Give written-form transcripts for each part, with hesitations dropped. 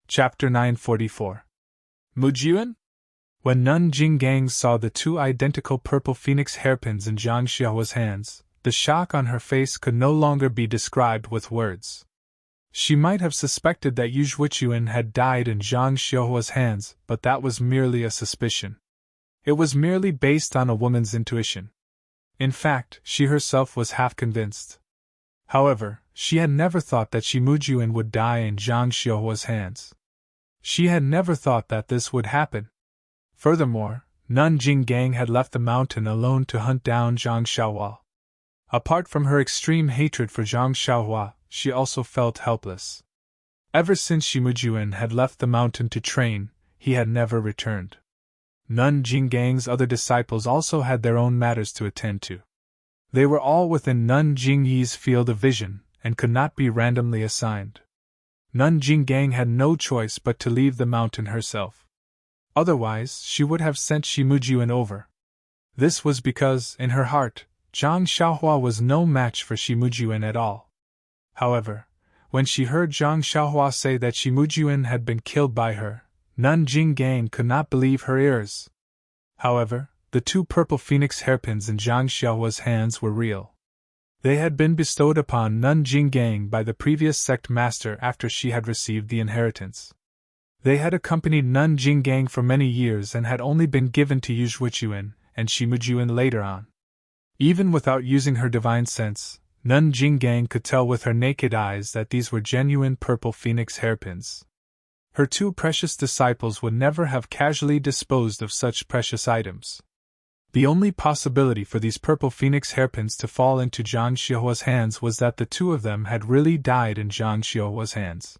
Chapter 944. Mujiyuan? When Nun Jinggang saw the two identical purple phoenix hairpins in Zhang Xiaohua's hands, the shock on her face could no longer be described with words. She might have suspected that Yu Zhuochuan had died in Zhang Xiaohua's hands, but that was merely a suspicion. It was merely based on a woman's intuition. In fact, she herself was half convinced. However, she had never thought that Mujiyuan would die in Zhang Xiaohua's hands. She had never thought that this would happen. Furthermore, Nun Jinggang had left the mountain alone to hunt down Zhang Xiaohua. Apart from her extreme hatred for Zhang Xiaohua, she also felt helpless. Ever since Mujiyuan had left the mountain to train, he had never returned. Nun Jinggang's other disciples also had their own matters to attend to. They were all within Nun Jingyi's field of vision, and could not be randomly assigned. Nun Jinggang had no choice but to leave the mountain herself. Otherwise, she would have sent Mujiyuan over. This was because, in her heart, Zhang Xiaohua was no match for Mujiyuan at all. However, when she heard Zhang Xiaohua say that Mujiyuan had been killed by her, Nun Jinggang could not believe her ears. However, the two purple phoenix hairpins in Zhang Xiaohua's hands were real. They had been bestowed upon Nun Jinggang by the previous sect master after she had received the inheritance. They had accompanied Nun Jinggang for many years and had only been given to Yu Zhuochuan and Mujiyuan later on. Even without using her divine sense, Nun Jinggang could tell with her naked eyes that these were genuine purple phoenix hairpins. Her two precious disciples would never have casually disposed of such precious items. The only possibility for these purple phoenix hairpins to fall into Zhang Xiaohua's hands was that the two of them had really died in Zhang Xiaohua's hands.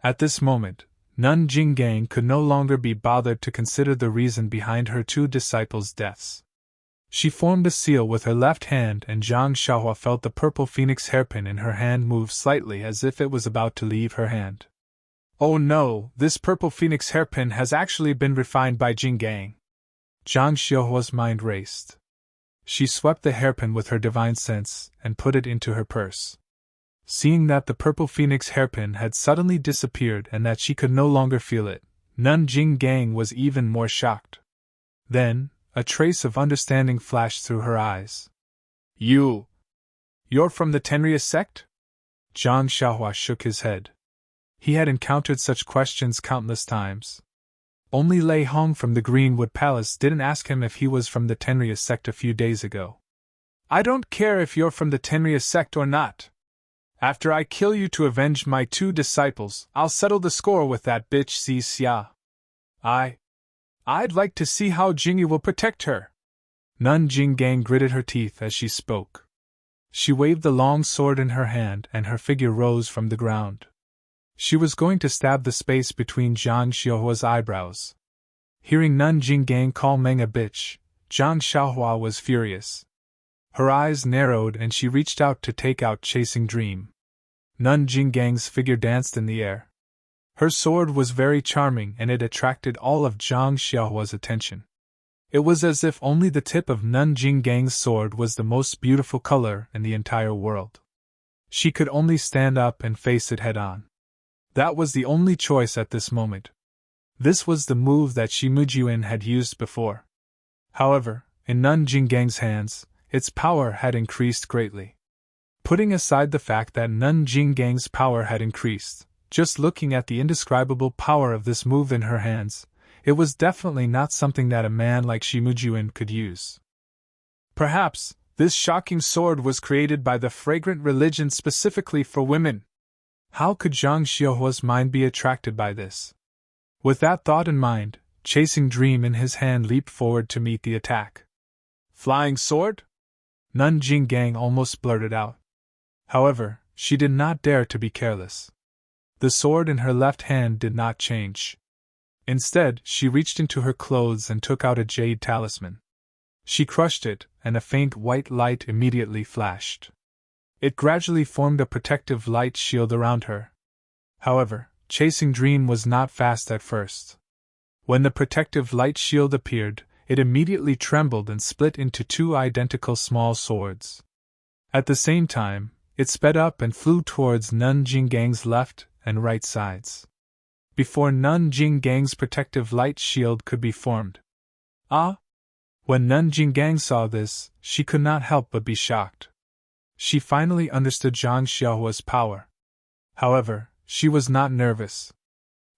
At this moment, Nun Jinggang could no longer be bothered to consider the reason behind her two disciples' deaths. She formed a seal with her left hand, and Zhang Xiaohua felt the purple phoenix hairpin in her hand move slightly as if it was about to leave her hand. Oh no, this purple phoenix hairpin has actually been refined by Jinggang. Zhang Xiaohua's mind raced. She swept the hairpin with her divine sense and put it into her purse. Seeing that the purple phoenix hairpin had suddenly disappeared and that she could no longer feel it, Nun Jinggang was even more shocked. Then, a trace of understanding flashed through her eyes. You're from the Tenria sect? Zhang Xiaohua shook his head. He had encountered such questions countless times. Only Lei Hong from the Greenwood Palace didn't ask him if he was from the Tenria sect a few days ago. I don't care if you're from the Tenria sect or not. After I kill you to avenge my two disciples, I'll settle the score with that bitch Si Xia. I'd like to see how Jingyi will protect her. Nun Jinggang gritted her teeth as she spoke. She waved the long sword in her hand and her figure rose from the ground. She was going to stab the space between Zhang Xiaohua's eyebrows. Hearing Nun Jinggang call Meng a bitch, Zhang Xiaohua was furious. Her eyes narrowed and she reached out to take out Chasing Dream. Nun Jinggang's figure danced in the air. Her sword was very charming and it attracted all of Zhang Xiaohua's attention. It was as if only the tip of Nun Jinggang's sword was the most beautiful color in the entire world. She could only stand up and face it head-on. That was the only choice at this moment. This was the move that Mujiyuan had used before. However, in Nun Jinggang's hands, its power had increased greatly. Putting aside the fact that Nun Jinggang's power had increased, just looking at the indescribable power of this move in her hands, it was definitely not something that a man like Mujiyuan could use. Perhaps, this shocking sword was created by the fragrant religion specifically for women. How could Zhang Xiaohua's mind be attracted by this? With that thought in mind, Chasing Dream in his hand leaped forward to meet the attack. Flying sword? Nun Jinggang almost blurted out. However, she did not dare to be careless. The sword in her left hand did not change. Instead, she reached into her clothes and took out a jade talisman. She crushed it, and a faint white light immediately flashed. It gradually formed a protective light shield around her. However, Chasing Dream was not fast at first. When the protective light shield appeared, it immediately trembled and split into two identical small swords. At the same time, it sped up and flew towards Nun Jinggang's left and right sides. before Nun Jinggang's protective light shield could be formed. Ah! When Nun Jinggang saw this, she could not help but be shocked. She finally understood Zhang Xiaohua's power. However, she was not nervous.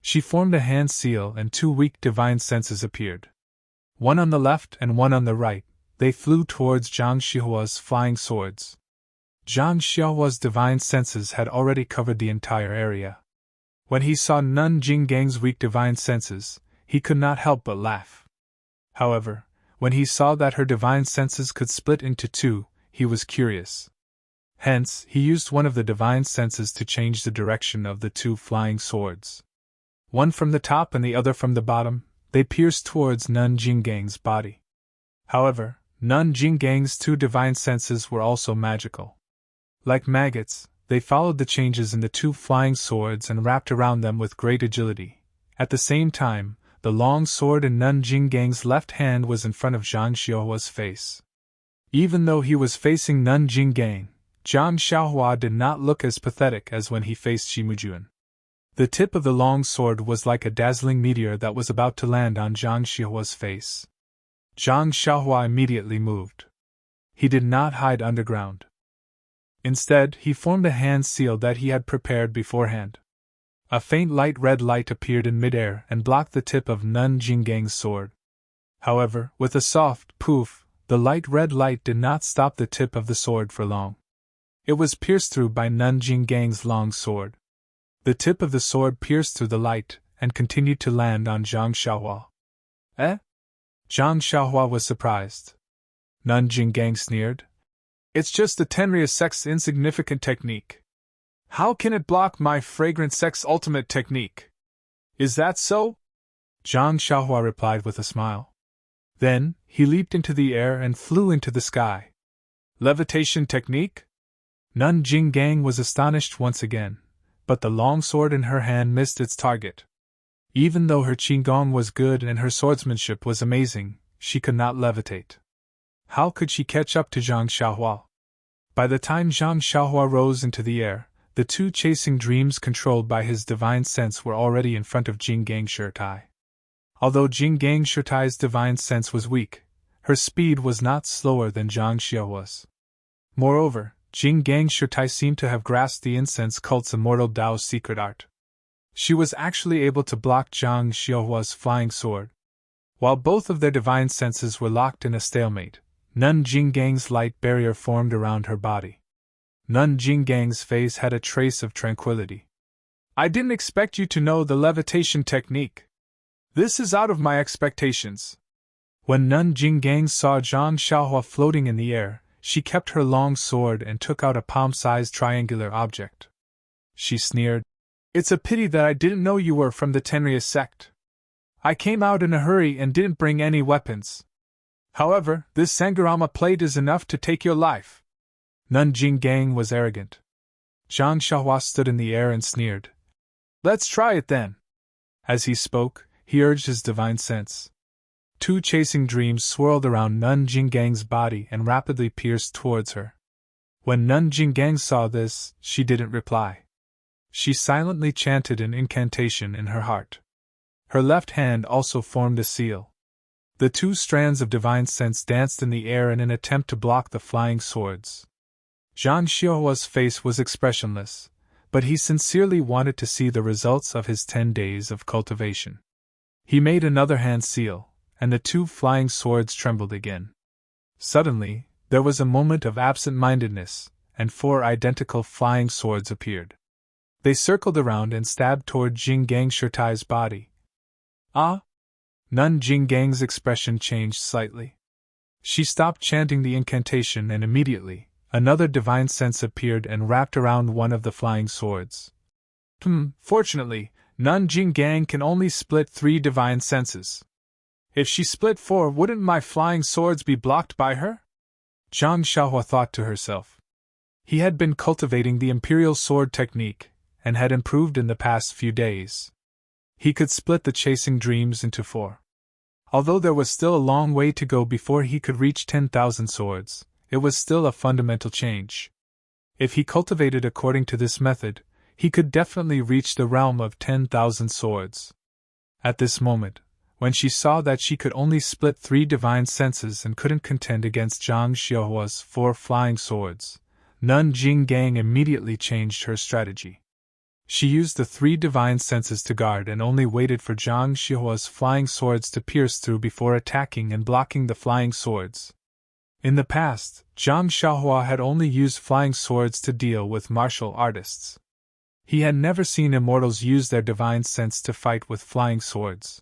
She formed a hand seal and 2 weak divine senses appeared. One on the left and one on the right. They flew towards Zhang Xiaohua's flying swords. Zhang Xiaohua's divine senses had already covered the entire area. When he saw Nun Jinggang's weak divine senses, he could not help but laugh. However, when he saw that her divine senses could split into 2, he was curious. Hence, he used one of the divine senses to change the direction of the 2 flying swords. One from the top and the other from the bottom, they pierced towards Nun Jinggang's body. However, Nun Jinggang's 2 divine senses were also magical. Like maggots, they followed the changes in the 2 flying swords and wrapped around them with great agility. At the same time, the long sword in Nun Jinggang's left hand was in front of Zhang Xiaohua's face. Even though he was facing Nun Jinggang, Zhang Xiaohua did not look as pathetic as when he faced Shimujuan. The tip of the long sword was like a dazzling meteor that was about to land on Zhang Xiaohua's face. Zhang Xiaohua immediately moved. He did not hide underground. Instead, he formed a hand seal that he had prepared beforehand. A faint light red light appeared in midair and blocked the tip of Nun Jinggang's sword. However, with a soft poof, the light red light did not stop the tip of the sword for long. It was pierced through by Nun Jinggang's long sword. The tip of the sword pierced through the light and continued to land on Zhang Xiaohua. Eh? Zhang Xiaohua was surprised. Nun Jinggang sneered. It's just the Tenria Sect's insignificant technique. How can it block my fragrant sect's ultimate technique? Is that so? Zhang Xiaohua replied with a smile. Then, he leaped into the air and flew into the sky. Levitation technique? Nun Jinggang was astonished once again, but the long sword in her hand missed its target. Even though her qigong was good and her swordsmanship was amazing, she could not levitate. How could she catch up to Zhang Xiaohua? By the time Zhang Xiaohua rose into the air, the 2 chasing dreams controlled by his divine sense were already in front of Jinggang Shirtai. Although Jinggang Shirtai's divine sense was weak, her speed was not slower than Zhang Xiaohua's. Moreover, Jinggang Shirtai seemed to have grasped the incense cult's Immortal Dao's secret art. She was actually able to block Zhang Xiaohua's flying sword. While both of their divine senses were locked in a stalemate, Nun Jinggang's light barrier formed around her body. Nun Jinggang's face had a trace of tranquility. I didn't expect you to know the levitation technique. This is out of my expectations. When Nun Jinggang saw Zhang Xiaohua floating in the air, she kept her long sword and took out a palm-sized triangular object. She sneered. It's a pity that I didn't know you were from the Tenria sect. I came out in a hurry and didn't bring any weapons. However, this Sangharama plate is enough to take your life. Nun Jinggang was arrogant. Zhang Xiaohua stood in the air and sneered. Let's try it then. As he spoke, he urged his divine sense. 2 chasing dreams swirled around Nun Jinggang's body and rapidly pierced towards her. When Nun Jinggang saw this, she didn't reply. She silently chanted an incantation in her heart. Her left hand also formed a seal. The 2 strands of divine sense danced in the air in an attempt to block the flying swords. Zhang Xiaohua's face was expressionless, but he sincerely wanted to see the results of his 10 days of cultivation. He made another hand seal, and the 2 flying swords trembled again. Suddenly, there was a moment of absent-mindedness, and 4 identical flying swords appeared. They circled around and stabbed toward Jinggang Shirtai's body. Ah! Nun Jinggang's expression changed slightly. She stopped chanting the incantation and immediately, another divine sense appeared and wrapped around one of the flying swords. Fortunately, Nun Jinggang can only split 3 divine senses. If she split 4, wouldn't my flying swords be blocked by her? Zhang Xiaohua thought to herself. He had been cultivating the imperial sword technique, and had improved in the past few days. He could split the chasing dreams into 4. Although there was still a long way to go before he could reach 10,000 swords, it was still a fundamental change. If he cultivated according to this method, he could definitely reach the realm of 10,000 swords. At this moment, when she saw that she could only split 3 divine senses and couldn't contend against Zhang Xiaohua's 4 flying swords, Nun Jinggang immediately changed her strategy. She used the 3 divine senses to guard and only waited for Zhang Xiaohua's flying swords to pierce through before attacking and blocking the flying swords. In the past, Zhang Xiaohua had only used flying swords to deal with martial artists. He had never seen immortals use their divine sense to fight with flying swords.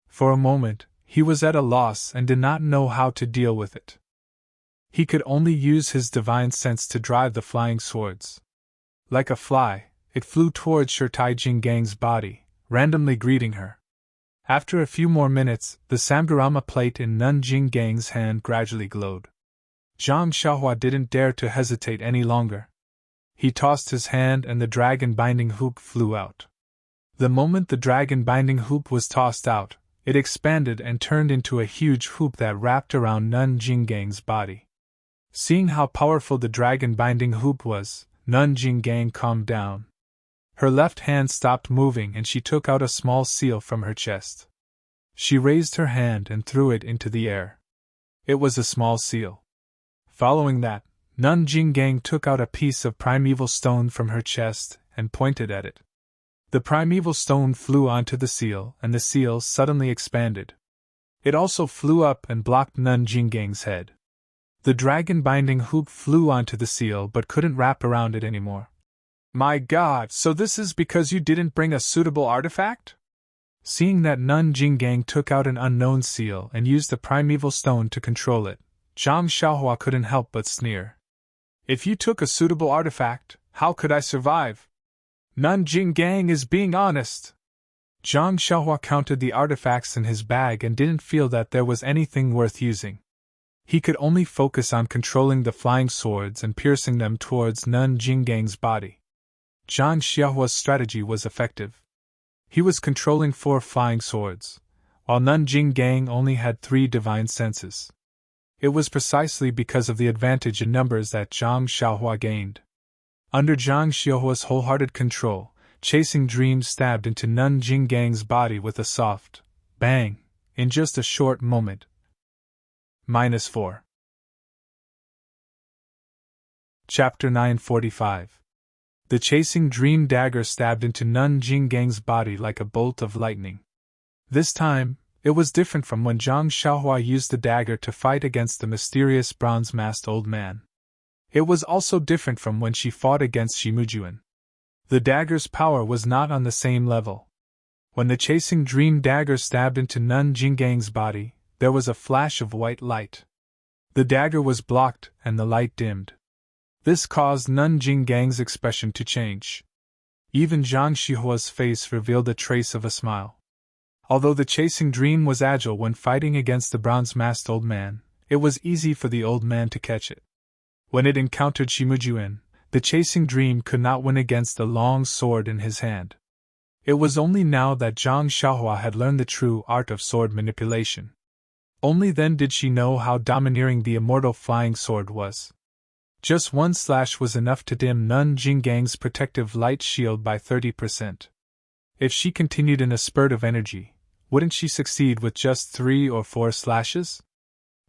For a moment, he was at a loss and did not know how to deal with it. He could only use his divine sense to drive the flying swords. Like a fly, it flew towards Shirtai Jinggang's body, randomly greeting her. After a few more minutes, the Samgarama plate in Nun Jinggang's hand gradually glowed. Zhang Xiaohua didn't dare to hesitate any longer. He tossed his hand and the dragon binding hoop flew out. The moment the dragon binding hoop was tossed out, it expanded and turned into a huge hoop that wrapped around Nun Jinggang's body. Seeing how powerful the dragon binding hoop was, Nun Jinggang calmed down. Her left hand stopped moving and she took out a small seal from her chest. She raised her hand and threw it into the air. It was a small seal. Following that, Nun Jinggang took out a piece of primeval stone from her chest and pointed at it. The primeval stone flew onto the seal and the seal suddenly expanded. It also flew up and blocked Nun Jinggang's head. The dragon binding hoop flew onto the seal but couldn't wrap around it anymore. My God, so this is because you didn't bring a suitable artifact? Seeing that Nun Jinggang took out an unknown seal and used the primeval stone to control it, Zhang Xiaohua couldn't help but sneer. If you took a suitable artifact, how could I survive? Nun Jinggang is being honest. Zhang Xiaohua counted the artifacts in his bag and didn't feel that there was anything worth using. He could only focus on controlling the flying swords and piercing them towards Nun Jinggang's body. Zhang Xiaohua's strategy was effective. He was controlling 4 flying swords, while Nun Jinggang only had 3 divine senses. It was precisely because of the advantage in numbers that Zhang Xiaohua gained. Under Zhang Xiaohua's wholehearted control, Chasing Dream stabbed into Nun Jinggang's body with a soft bang in just a short moment. -4. Chapter 945. The Chasing Dream dagger stabbed into Nun Jinggang's body like a bolt of lightning. This time, it was different from when Zhang Xiaohua used the dagger to fight against the mysterious bronze-masked old man. It was also different from when she fought against Shimujuan. The dagger's power was not on the same level. When the Chasing Dream dagger stabbed into Nun Jinggang's body, there was a flash of white light. The dagger was blocked and the light dimmed. This caused Nun Jinggang's expression to change. Even Zhang Xiaohua's face revealed a trace of a smile. Although the Chasing Dream was agile when fighting against the bronze-masked old man, it was easy for the old man to catch it. When it encountered Shimujuan, the Chasing Dream could not win against the long sword in his hand. It was only now that Zhang Xiaohua had learned the true art of sword manipulation. Only then did she know how domineering the immortal flying sword was. Just one slash was enough to dim Nun Jinggang's protective light shield by 30%. If she continued in a spurt of energy, wouldn't she succeed with just 3 or 4 slashes?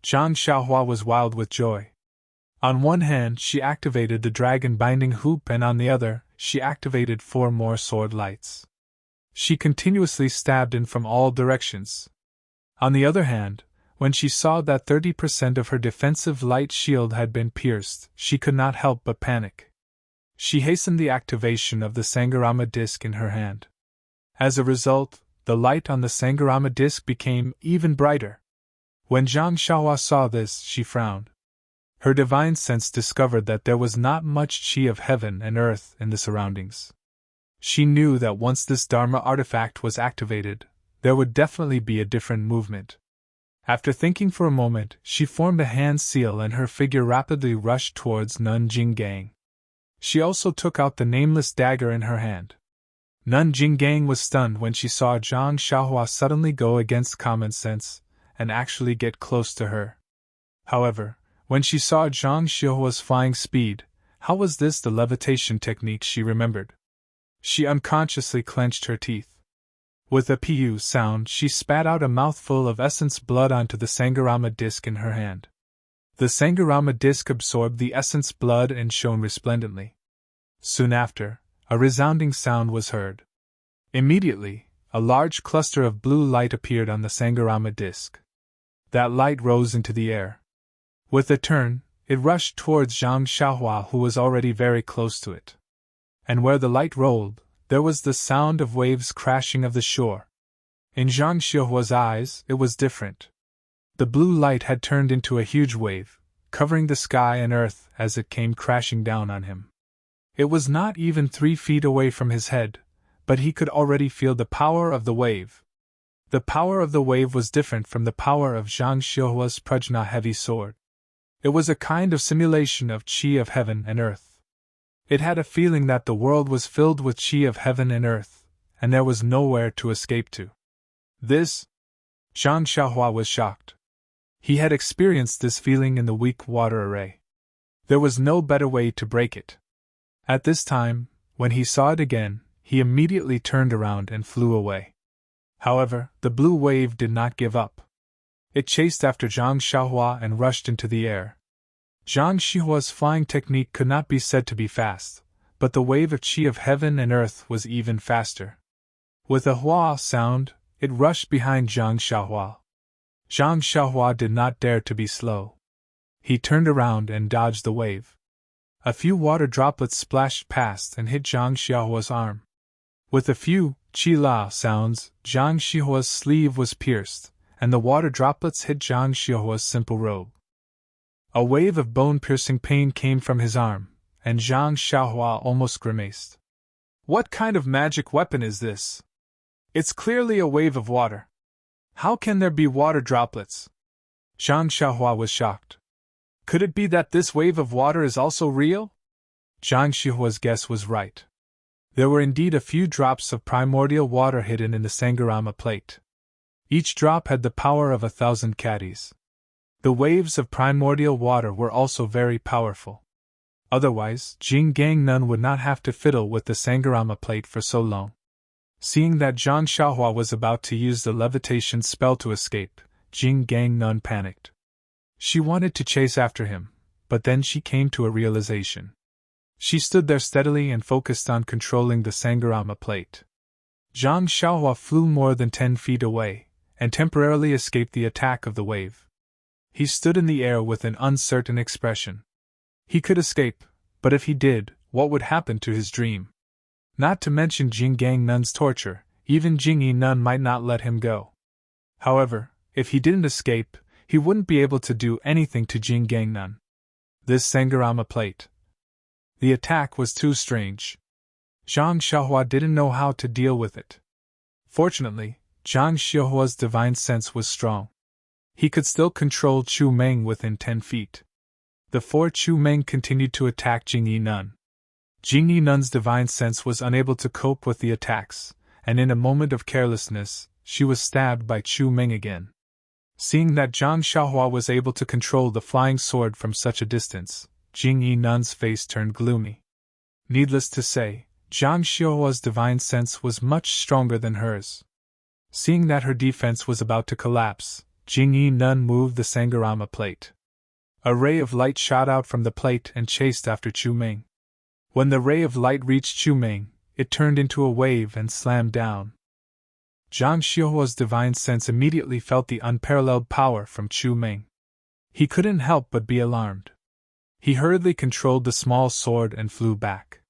Zhang Xiaohua was wild with joy. On one hand, she activated the dragon binding hoop and on the other, she activated 4 more sword lights. She continuously stabbed in from all directions. On the other hand, when she saw that 30% of her defensive light shield had been pierced, she could not help but panic. She hastened the activation of the Sangarama disc in her hand. As a result, the light on the Sangarama disc became even brighter. When Zhang Xiaohua saw this, she frowned. Her divine sense discovered that there was not much chi of heaven and earth in the surroundings. She knew that once this Dharma artifact was activated, there would definitely be a different movement. After thinking for a moment, she formed a hand seal and her figure rapidly rushed towards Nun Jinggang. She also took out the nameless dagger in her hand. Nun Jinggang was stunned when she saw Zhang Xiaohua suddenly go against common sense and actually get close to her. However, when she saw Zhang Xiaohua's flying speed, how was this the levitation technique she remembered? She unconsciously clenched her teeth. With a pu sound, she spat out a mouthful of essence blood onto the Sangharama disc in her hand. The Sangharama disc absorbed the essence blood and shone resplendently. Soon after, a resounding sound was heard. Immediately, a large cluster of blue light appeared on the Sangharama disc. That light rose into the air. With a turn, it rushed towards Zhang Xiaohua, who was already very close to it. And where the light rolled, there was the sound of waves crashing of the shore. In Zhang Xiaohua's eyes, it was different. The blue light had turned into a huge wave, covering the sky and earth as it came crashing down on him. It was not even 3 feet away from his head, but he could already feel the power of the wave. The power of the wave was different from the power of Zhang Xiaohua's prajna heavy sword. It was a kind of simulation of qi of heaven and earth. It had a feeling that the world was filled with qi of heaven and earth, and there was nowhere to escape to. This? Zhang Xiaohua was shocked. He had experienced this feeling in the weak water array. There was no better way to break it. At this time, when he saw it again, he immediately turned around and flew away. However, the blue wave did not give up. It chased after Zhang Xiaohua and rushed into the air. Zhang Xiaohua's flying technique could not be said to be fast, but the wave of qi of heaven and earth was even faster. With a hua sound, it rushed behind Zhang Xiaohua. Zhang Xiaohua did not dare to be slow. He turned around and dodged the wave. A few water droplets splashed past and hit Zhang Xiaohua's arm. With a few qi la sounds, Zhang Xiaohua's sleeve was pierced, and the water droplets hit Zhang Xiaohua's simple robe. A wave of bone-piercing pain came from his arm, and Zhang Xiaohua almost grimaced. What kind of magic weapon is this? It's clearly a wave of water. How can there be water droplets? Zhang Xiaohua was shocked. Could it be that this wave of water is also real? Zhang Xiaohua's guess was right. There were indeed a few drops of primordial water hidden in the Sangharama plate. Each drop had the power of 1,000 caddies. The waves of primordial water were also very powerful. Otherwise, Jing Gang Nun would not have to fiddle with the Sangharama plate for so long. Seeing that Zhang Xiaohua was about to use the levitation spell to escape, Jing Gang Nun panicked. She wanted to chase after him, but then she came to a realization. She stood there steadily and focused on controlling the Sangharama plate. Zhang Xiaohua flew more than 10 feet away, and temporarily escaped the attack of the wave. He stood in the air with an uncertain expression. He could escape, but if he did, what would happen to his dream? Not to mention Jing Gang Nun's torture, even Jingyi Nun might not let him go. However, if he didn't escape, he wouldn't be able to do anything to Jing Gang Nun. This Sangharama plate. The attack was too strange. Zhang Xiaohua didn't know how to deal with it. Fortunately, Zhang Xiaohua's divine sense was strong. He could still control Chu Meng within 10 feet. The 4 Chu Meng continued to attack Jingyi Nun. Jingyi Nun's divine sense was unable to cope with the attacks, and in a moment of carelessness, she was stabbed by Chu Meng again. Seeing that Zhang Xiaohua was able to control the flying sword from such a distance, Jingyi Nun's face turned gloomy. Needless to say, Zhang Xiaohua's divine sense was much stronger than hers. Seeing that her defense was about to collapse, Jingyi Nun moved the Sangharama plate. A ray of light shot out from the plate and chased after Chu Meng. When the ray of light reached Chu Meng, it turned into a wave and slammed down. Zhang Xiaohua's divine sense immediately felt the unparalleled power from Chu Meng. He couldn't help but be alarmed. He hurriedly controlled the small sword and flew back.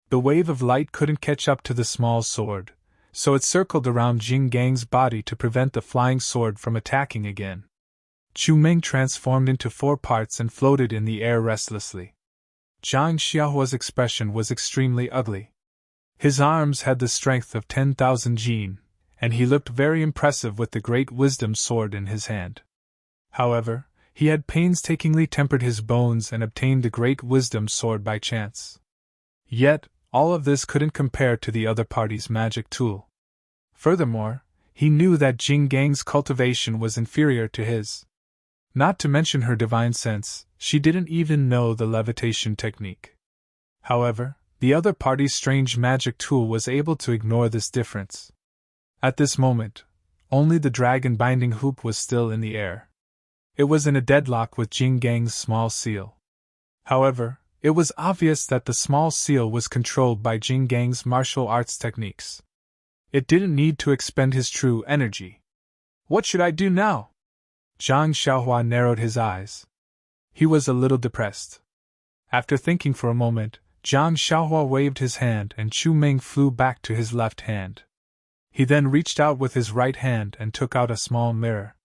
The wave of light couldn't catch up to the small sword, so it circled around Jing Gang's body to prevent the flying sword from attacking again. Chu Meng transformed into 4 parts and floated in the air restlessly. Zhang Xiaohua's expression was extremely ugly. His arms had the strength of 10,000 jin, and he looked very impressive with the great wisdom sword in his hand. However, he had painstakingly tempered his bones and obtained the great wisdom sword by chance. Yet, all of this couldn't compare to the other party's magic tool. Furthermore, he knew that Jing Gang's cultivation was inferior to his. Not to mention her divine sense, she didn't even know the levitation technique. However, The other party's strange magic tool was able to ignore this difference. At this moment, only the dragon binding hoop was still in the air. It was in a deadlock with Jing Gang's small seal. However, it was obvious that the small seal was controlled by Jing Gang's martial arts techniques. It didn't need to expend his true energy. What should I do now? Zhang Xiaohua narrowed his eyes. He was a little depressed. After thinking for a moment, Zhang Xiaohua waved his hand and Chu Meng flew back to his left hand. He then reached out with his right hand and took out a small mirror.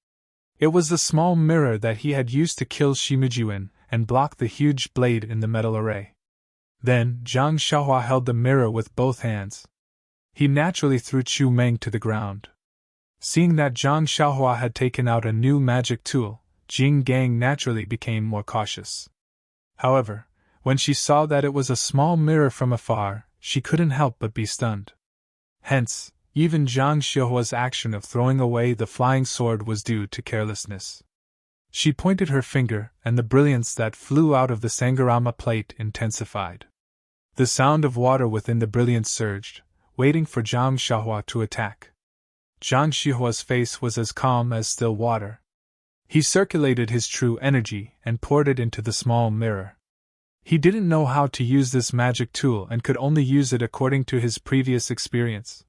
It was the small mirror that he had used to kill Shimujuan and block the huge blade in the metal array. Then, Zhang Xiaohua held the mirror with both hands. He naturally threw Chu Meng to the ground. Seeing that Zhang Xiaohua had taken out a new magic tool, Jing Gang naturally became more cautious. However, when she saw that it was a small mirror from afar, she couldn't help but be stunned. Hence, even Zhang Xiaohua's action of throwing away the flying sword was due to carelessness. She pointed her finger, and the brilliance that flew out of the Sangharama plate intensified. The sound of water within the brilliance surged, waiting for Zhang Xiaohua to attack. Zhang Xiaohua's face was as calm as still water. He circulated his true energy and poured it into the small mirror. He didn't know how to use this magic tool and could only use it according to his previous experience.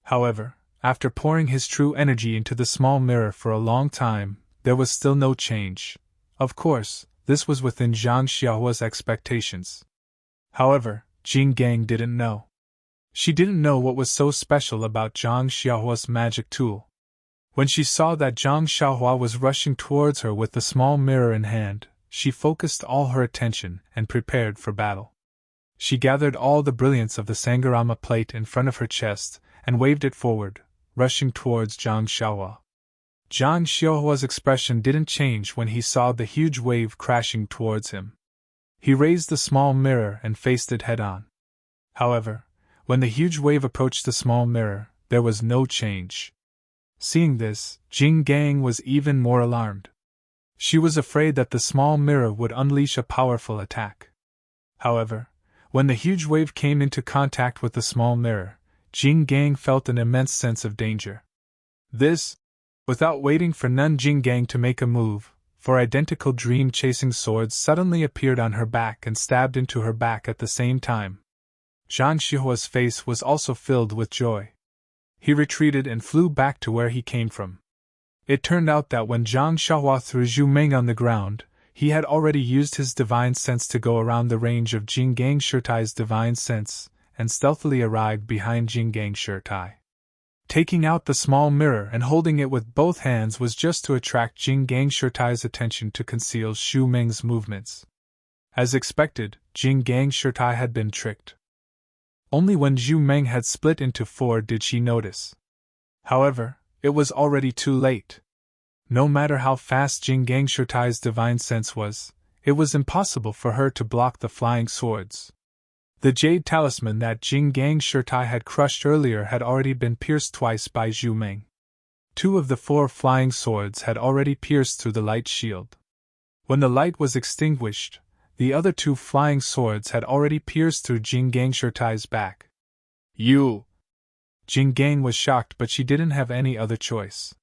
However, after pouring his true energy into the small mirror for a long time, there was still no change. Of course, this was within Zhang Xiaohua's expectations. However, Jing Gang didn't know. She didn't know what was so special about Zhang Xiaohua's magic tool. When she saw that Zhang Xiaohua was rushing towards her with the small mirror in hand, she focused all her attention and prepared for battle. She gathered all the brilliance of the Sangharama plate in front of her chest and waved it forward, rushing towards Zhang Xiaohua. Zhang Xiaohua's expression didn't change when he saw the huge wave crashing towards him. He raised the small mirror and faced it head-on. However, when the huge wave approached the small mirror, there was no change. Seeing this, Jing Gang was even more alarmed. She was afraid that the small mirror would unleash a powerful attack. However, when the huge wave came into contact with the small mirror, Jing Gang felt an immense sense of danger. Without waiting for Jing Gang to make a move, four identical dream-chasing swords suddenly appeared on her back and stabbed into her back at the same time. Zhang Xiaohua's face was also filled with joy. He retreated and flew back to where he came from. It turned out that when Zhang Xiaohua threw Zhu Meng on the ground, he had already used his divine sense to go around the range of Jing Gang Shirtai's divine sense, and stealthily arrived behind Jing Gang Shirtai. Taking out the small mirror and holding it with both hands was just to attract Jing Gang Shirtai's attention to conceal Zhu Meng's movements. As expected, Jing Gang Shirtai had been tricked. Only when Zhu Meng had split into four did she notice. However, it was already too late. No matter how fast Jing Gang Shirtai's divine sense was, it was impossible for her to block the flying swords. The jade talisman that Jing Gang Shirtai had crushed earlier had already been pierced twice by Zhu Meng. Two of the four flying swords had already pierced through the light shield. When the light was extinguished, the other two flying swords had already pierced through Jing Gang Shirtai's back. You! Jing Gang was shocked, but she didn't have any other choice.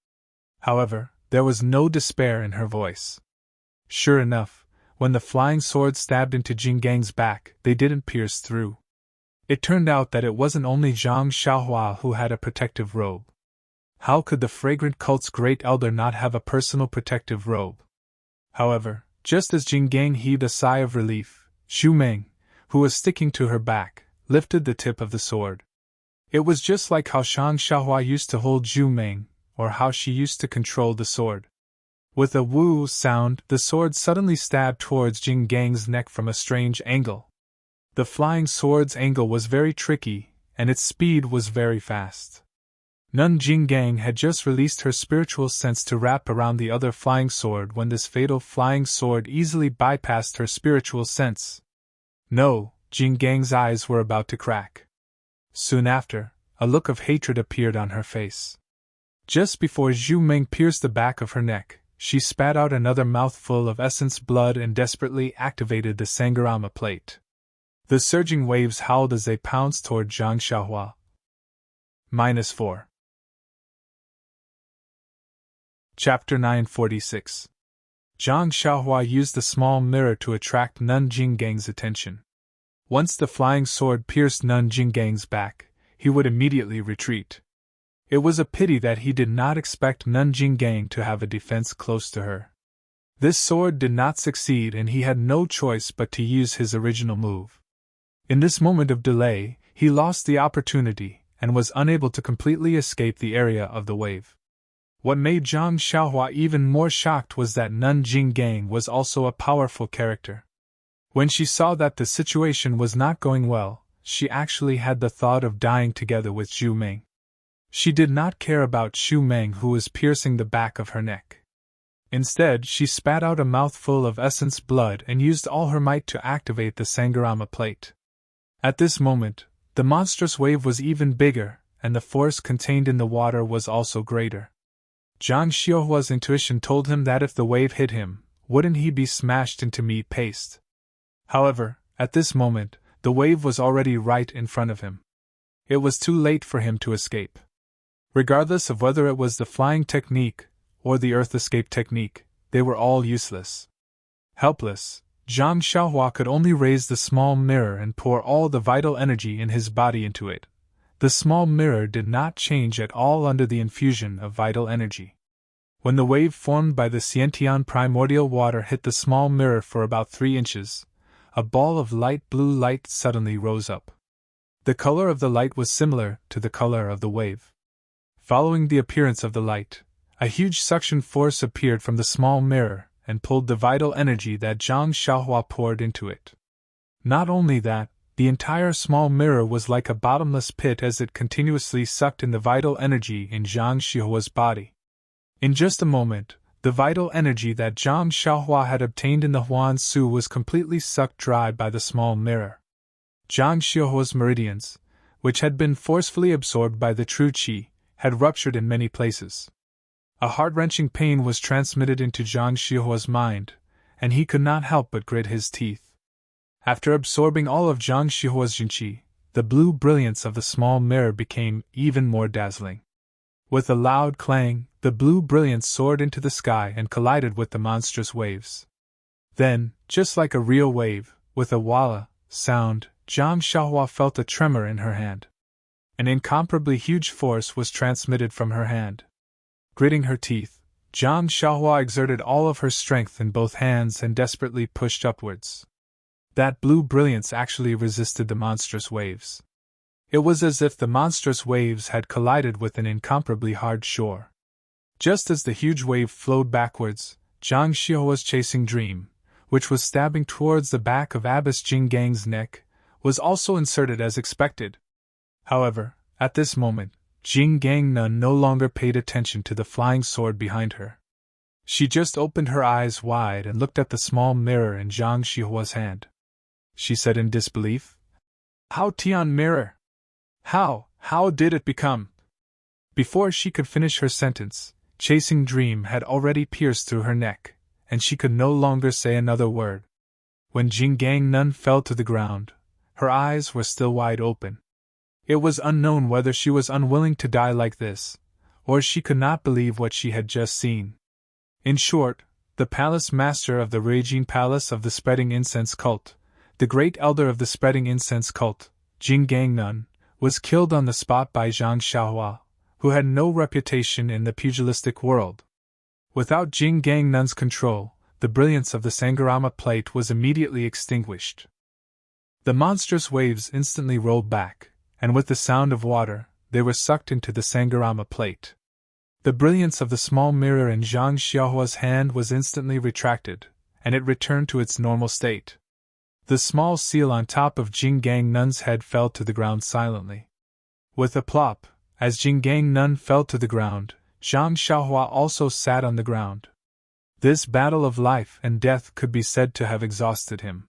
However, there was no despair in her voice. Sure enough, when the flying swords stabbed into Jing Gang's back, they didn't pierce through. It turned out that it wasn't only Zhang Xiaohua who had a protective robe. How could the fragrant cult's great elder not have a personal protective robe? However, just as Jing Gang heaved a sigh of relief, Zhu Meng, who was sticking to her back, lifted the tip of the sword. It was just like how Zhang Xiaohua used to hold Zhu Meng, or how she used to control the sword. With a woo sound, the sword suddenly stabbed towards Jing Gang's neck from a strange angle. The flying sword's angle was very tricky, and its speed was very fast. Jing Gang had just released her spiritual sense to wrap around the other flying sword when this fatal flying sword easily bypassed her spiritual sense. No, Jing Gang's eyes were about to crack. Soon after, a look of hatred appeared on her face. Just before Zhu Meng pierced the back of her neck, she spat out another mouthful of essence blood and desperately activated the Sangharama plate. The surging waves howled as they pounced toward Zhang Xiaohua. -4. Chapter 946. Zhang Xiaohua used the small mirror to attract Nun Jinggang's attention. Once the flying sword pierced Nun Jinggang's back, he would immediately retreat. It was a pity that he did not expect Nun Jinggang to have a defense close to her. This sword did not succeed and he had no choice but to use his original move. In this moment of delay, he lost the opportunity and was unable to completely escape the area of the wave. What made Zhang Xiaohua even more shocked was that Nun Jinggang was also a powerful character. When she saw that the situation was not going well, she actually had the thought of dying together with Zhu Meng. She did not care about Xu Meng, who was piercing the back of her neck. Instead, she spat out a mouthful of essence blood and used all her might to activate the Sangharama plate. At this moment, the monstrous wave was even bigger, and the force contained in the water was also greater. Zhang Xiaohua's intuition told him that if the wave hit him, wouldn't he be smashed into meat paste? However, at this moment, the wave was already right in front of him. It was too late for him to escape. Regardless of whether it was the flying technique or the earth escape technique, they were all useless. Helpless, Zhang Xiaohua could only raise the small mirror and pour all the vital energy in his body into it. The small mirror did not change at all under the infusion of vital energy. When the wave formed by the Xiantian primordial water hit the small mirror for about 3 inches, a ball of light blue light suddenly rose up. The color of the light was similar to the color of the wave. Following the appearance of the light, a huge suction force appeared from the small mirror and pulled the vital energy that Zhang Xiaohua poured into it. Not only that, the entire small mirror was like a bottomless pit as it continuously sucked in the vital energy in Zhang Xiaohua's body. In just a moment, the vital energy that Zhang Xiaohua had obtained in the Huan Su was completely sucked dry by the small mirror. Zhang Xiaohua's meridians, which had been forcefully absorbed by the true qi, had ruptured in many places. A heart-wrenching pain was transmitted into Zhang Xiaohua's mind, and he could not help but grit his teeth. After absorbing all of Zhang Xiaohua's jinqi, the blue brilliance of the small mirror became even more dazzling. With a loud clang, the blue brilliance soared into the sky and collided with the monstrous waves. Then, just like a real wave, with a walla sound, Zhang Xiaohua felt a tremor in her hand. An incomparably huge force was transmitted from her hand. Gritting her teeth, Zhang Xiaohua exerted all of her strength in both hands and desperately pushed upwards. That blue brilliance actually resisted the monstrous waves. It was as if the monstrous waves had collided with an incomparably hard shore. Just as the huge wave flowed backwards, Zhang Xiaohua's chasing dream, which was stabbing towards the back of Abbess Jinggang's neck, was also inserted as expected. However, at this moment, Jinggang Nun no longer paid attention to the flying sword behind her. She just opened her eyes wide and looked at the small mirror in Zhang Xiaohua's hand. She said in disbelief, "How Tian mirror? How did it become?" Before she could finish her sentence, Chasing Dream had already pierced through her neck, and she could no longer say another word. When Jinggang Nun fell to the ground, her eyes were still wide open. It was unknown whether she was unwilling to die like this, or she could not believe what she had just seen. In short, the palace master of the raging palace of the spreading incense cult, the great elder of the spreading incense cult, Jinggang Nun, was killed on the spot by Zhang Xiaohua, who had no reputation in the pugilistic world. Without Jinggang Nun's control, the brilliance of the Sangharama plate was immediately extinguished. The monstrous waves instantly rolled back, and with the sound of water, they were sucked into the Sangharama plate. The brilliance of the small mirror in Zhang Xiaohua's hand was instantly retracted, and it returned to its normal state. The small seal on top of Jinggang Nun's head fell to the ground silently. With a plop, as Jinggang Nun fell to the ground, Zhang Xiaohua also sat on the ground. This battle of life and death could be said to have exhausted him.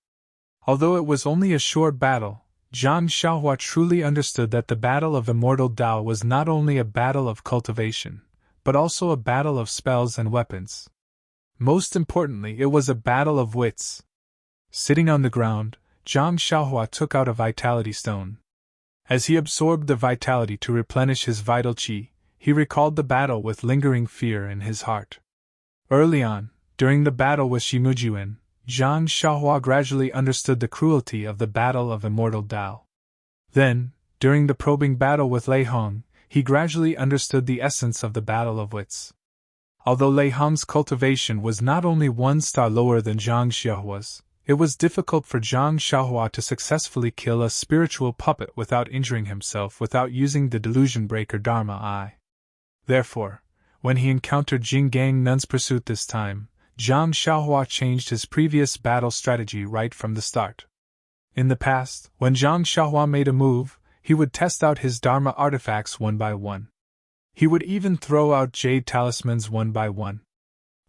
Although it was only a short battle, Zhang Xiaohua truly understood that the battle of Immortal Tao was not only a battle of cultivation, but also a battle of spells and weapons. Most importantly, it was a battle of wits. Sitting on the ground, Zhang Xiaohua took out a vitality stone. As he absorbed the vitality to replenish his vital qi, he recalled the battle with lingering fear in his heart. Early on, during the battle with Shimujuan, Zhang Xiaohua gradually understood the cruelty of the battle of Immortal Dao. Then, during the probing battle with Lei Hong, he gradually understood the essence of the battle of wits. Although Lei Hong's cultivation was not only 1 star lower than Zhang Xiaohua's, it was difficult for Zhang Xiaohua to successfully kill a spiritual puppet without injuring himself without using the delusion breaker Dharma Eye. Therefore, when he encountered Jing Gang Nun's pursuit this time, Zhang Xiaohua changed his previous battle strategy right from the start. In the past, when Zhang Xiaohua made a move, he would test out his Dharma artifacts one by one. He would even throw out jade talismans one by one.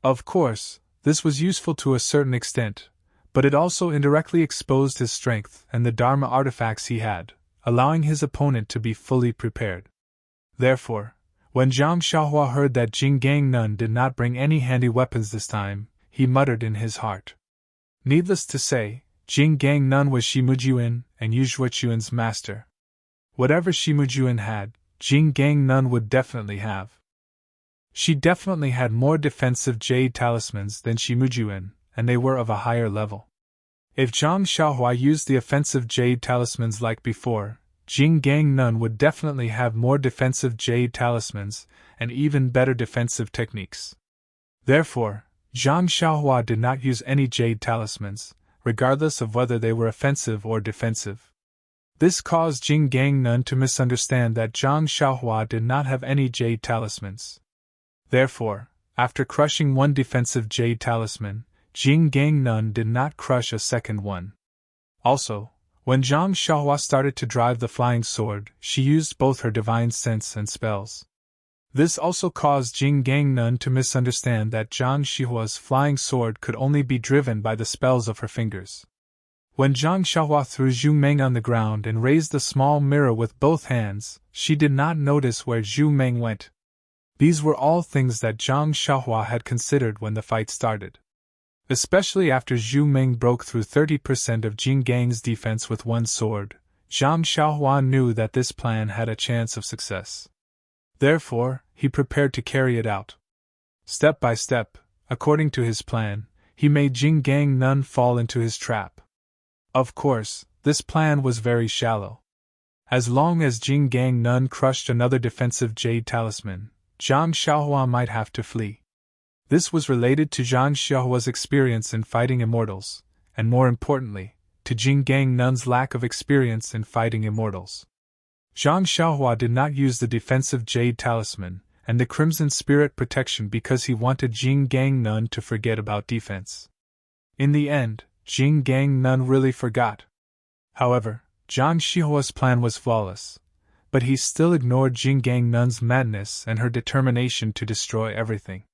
Of course, this was useful to a certain extent, but it also indirectly exposed his strength and the Dharma artifacts he had, allowing his opponent to be fully prepared. Therefore, when Zhang Xiaohua heard that Jing Gang Nun did not bring any handy weapons this time, he muttered in his heart. Needless to say, Jing Gang Nun was Shimujuan and Yu Zhuochuan's master. Whatever Shimujuan had, Jing Gang Nun would definitely have. She definitely had more defensive jade talismans than Shimujuan, and they were of a higher level. If Zhang Xiaohua used the offensive jade talismans like before, Jing Gang Nun would definitely have more defensive jade talismans and even better defensive techniques. Therefore, Zhang Xiaohua did not use any jade talismans, regardless of whether they were offensive or defensive. This caused Jing Gang Nun to misunderstand that Zhang Xiaohua did not have any jade talismans. Therefore, after crushing 1 defensive jade talisman, Jing Gang Nun did not crush a second one. Also, when Zhang Xiaohua started to drive the flying sword, she used both her divine sense and spells. This also caused Jing Gang Nun to misunderstand that Zhang Xiaohua's flying sword could only be driven by the spells of her fingers. When Zhang Xiaohua threw Zhu Meng on the ground and raised the small mirror with both hands, she did not notice where Zhu Meng went. These were all things that Zhang Xiaohua had considered when the fight started. Especially after Zhu Meng broke through 30% of Jing Gang's defense with 1 sword, Zhang Xiaohua knew that this plan had a chance of success. Therefore, he prepared to carry it out. Step by step, according to his plan, he made Jing Gang Nun fall into his trap. Of course, this plan was very shallow. As long as Jing Gang Nun crushed another defensive jade talisman, Zhang Xiaohua might have to flee. This was related to Zhang Xiaohua's experience in fighting immortals, and more importantly, to Jing Gang Nun's lack of experience in fighting immortals. Zhang Xiaohua did not use the defensive jade talisman and the crimson spirit protection because he wanted Jing Gang Nun to forget about defense. In the end, Jing Gang Nun really forgot. However, Zhang Xiaohua's plan was flawless, but he still ignored Jing Gang Nun's madness and her determination to destroy everything.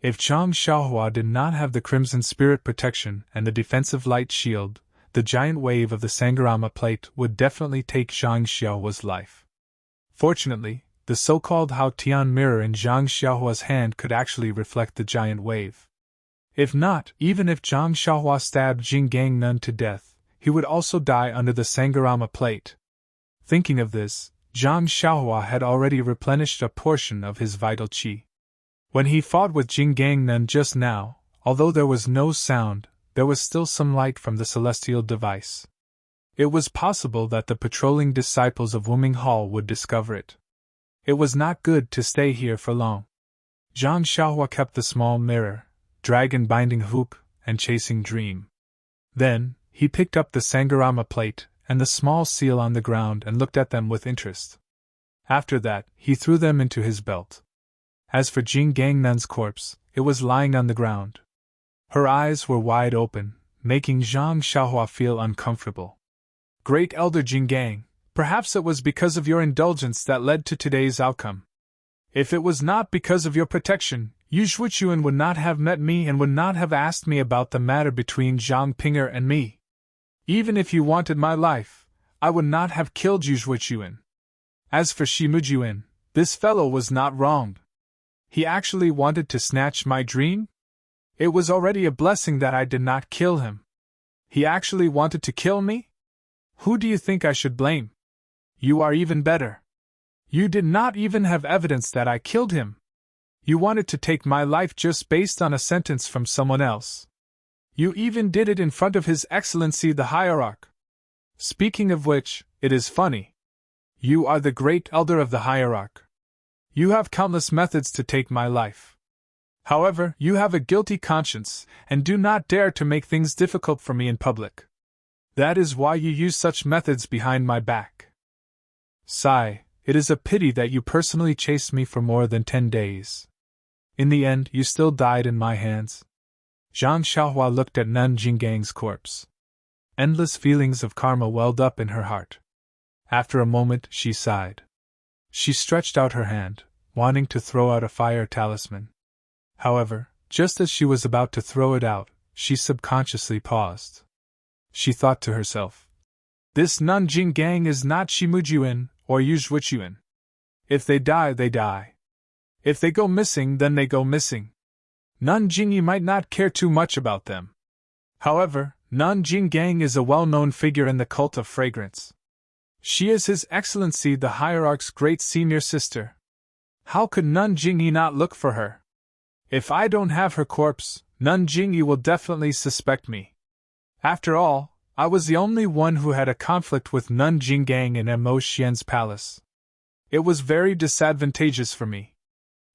If Zhang Xiaohua did not have the crimson spirit protection and the defensive light shield, the giant wave of the Sangharama plate would definitely take Zhang Xiaohua's life. Fortunately, the so-called Hao Tian mirror in Zhang Xiaohua's hand could actually reflect the giant wave. If not, even if Zhang Xiaohua stabbed Jing Gang Nun to death, he would also die under the Sangharama plate. Thinking of this, Zhang Xiaohua had already replenished a portion of his vital qi. When he fought with Jing Gang Nun just now, although there was no sound, there was still some light from the celestial device. It was possible that the patrolling disciples of Wuming Hall would discover it. It was not good to stay here for long. Zhang Xiaohua kept the small mirror, dragon binding hoop, and chasing dream. Then, he picked up the Sangharama plate and the small seal on the ground and looked at them with interest. After that, he threw them into his belt. As for Jing Gang Nun's corpse, it was lying on the ground. Her eyes were wide open, making Zhang Xiaohua feel uncomfortable. Great Elder Jing Gang, perhaps it was because of your indulgence that led to today's outcome. If it was not because of your protection, Yu Zhuochuan would not have met me and would not have asked me about the matter between Zhang Pinger and me. Even if you wanted my life, I would not have killed Yu Zhuochuan. As for Shimujuan, this fellow was not wrong. He actually wanted to snatch my dream? It was already a blessing that I did not kill him. He actually wanted to kill me? Who do you think I should blame? You are even better. You did not even have evidence that I killed him. You wanted to take my life just based on a sentence from someone else. You even did it in front of His Excellency the Hierarch. Speaking of which, it is funny. You are the great elder of the Hierarch. You have countless methods to take my life. However, you have a guilty conscience, and do not dare to make things difficult for me in public. That is why you use such methods behind my back. Sigh, it is a pity that you personally chased me for more than 10 days. In the end, you still died in my hands. Zhang Xiaohua looked at Nun Jinggang's corpse. Endless feelings of karma welled up in her heart. After a moment, she sighed. She stretched out her hand, wanting to throw out a fire talisman. However, just as she was about to throw it out, she subconsciously paused. She thought to herself, "This Nun Jinggang is not Shimujuan or Yuzhuichuan. If they die, they die. If they go missing, then they go missing. Nun Jingyi might not care too much about them. However, Nun Jinggang is a well-known figure in the cult of fragrance. She is His Excellency the Hierarch's great senior sister. How could Nun Jingyi not look for her? If I don't have her corpse, Nun Jingyi will definitely suspect me. After all, I was the only one who had a conflict with Nun Jinggang in Mo Xian's palace. It was very disadvantageous for me.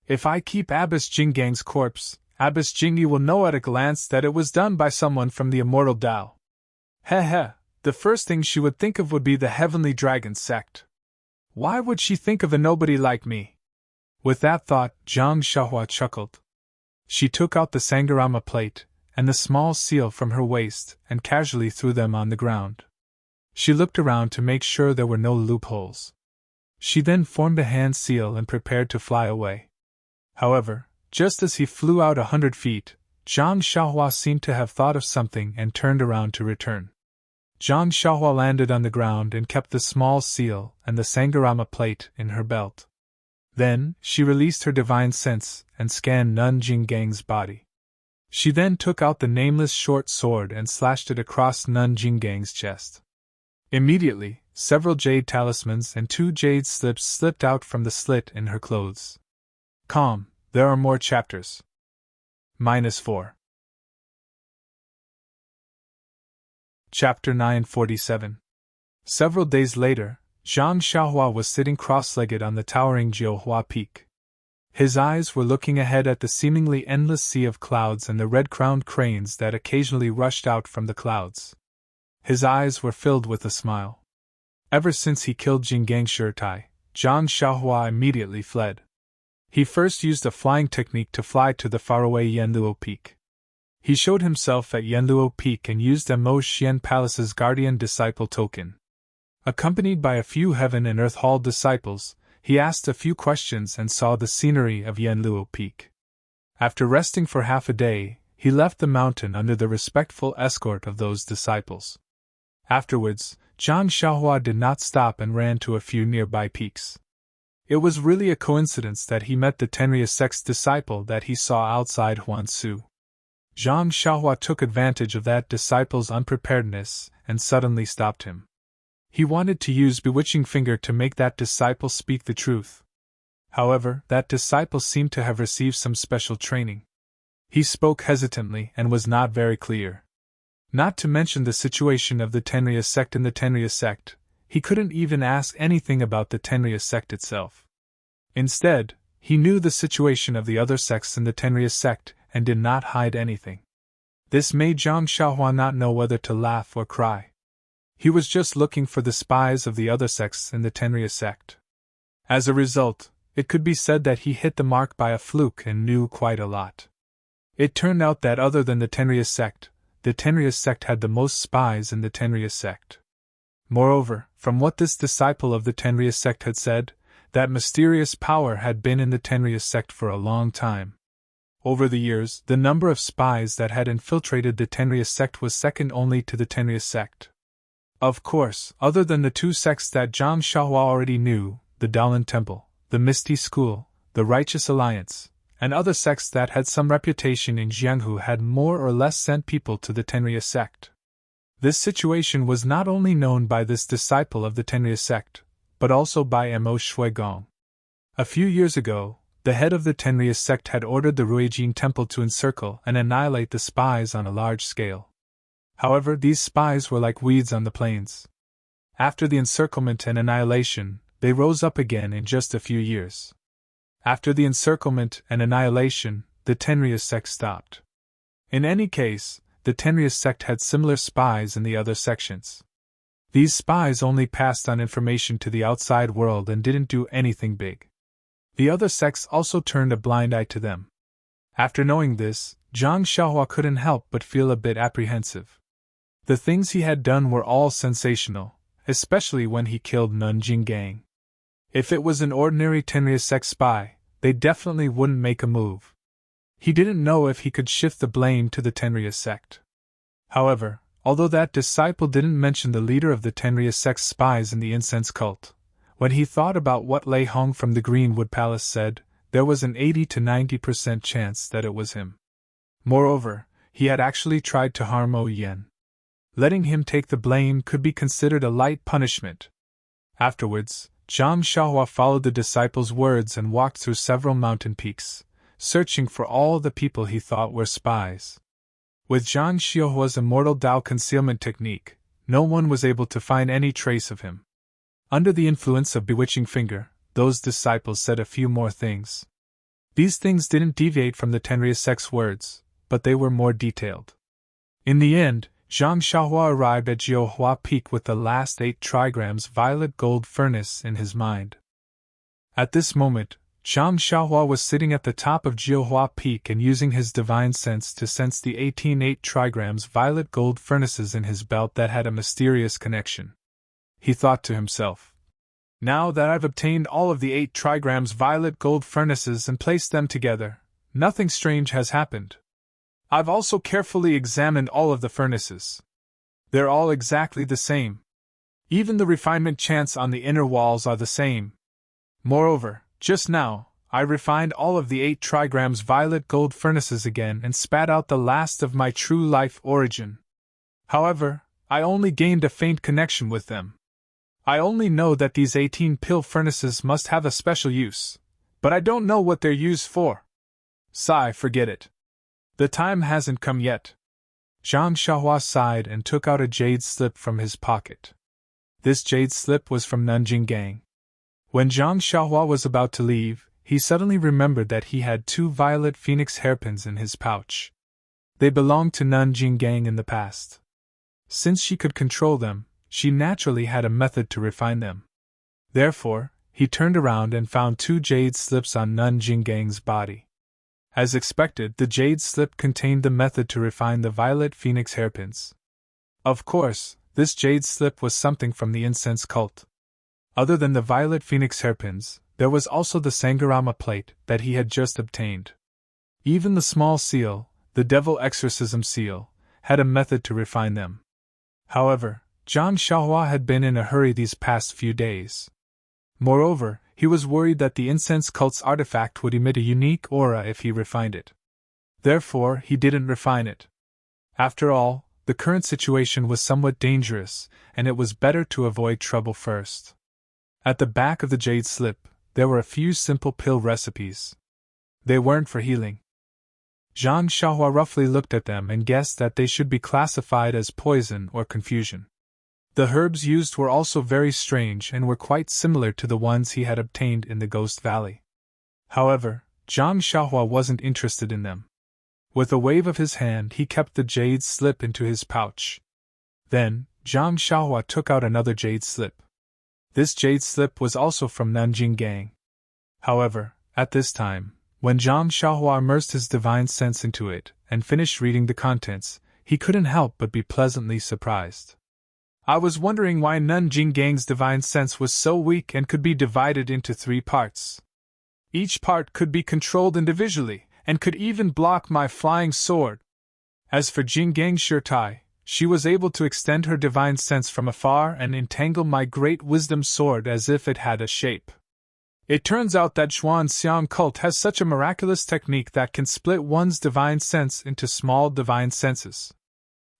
If I keep Abbess Jinggang's corpse, Abbess Jingyi will know at a glance that it was done by someone from the Immortal Tao. The first thing she would think of would be the Heavenly Dragon sect. Why would she think of a nobody like me?" With that thought, Zhang Xiaohua chuckled. She took out the Sangharama plate and the small seal from her waist and casually threw them on the ground. She looked around to make sure there were no loopholes. She then formed a hand seal and prepared to fly away. However, just as he flew out 100 feet, Zhang Xiaohua seemed to have thought of something and turned around to return. Zhang Xiaohua landed on the ground and kept the small seal and the Sangharama plate in her belt. Then, she released her divine sense and scanned Nun Jinggang's body. She then took out the nameless short sword and slashed it across Nun Jinggang's chest. Immediately, several jade talismans and 2 jade slips slipped out from the slit in her clothes. Calm, there are more chapters. -4. Chapter 947. Several days later, Zhang Xiaohua was sitting cross-legged on the towering Jiuhua Peak. His eyes were looking ahead at the seemingly endless sea of clouds and the red-crowned cranes that occasionally rushed out from the clouds. His eyes were filled with a smile. Ever since he killed Jinggang Shirtai, Zhang Xiaohua immediately fled. He first used a flying technique to fly to the faraway Yanluo Peak. He showed himself at Yanluo Peak and used Mo Xian Palace's guardian disciple token. Accompanied by a few Heaven and Earth Hall disciples, he asked a few questions and saw the scenery of Yanluo Peak. After resting for half a day, he left the mountain under the respectful escort of those disciples. Afterwards, Zhang Xiaohua did not stop and ran to a few nearby peaks. It was really a coincidence that he met the Tenria sect's disciple that he saw outside Huansu. Zhang Xiaohua took advantage of that disciple's unpreparedness and suddenly stopped him. He wanted to use Bewitching Finger to make that disciple speak the truth. However, that disciple seemed to have received some special training. He spoke hesitantly and was not very clear. Not to mention the situation of the Tenria sect in the Tenria sect, he couldn't even ask anything about the Tenria sect itself. Instead, he knew the situation of the other sects in the Tenria sect and did not hide anything. This made Zhang Xiaohua not know whether to laugh or cry. He was just looking for the spies of the other sects in the Tenria sect. As a result, it could be said that he hit the mark by a fluke and knew quite a lot. It turned out that other than the Tenria sect had the most spies in the Tenria sect. Moreover, from what this disciple of the Tenria sect had said, that mysterious power had been in the Tenria sect for a long time. Over the years, the number of spies that had infiltrated the Tenria sect was second only to the Tenria sect. Of course, other than the 2 sects that Zhang Xiaohua already knew, the Daolin Temple, the Misty School, the Righteous Alliance, and other sects that had some reputation in Jianghu had more or less sent people to the Tenria sect. This situation was not only known by this disciple of the Tenria sect, but also by Mo Shuigong. A few years ago, the head of the Tenria sect had ordered the Ruijin temple to encircle and annihilate the spies on a large scale. However, these spies were like weeds on the plains. After the encirclement and annihilation, they rose up again in just a few years. After the encirclement and annihilation, the Tenria sect stopped. In any case, the Tenria sect had similar spies in the other sections. These spies only passed on information to the outside world and didn't do anything big. The other sects also turned a blind eye to them. After knowing this, Zhang Xiaohua couldn't help but feel a bit apprehensive. The things he had done were all sensational, especially when he killed Nun Jinggang. If it was an ordinary Tenria sect spy, they definitely wouldn't make a move. He didn't know if he could shift the blame to the Tenria sect. However, although that disciple didn't mention the leader of the Tenria sect's spies in the incense cult, when he thought about what Lei Hong from the Greenwood Palace said, there was an 80 to 90% chance that it was him. Moreover, he had actually tried to harm Mo Yen. Letting him take the blame could be considered a light punishment. Afterwards, Zhang Xiaohua followed the disciple's words and walked through several mountain peaks, searching for all the people he thought were spies. With Zhang Xiaohua's Immortal Dao concealment technique, no one was able to find any trace of him. Under the influence of Bewitching Finger, those disciples said a few more things. These things didn't deviate from the Tenria sect's words, but they were more detailed. In the end, Zhang Xiaohua arrived at Jiuhua Peak with the last 8 trigrams violet gold furnace in his mind. At this moment, Zhang Xiaohua was sitting at the top of Jiuhua Peak and using his divine sense to sense the 18 8 trigrams violet gold furnaces in his belt that had a mysterious connection. He thought to himself, "Now that I've obtained all of the 8 trigrams violet gold furnaces and placed them together, nothing strange has happened. I've also carefully examined all of the furnaces. They're all exactly the same. Even the refinement chants on the inner walls are the same. Moreover, just now, I refined all of the 8 trigrams violet gold furnaces again and spat out the last of my true life origin. However, I only gained a faint connection with them. I only know that these 18 pill furnaces must have a special use, but I don't know what they're used for. Sigh, forget it. The time hasn't come yet." Zhang Xiaohua sighed and took out a jade slip from his pocket. This jade slip was from Nun Jinggang. When Zhang Xiaohua was about to leave, he suddenly remembered that he had 2 violet phoenix hairpins in his pouch. They belonged to Nun Jinggang in the past. Since she could control them, she naturally had a method to refine them. Therefore, he turned around and found 2 jade slips on Nun Jingang's body. As expected, the jade slip contained the method to refine the violet phoenix hairpins. Of course, this jade slip was something from the incense cult. Other than the violet phoenix hairpins, there was also the Sangharama plate that he had just obtained. Even the small seal, the devil exorcism seal, had a method to refine them. However, Zhang Xiaohua had been in a hurry these past few days. Moreover, he was worried that the incense cult's artifact would emit a unique aura if he refined it. Therefore, he didn't refine it. After all, the current situation was somewhat dangerous, and it was better to avoid trouble first. At the back of the jade slip, there were a few simple pill recipes. They weren't for healing. Zhang Xiaohua roughly looked at them and guessed that they should be classified as poison or confusion. The herbs used were also very strange and were quite similar to the ones he had obtained in the Ghost Valley. However, Zhang Xiaohua wasn't interested in them. With a wave of his hand, he kept the jade slip into his pouch. Then, Zhang Xiaohua took out another jade slip. This jade slip was also from Nun Jinggang. However, at this time, when Zhang Xiaohua immersed his divine sense into it and finished reading the contents, he couldn't help but be pleasantly surprised. I was wondering why Nun Jinggang's divine sense was so weak and could be divided into 3 parts. Each part could be controlled individually, and could even block my flying sword. As for Jinggang Shirtai, she was able to extend her divine sense from afar and entangle my great wisdom sword as if it had a shape. It turns out that Zhuangxiang cult has such a miraculous technique that can split one's divine sense into small divine senses.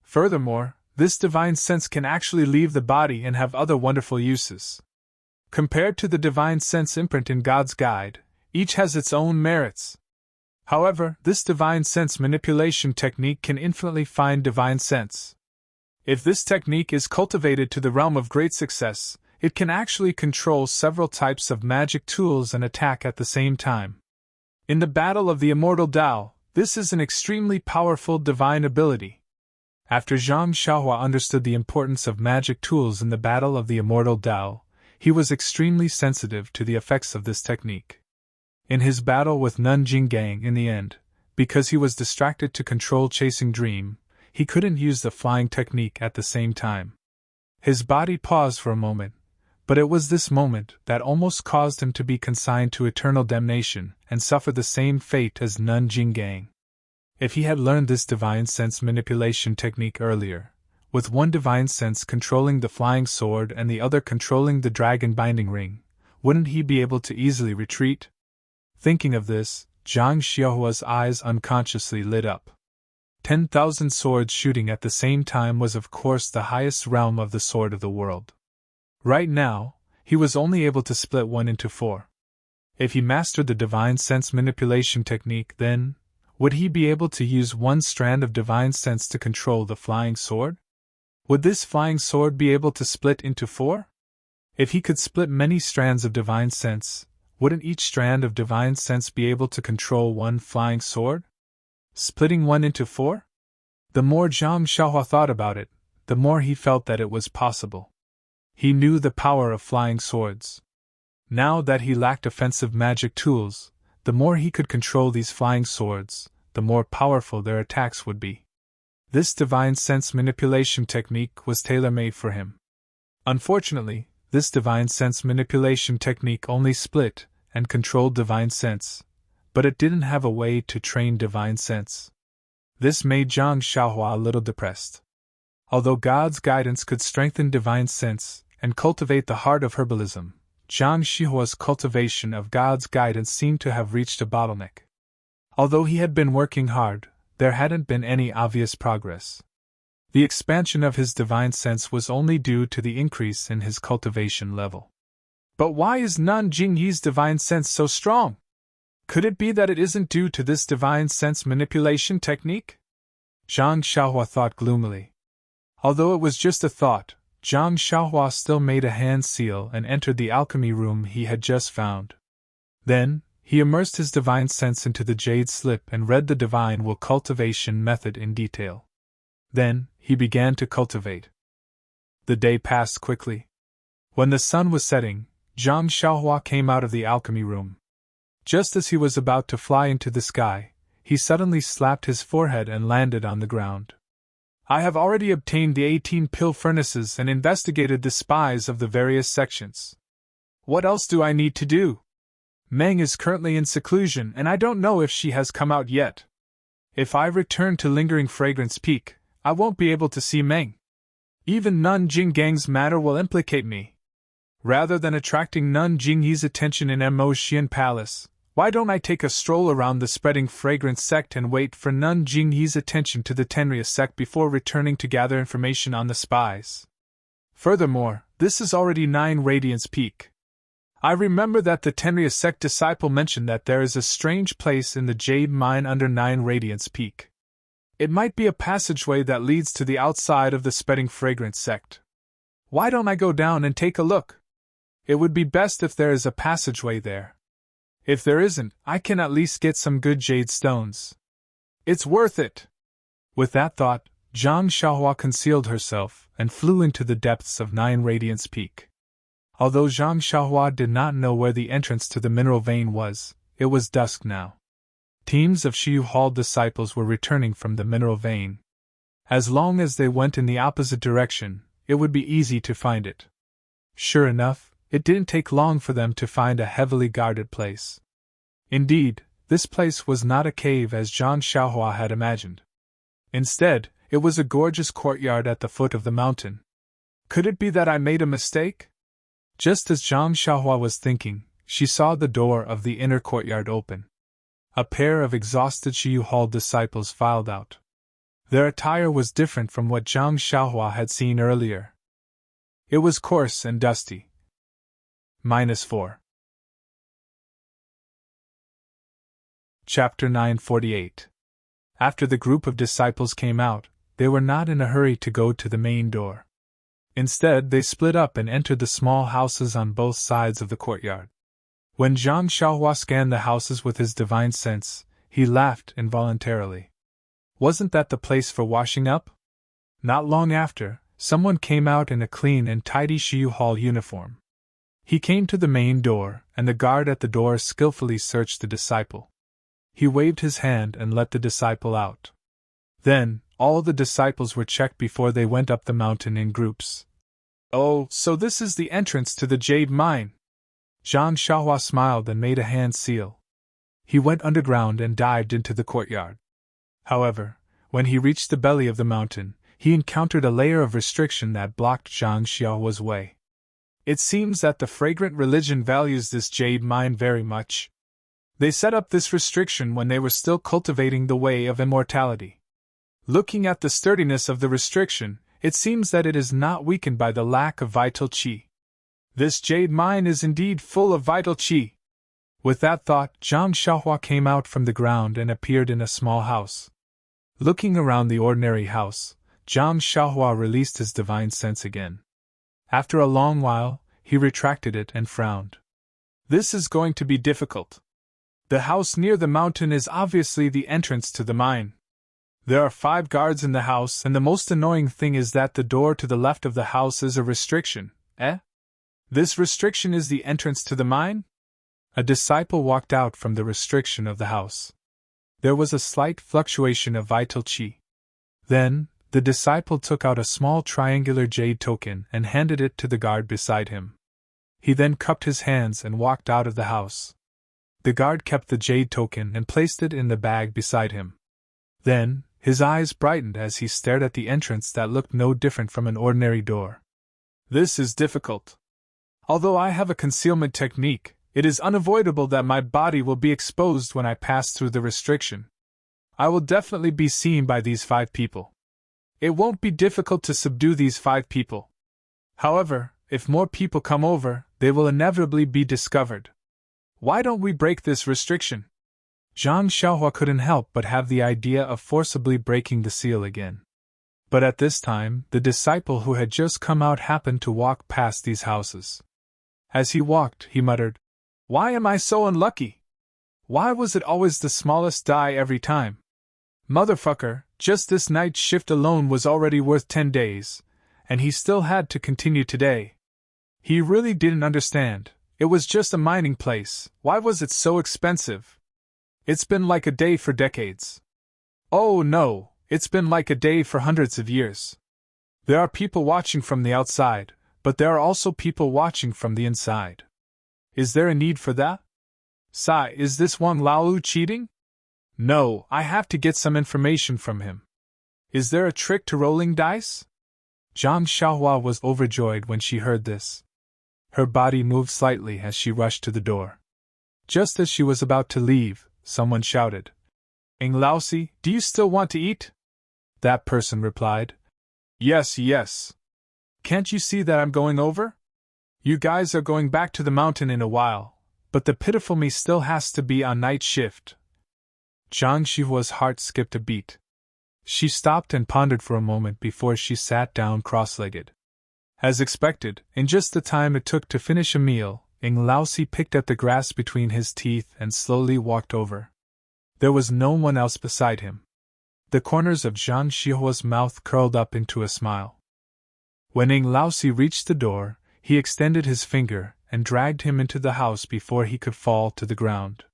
Furthermore, this divine sense can actually leave the body and have other wonderful uses. Compared to the divine sense imprint in God's guide, each has its own merits. However, this divine sense manipulation technique can infinitely find divine sense. If this technique is cultivated to the realm of great success, it can actually control several types of magic tools and attack at the same time. In the battle of the Immortal Tao, this is an extremely powerful divine ability. After Zhang Xiaohua understood the importance of magic tools in the battle of the Immortal Tao, he was extremely sensitive to the effects of this technique. In his battle with Nun Jinggang in the end, because he was distracted to control Chasing Dream, he couldn't use the flying technique at the same time. His body paused for a moment, but it was this moment that almost caused him to be consigned to eternal damnation and suffer the same fate as Nun Jinggang. If he had learned this divine sense manipulation technique earlier, with one divine sense controlling the flying sword and the other controlling the dragon binding ring, wouldn't he be able to easily retreat? Thinking of this, Zhang Xiaohua's eyes unconsciously lit up. 10,000 swords shooting at the same time was of course the highest realm of the sword of the world. Right now, he was only able to split one into 4. If he mastered the divine sense manipulation technique, then, would he be able to use one strand of divine sense to control the flying sword? Would this flying sword be able to split into 4? If he could split many strands of divine sense, wouldn't each strand of divine sense be able to control one flying sword? Splitting one into 4? The more Zhang Xiaohua thought about it, the more he felt that it was possible. He knew the power of flying swords. Now that he lacked offensive magic tools, the more he could control these flying swords, the more powerful their attacks would be. This divine sense manipulation technique was tailor-made for him. Unfortunately, this divine sense manipulation technique only split and controlled divine sense, but it didn't have a way to train divine sense. This made Zhang Xiaohua a little depressed. Although God's guidance could strengthen divine sense and cultivate the heart of herbalism, Zhang Xiaohua's cultivation of God's guidance seemed to have reached a bottleneck. Although he had been working hard, there hadn't been any obvious progress. The expansion of his divine sense was only due to the increase in his cultivation level. But why is Nun Jingyi's divine sense so strong? Could it be that it isn't due to this divine sense manipulation technique? Zhang Xiaohua thought gloomily. Although it was just a thought, Zhang Xiaohua still made a hand seal and entered the alchemy room he had just found. Then, he immersed his divine sense into the jade slip and read the divine will cultivation method in detail. Then, he began to cultivate. The day passed quickly. When the sun was setting, Zhang Xiaohua came out of the alchemy room. Just as he was about to fly into the sky, he suddenly slapped his forehead and landed on the ground. I have already obtained the 18 pill furnaces and investigated the spies of the various sections. What else do I need to do? Meng is currently in seclusion and I don't know if she has come out yet. If I return to Lingering Fragrance Peak, I won't be able to see Meng. Even Nun Jinggang's matter will implicate me. Rather than attracting Nun Jingyi's attention in Mo Xian Palace, why don't I take a stroll around the Spreading Fragrance sect and wait for Nun Jingyi's attention to the Tenria sect before returning to gather information on the spies? Furthermore, this is already 9 Radiance Peak. I remember that the Tenria sect disciple mentioned that there is a strange place in the Jade Mine under 9 Radiance Peak. It might be a passageway that leads to the outside of the Spreading Fragrance sect. Why don't I go down and take a look? It would be best if there is a passageway there. If there isn't, I can at least get some good jade stones. It's worth it! With that thought, Zhang Xiaohua concealed herself and flew into the depths of 9 Radiance Peak. Although Zhang Xiaohua did not know where the entrance to the mineral vein was, it was dusk now. Teams of Shiyu Hall disciples were returning from the mineral vein. As long as they went in the opposite direction, it would be easy to find it. Sure enough, it didn't take long for them to find a heavily guarded place. Indeed, this place was not a cave as Zhang Xiaohua had imagined. Instead, it was a gorgeous courtyard at the foot of the mountain. Could it be that I made a mistake? Just as Zhang Xiaohua was thinking, she saw the door of the inner courtyard open. A pair of exhausted Shiyu Hall disciples filed out. Their attire was different from what Zhang Xiaohua had seen earlier. It was coarse and dusty. -4. Chapter 948. After the group of disciples came out, they were not in a hurry to go to the main door. Instead, they split up and entered the small houses on both sides of the courtyard. When Zhang Xiaohua scanned the houses with his divine sense, he laughed involuntarily. Wasn't that the place for washing up? Not long after, someone came out in a clean and tidy Shiyu Hall uniform. He came to the main door, and the guard at the door skillfully searched the disciple. He waved his hand and let the disciple out. Then, all the disciples were checked before they went up the mountain in groups. Oh, so this is the entrance to the jade mine! Zhang Xiaohua smiled and made a hand seal. He went underground and dived into the courtyard. However, when he reached the belly of the mountain, he encountered a layer of restriction that blocked Zhang Xiaohua's way. It seems that the fragrant religion values this jade mine very much. They set up this restriction when they were still cultivating the way of immortality. Looking at the sturdiness of the restriction, it seems that it is not weakened by the lack of vital qi. This jade mine is indeed full of vital qi. With that thought, Zhang Xiaohua came out from the ground and appeared in a small house. Looking around the ordinary house, Zhang Xiaohua released his divine sense again. After a long while, he retracted it and frowned. This is going to be difficult. The house near the mountain is obviously the entrance to the mine. There are 5 guards in the house, and the most annoying thing is that the door to the left of the house is a restriction. This restriction is the entrance to the mine? A disciple walked out from the restriction of the house. There was a slight fluctuation of vital qi. Then, the disciple took out a small triangular jade token and handed it to the guard beside him. He then cupped his hands and walked out of the house. The guard kept the jade token and placed it in the bag beside him. Then, his eyes brightened as he stared at the entrance that looked no different from an ordinary door. This is difficult. Although I have a concealment technique, it is unavoidable that my body will be exposed when I pass through the restriction. I will definitely be seen by these 5 people. It won't be difficult to subdue these 5 people. However, if more people come over, they will inevitably be discovered. Why don't we break this restriction? Zhang Xiaohua couldn't help but have the idea of forcibly breaking the seal again. But at this time, the disciple who had just come out happened to walk past these houses. As he walked, he muttered, "Why am I so unlucky? Why was it always the smallest die every time? Motherfucker, just this night shift alone was already worth 10 days, and he still had to continue today." He really didn't understand. It was just a mining place. Why was it so expensive? It's been like a day for decades. Oh no, it's been like a day for hundreds of years. There are people watching from the outside, but there are also people watching from the inside. Is there a need for that? Sai, is this Wang Laolu cheating? No, I have to get some information from him. Is there a trick to rolling dice? Zhang Xiaohua was overjoyed when she heard this. Her body moved slightly as she rushed to the door. Just as she was about to leave, someone shouted, "Ing Laosi, do you still want to eat?" That person replied, Yes. Can't you see that I'm going over? You guys are going back to the mountain in a while, but the pitiful me still has to be on night shift." Zhang Xihua's heart skipped a beat. She stopped and pondered for a moment before she sat down cross-legged. As expected, in just the time it took to finish a meal, Ing Laosi picked at the grass between his teeth and slowly walked over. There was no one else beside him. The corners of Zhang Xihua's mouth curled up into a smile. When Ing Laosi reached the door, he extended his finger and dragged him into the house before he could fall to the ground.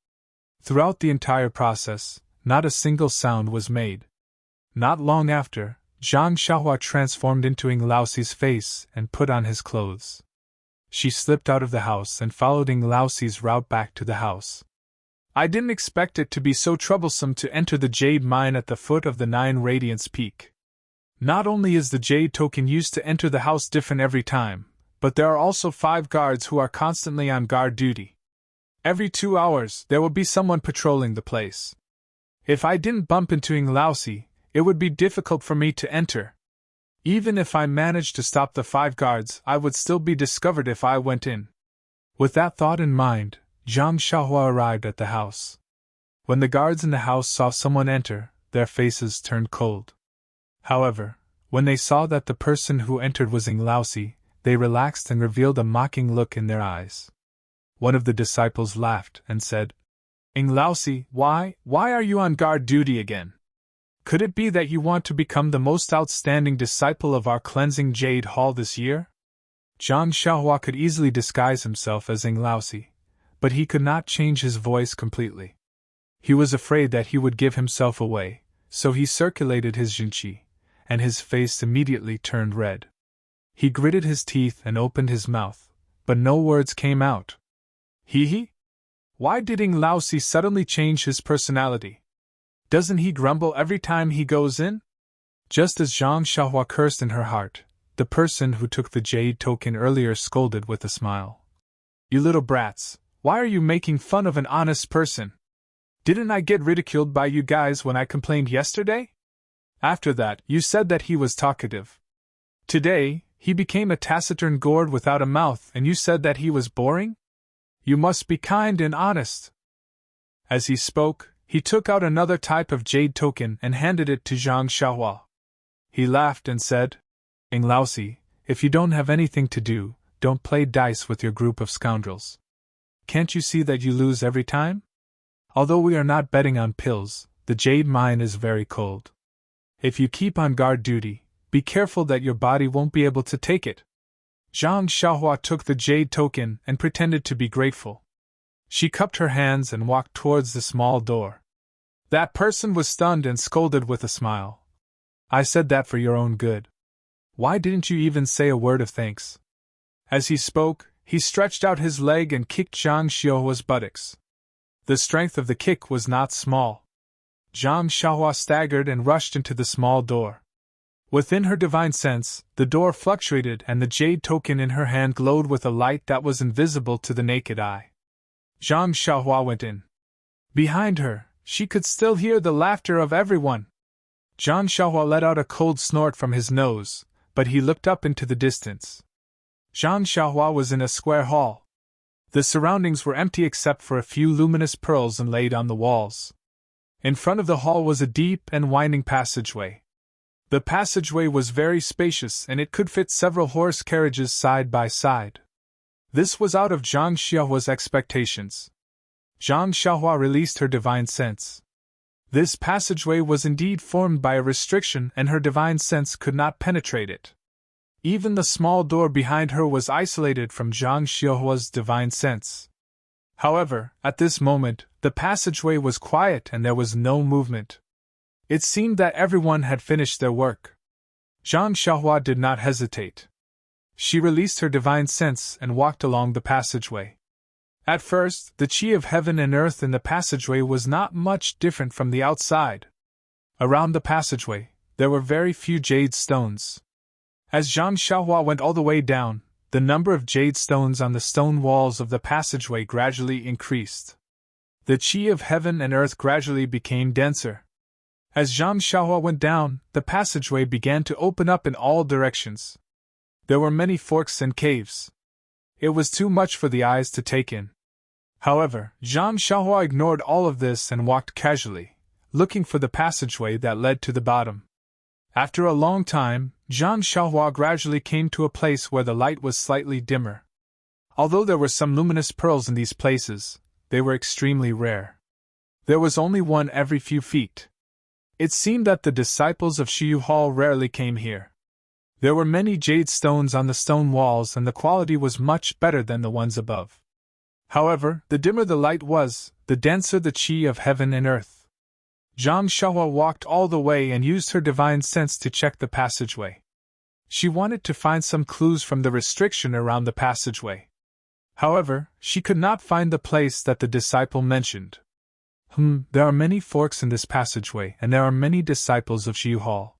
Throughout the entire process, not a single sound was made. Not long after, Zhang Xiaohua transformed into Ing Laosi's face and put on his clothes. She slipped out of the house and followed Ing Laosi's route back to the house. I didn't expect it to be so troublesome to enter the jade mine at the foot of the 9 Radiance Peak. Not only is the jade token used to enter the house different every time, but there are also 5 guards who are constantly on guard duty. Every 2 hours, there will be someone patrolling the place. If I didn't bump into Ing Laosi, it would be difficult for me to enter. Even if I managed to stop the 5 guards, I would still be discovered if I went in. With that thought in mind, Zhang Xiaohua arrived at the house. When the guards in the house saw someone enter, their faces turned cold. However, when they saw that the person who entered was Ing Laosi, they relaxed and revealed a mocking look in their eyes. One of the disciples laughed and said, Ing Laosi, why are you on guard duty again? Could it be that you want to become the most outstanding disciple of our cleansing Jade Hall this year? Zhang Xiaohua could easily disguise himself as Ing Laosi, but he could not change his voice completely. He was afraid that he would give himself away, so he circulated his jinqi, and his face immediately turned red. He gritted his teeth and opened his mouth, but no words came out. He? Why did Ing Laosi suddenly change his personality? Doesn't he grumble every time he goes in? Just as Zhang Xiaohua cursed in her heart, the person who took the jade token earlier scolded with a smile. You little brats, why are you making fun of an honest person? Didn't I get ridiculed by you guys when I complained yesterday? After that, you said that he was talkative. Today, he became a taciturn gourd without a mouth, and you said that he was boring? You must be kind and honest. As he spoke, he took out another type of jade token and handed it to Zhang Xiaohua. He laughed and said, Ing Laosi, if you don't have anything to do, don't play dice with your group of scoundrels. Can't you see that you lose every time? Although we are not betting on pills, the jade mine is very cold. If you keep on guard duty, be careful that your body won't be able to take it. Zhang Xiaohua took the jade token and pretended to be grateful. She cupped her hands and walked towards the small door. That person was stunned and scolded with a smile. I said that for your own good. Why didn't you even say a word of thanks? As he spoke, he stretched out his leg and kicked Zhang Xiaohua's buttocks. The strength of the kick was not small. Zhang Xiaohua staggered and rushed into the small door. Within her divine sense, the door fluctuated and the jade token in her hand glowed with a light that was invisible to the naked eye. Zhang Xiaohua went in. Behind her, she could still hear the laughter of everyone. Zhang Xiaohua let out a cold snort from his nose, but he looked up into the distance. Zhang Xiaohua was in a square hall. The surroundings were empty except for a few luminous pearls inlaid on the walls. In front of the hall was a deep and winding passageway. The passageway was very spacious and it could fit several horse carriages side by side. This was out of Zhang Xiaohua's expectations. Zhang Xiaohua released her divine sense. This passageway was indeed formed by a restriction and her divine sense could not penetrate it. Even the small door behind her was isolated from Zhang Xiaohua's divine sense. However, at this moment, the passageway was quiet and there was no movement. It seemed that everyone had finished their work. Zhang Xiaohua did not hesitate. She released her divine sense and walked along the passageway. At first, the chi of heaven and earth in the passageway was not much different from the outside. Around the passageway, there were very few jade stones. As Zhang Xiaohua went all the way down, the number of jade stones on the stone walls of the passageway gradually increased. The chi of heaven and earth gradually became denser. As Zhang Xiaohua went down, the passageway began to open up in all directions. There were many forks and caves. It was too much for the eyes to take in. However, Zhang Xiaohua ignored all of this and walked casually, looking for the passageway that led to the bottom. After a long time, Zhang Xiaohua gradually came to a place where the light was slightly dimmer. Although there were some luminous pearls in these places, they were extremely rare. There was only one every few feet. It seemed that the disciples of Shiyu Hall rarely came here. There were many jade stones on the stone walls and the quality was much better than the ones above. However, the dimmer the light was, the denser the chi of heaven and earth. Zhang Xiaohua walked all the way and used her divine sense to check the passageway. She wanted to find some clues from the restriction around the passageway. However, she could not find the place that the disciple mentioned. There are many forks in this passageway and there are many disciples of Shiyu Hall.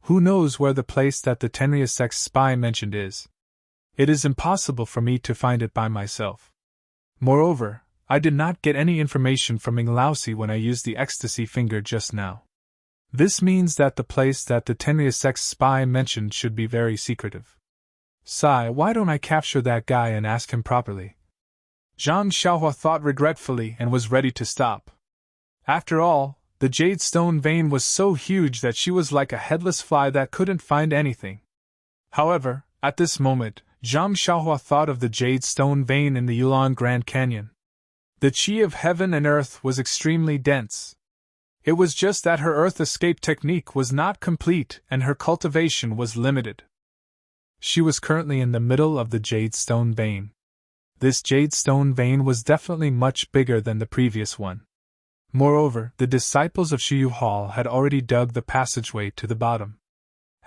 Who knows where the place that the Tenria sect's spy mentioned is? It is impossible for me to find it by myself. Moreover, I did not get any information from Ing Laosi when I used the ecstasy finger just now. This means that the place that the Tenryusek's spy mentioned should be very secretive. Sigh, why don't I capture that guy and ask him properly? Zhang Xiaohua thought regretfully and was ready to stop. After all, the jade stone vein was so huge that she was like a headless fly that couldn't find anything. However, at this moment, Zhang Xiaohua thought of the jade stone vein in the Yulon Grand Canyon. The qi of heaven and earth was extremely dense. It was just that her earth escape technique was not complete and her cultivation was limited. She was currently in the middle of the jade stone vein. This jade stone vein was definitely much bigger than the previous one. Moreover, the disciples of Shiyu Hall had already dug the passageway to the bottom.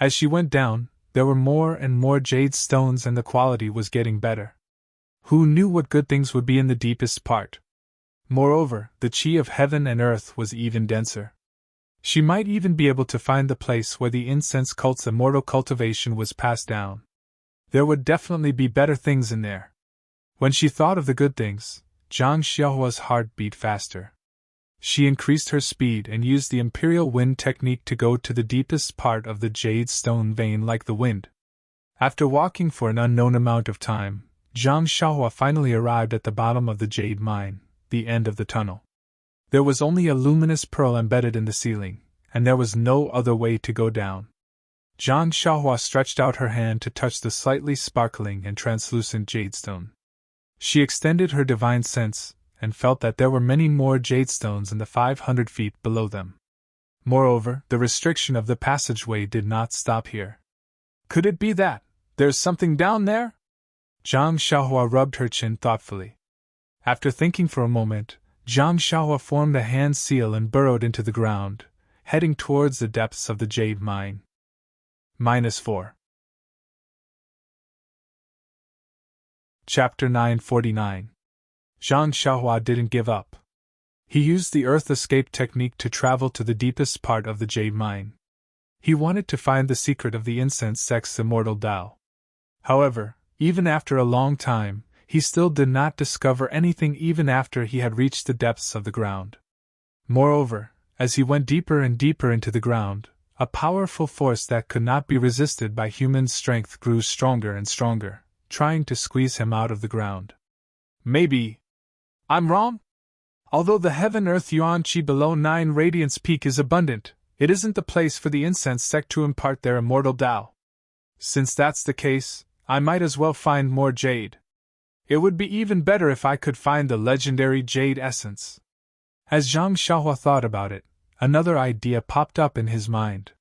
As she went down, there were more and more jade stones and the quality was getting better. Who knew what good things would be in the deepest part? Moreover, the qi of heaven and earth was even denser. She might even be able to find the place where the incense cult's immortal cultivation was passed down. There would definitely be better things in there. When she thought of the good things, Zhang Xiaohua's heart beat faster. She increased her speed and used the imperial wind technique to go to the deepest part of the jade stone vein like the wind. After walking for an unknown amount of time, Zhang Xiaohua finally arrived at the bottom of the jade mine, the end of the tunnel. There was only a luminous pearl embedded in the ceiling, and there was no other way to go down. Zhang Xiaohua stretched out her hand to touch the slightly sparkling and translucent jadestone. She extended her divine sense, and felt that there were many more jadestones in the 500 feet below them. Moreover, the restriction of the passageway did not stop here. Could it be that there's something down there? Zhang Xiaohua rubbed her chin thoughtfully. After thinking for a moment, Zhang Xiaohua formed a hand seal and burrowed into the ground, heading towards the depths of the jade mine. -4. Chapter 949. Zhang Xiaohua didn't give up. He used the earth escape technique to travel to the deepest part of the jade mine. He wanted to find the secret of the incense sect's immortal Tao. However, even after a long time, he still did not discover anything even after he had reached the depths of the ground. Moreover, as he went deeper and deeper into the ground, a powerful force that could not be resisted by human strength grew stronger and stronger, trying to squeeze him out of the ground. Maybe I'm wrong? Although the heaven-earth yuan qi below 9 radiance peak is abundant, it isn't the place for the incense sect to impart their immortal Tao. Since that's the case, I might as well find more jade. It would be even better if I could find the legendary jade essence. As Zhang Xiaohua thought about it, another idea popped up in his mind.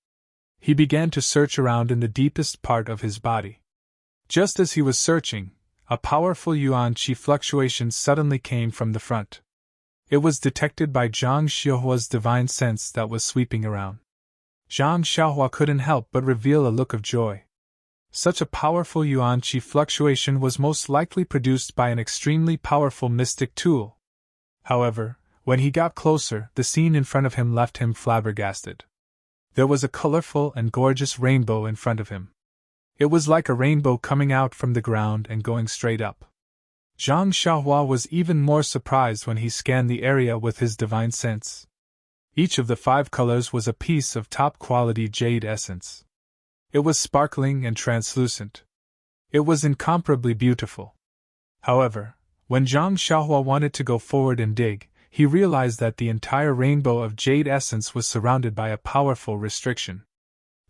He began to search around in the deepest part of his body. Just as he was searching, a powerful yuan qi fluctuation suddenly came from the front. It was detected by Zhang Xiaohua's divine sense that was sweeping around. Zhang Xiaohua couldn't help but reveal a look of joy. Such a powerful yuan qi fluctuation was most likely produced by an extremely powerful mystic tool. However, when he got closer, the scene in front of him left him flabbergasted. There was a colorful and gorgeous rainbow in front of him. It was like a rainbow coming out from the ground and going straight up. Zhang Xiaohua was even more surprised when he scanned the area with his divine sense. Each of the 5 colors was a piece of top-quality jade essence. It was sparkling and translucent. It was incomparably beautiful. However, when Zhang Xiaohua wanted to go forward and dig, he realized that the entire rainbow of jade essence was surrounded by a powerful restriction.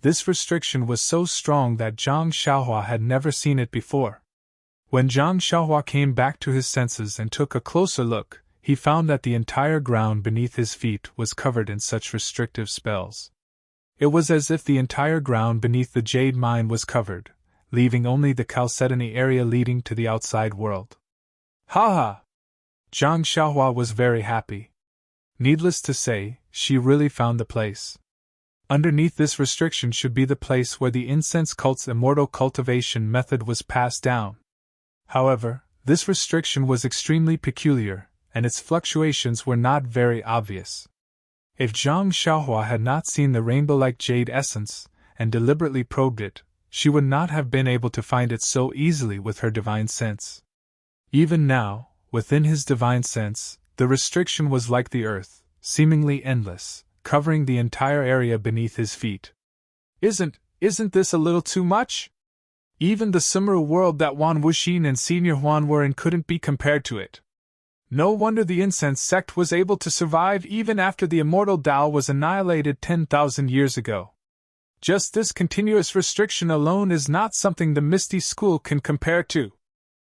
This restriction was so strong that Zhang Xiaohua had never seen it before. When Zhang Xiaohua came back to his senses and took a closer look, he found that the entire ground beneath his feet was covered in such restrictive spells. It was as if the entire ground beneath the jade mine was covered, leaving only the chalcedony area leading to the outside world. Ha ha! Zhang Xiaohua was very happy. Needless to say, she really found the place. Underneath this restriction should be the place where the incense cult's immortal cultivation method was passed down. However, this restriction was extremely peculiar, and its fluctuations were not very obvious. If Zhang Xiaohua had not seen the rainbow-like jade essence, and deliberately probed it, she would not have been able to find it so easily with her divine sense. Even now, within his divine sense, the restriction was like the earth, seemingly endless, covering the entire area beneath his feet. Isn't this a little too much? Even the summer world that Juan Wuxin and Senior Juan were in couldn't be compared to it. No wonder the incense sect was able to survive even after the immortal Tao was annihilated 10,000 years ago. Just this continuous restriction alone is not something the Misty School can compare to.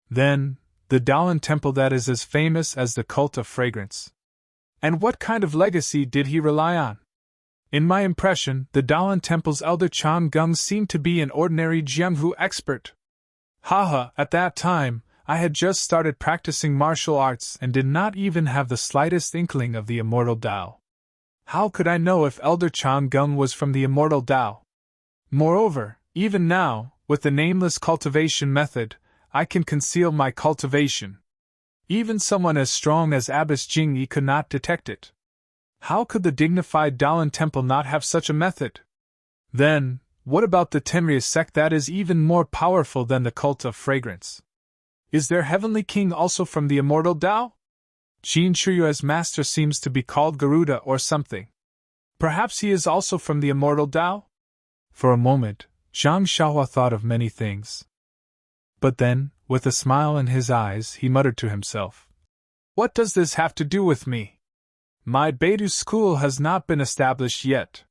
Then, the Daolan Temple that is as famous as the cult of fragrance. And what kind of legacy did he rely on? In my impression, the Daolan Temple's elder Chan Gung seemed to be an ordinary Jianghu expert. Haha, at that time, I had just started practicing martial arts and did not even have the slightest inkling of the immortal Tao. How could I know if Elder Chan Gung was from the immortal Tao? Moreover, even now, with the nameless cultivation method, I can conceal my cultivation. Even someone as strong as Abbess Jingyi could not detect it. How could the dignified Daolan Temple not have such a method? Then, what about the Tenrya sect that is even more powerful than the cult of fragrance? Is their heavenly king also from the immortal Tao? Qin Shuyue's master seems to be called Garuda or something. Perhaps he is also from the immortal Tao? For a moment, Zhang Xiaohua thought of many things. But then, with a smile in his eyes, he muttered to himself, "What does this have to do with me? My Beidou school has not been established yet.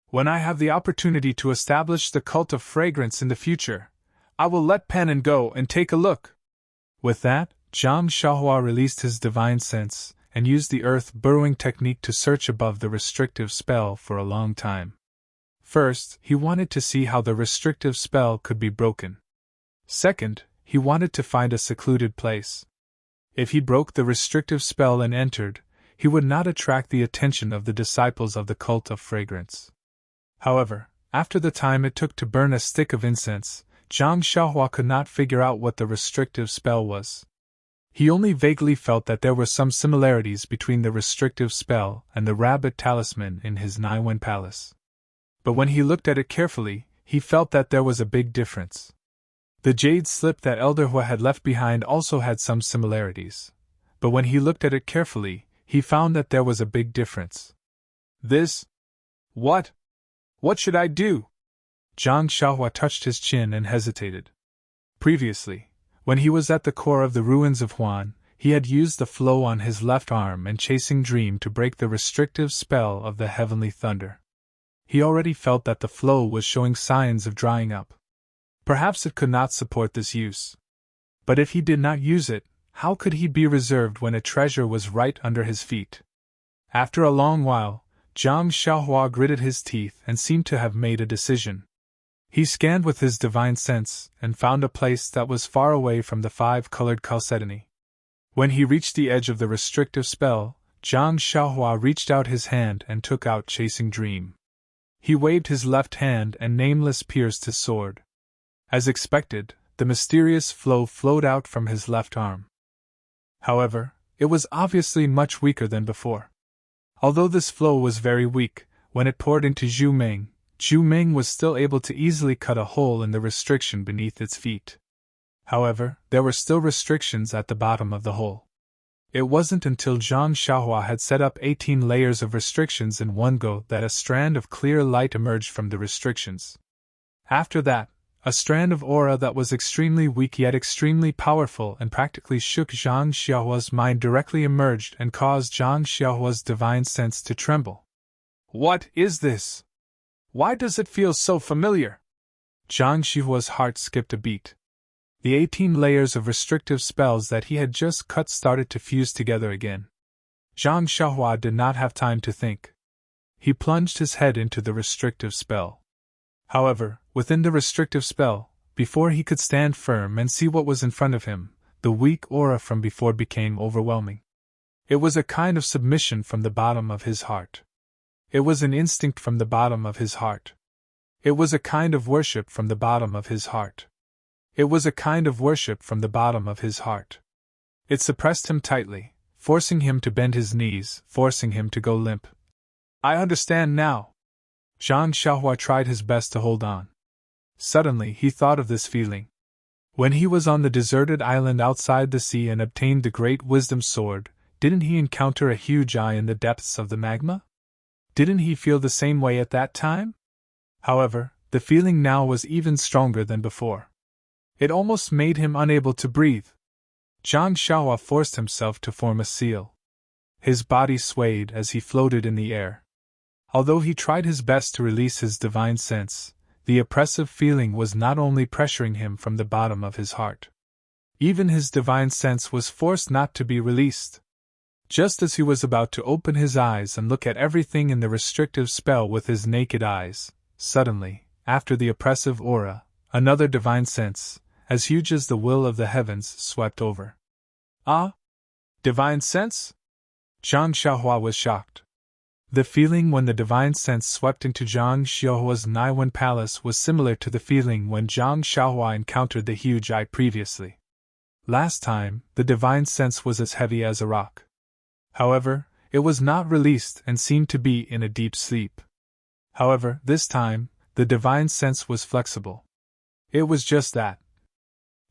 When I have the opportunity to establish the cult of fragrance in the future, I will let Penin go and take a look." With that, Zhang Xiaohua released his divine sense and used the earth-burrowing technique to search above the restrictive spell for a long time. First, he wanted to see how the restrictive spell could be broken. Second, he wanted to find a secluded place. If he broke the restrictive spell and entered, he would not attract the attention of the disciples of the cult of fragrance. However, after the time it took to burn a stick of incense, Zhang Xiaohua could not figure out what the restrictive spell was. He only vaguely felt that there were some similarities between the restrictive spell and the rabbit talisman in his Naiwen palace. But when he looked at it carefully, he felt that there was a big difference. The jade slip that Elder Hua had left behind also had some similarities. But when he looked at it carefully, he found that there was a big difference. This? What? What should I do? Zhang Xiaohua touched his chin and hesitated. Previously, when he was at the core of the ruins of Huan, he had used the flow on his left arm and chasing dream to break the restrictive spell of the heavenly thunder. He already felt that the flow was showing signs of drying up. Perhaps it could not support this use. But if he did not use it, how could he be reserved when a treasure was right under his feet? After a long while, Zhang Xiaohua gritted his teeth and seemed to have made a decision. He scanned with his divine sense and found a place that was far away from the five-colored chalcedony. When he reached the edge of the restrictive spell, Zhang Xiaohua reached out his hand and took out Chasing Dream. He waved his left hand and Nameless pierced his sword. As expected, the mysterious flow flowed out from his left arm. However, it was obviously much weaker than before. Although this flow was very weak, when it poured into Zhu Meng was still able to easily cut a hole in the restriction beneath its feet. However, there were still restrictions at the bottom of the hole. It wasn't until Zhang Xiaohua had set up 18 layers of restrictions in one go that a strand of clear light emerged from the restrictions. After that, a strand of aura that was extremely weak yet extremely powerful and practically shook Zhang Xiaohua's mind directly emerged and caused Zhang Xiaohua's divine sense to tremble. What is this? Why does it feel so familiar? Zhang Xiaohua's heart skipped a beat. The 18 layers of restrictive spells that he had just cut started to fuse together again. Zhang Xiaohua did not have time to think. He plunged his head into the restrictive spell. However, within the restrictive spell, before he could stand firm and see what was in front of him, the weak aura from before became overwhelming. It was a kind of submission from the bottom of his heart. It was an instinct from the bottom of his heart. It was a kind of worship from the bottom of his heart. It was a kind of worship from the bottom of his heart. It suppressed him tightly, forcing him to bend his knees, forcing him to go limp. I understand now. Zhang Xiaohua tried his best to hold on. Suddenly he thought of this feeling. When he was on the deserted island outside the sea and obtained the great wisdom sword, didn't he encounter a huge eye in the depths of the magma? Didn't he feel the same way at that time? However, the feeling now was even stronger than before. It almost made him unable to breathe. Zhang Xiaohua forced himself to form a seal. His body swayed as he floated in the air. Although he tried his best to release his divine sense, the oppressive feeling was not only pressuring him from the bottom of his heart. Even his divine sense was forced not to be released. Just as he was about to open his eyes and look at everything in the restrictive spell with his naked eyes, suddenly, after the oppressive aura, another divine sense, as huge as the will of the heavens, swept over. Ah? Divine sense? Zhang Xiaohua was shocked. The feeling when the divine sense swept into Zhang Xiaohua's Naiwen palace was similar to the feeling when Zhang Xiaohua encountered the huge eye previously. Last time, the divine sense was as heavy as a rock. However, it was not released and seemed to be in a deep sleep. However, this time, the divine sense was flexible. It was just that.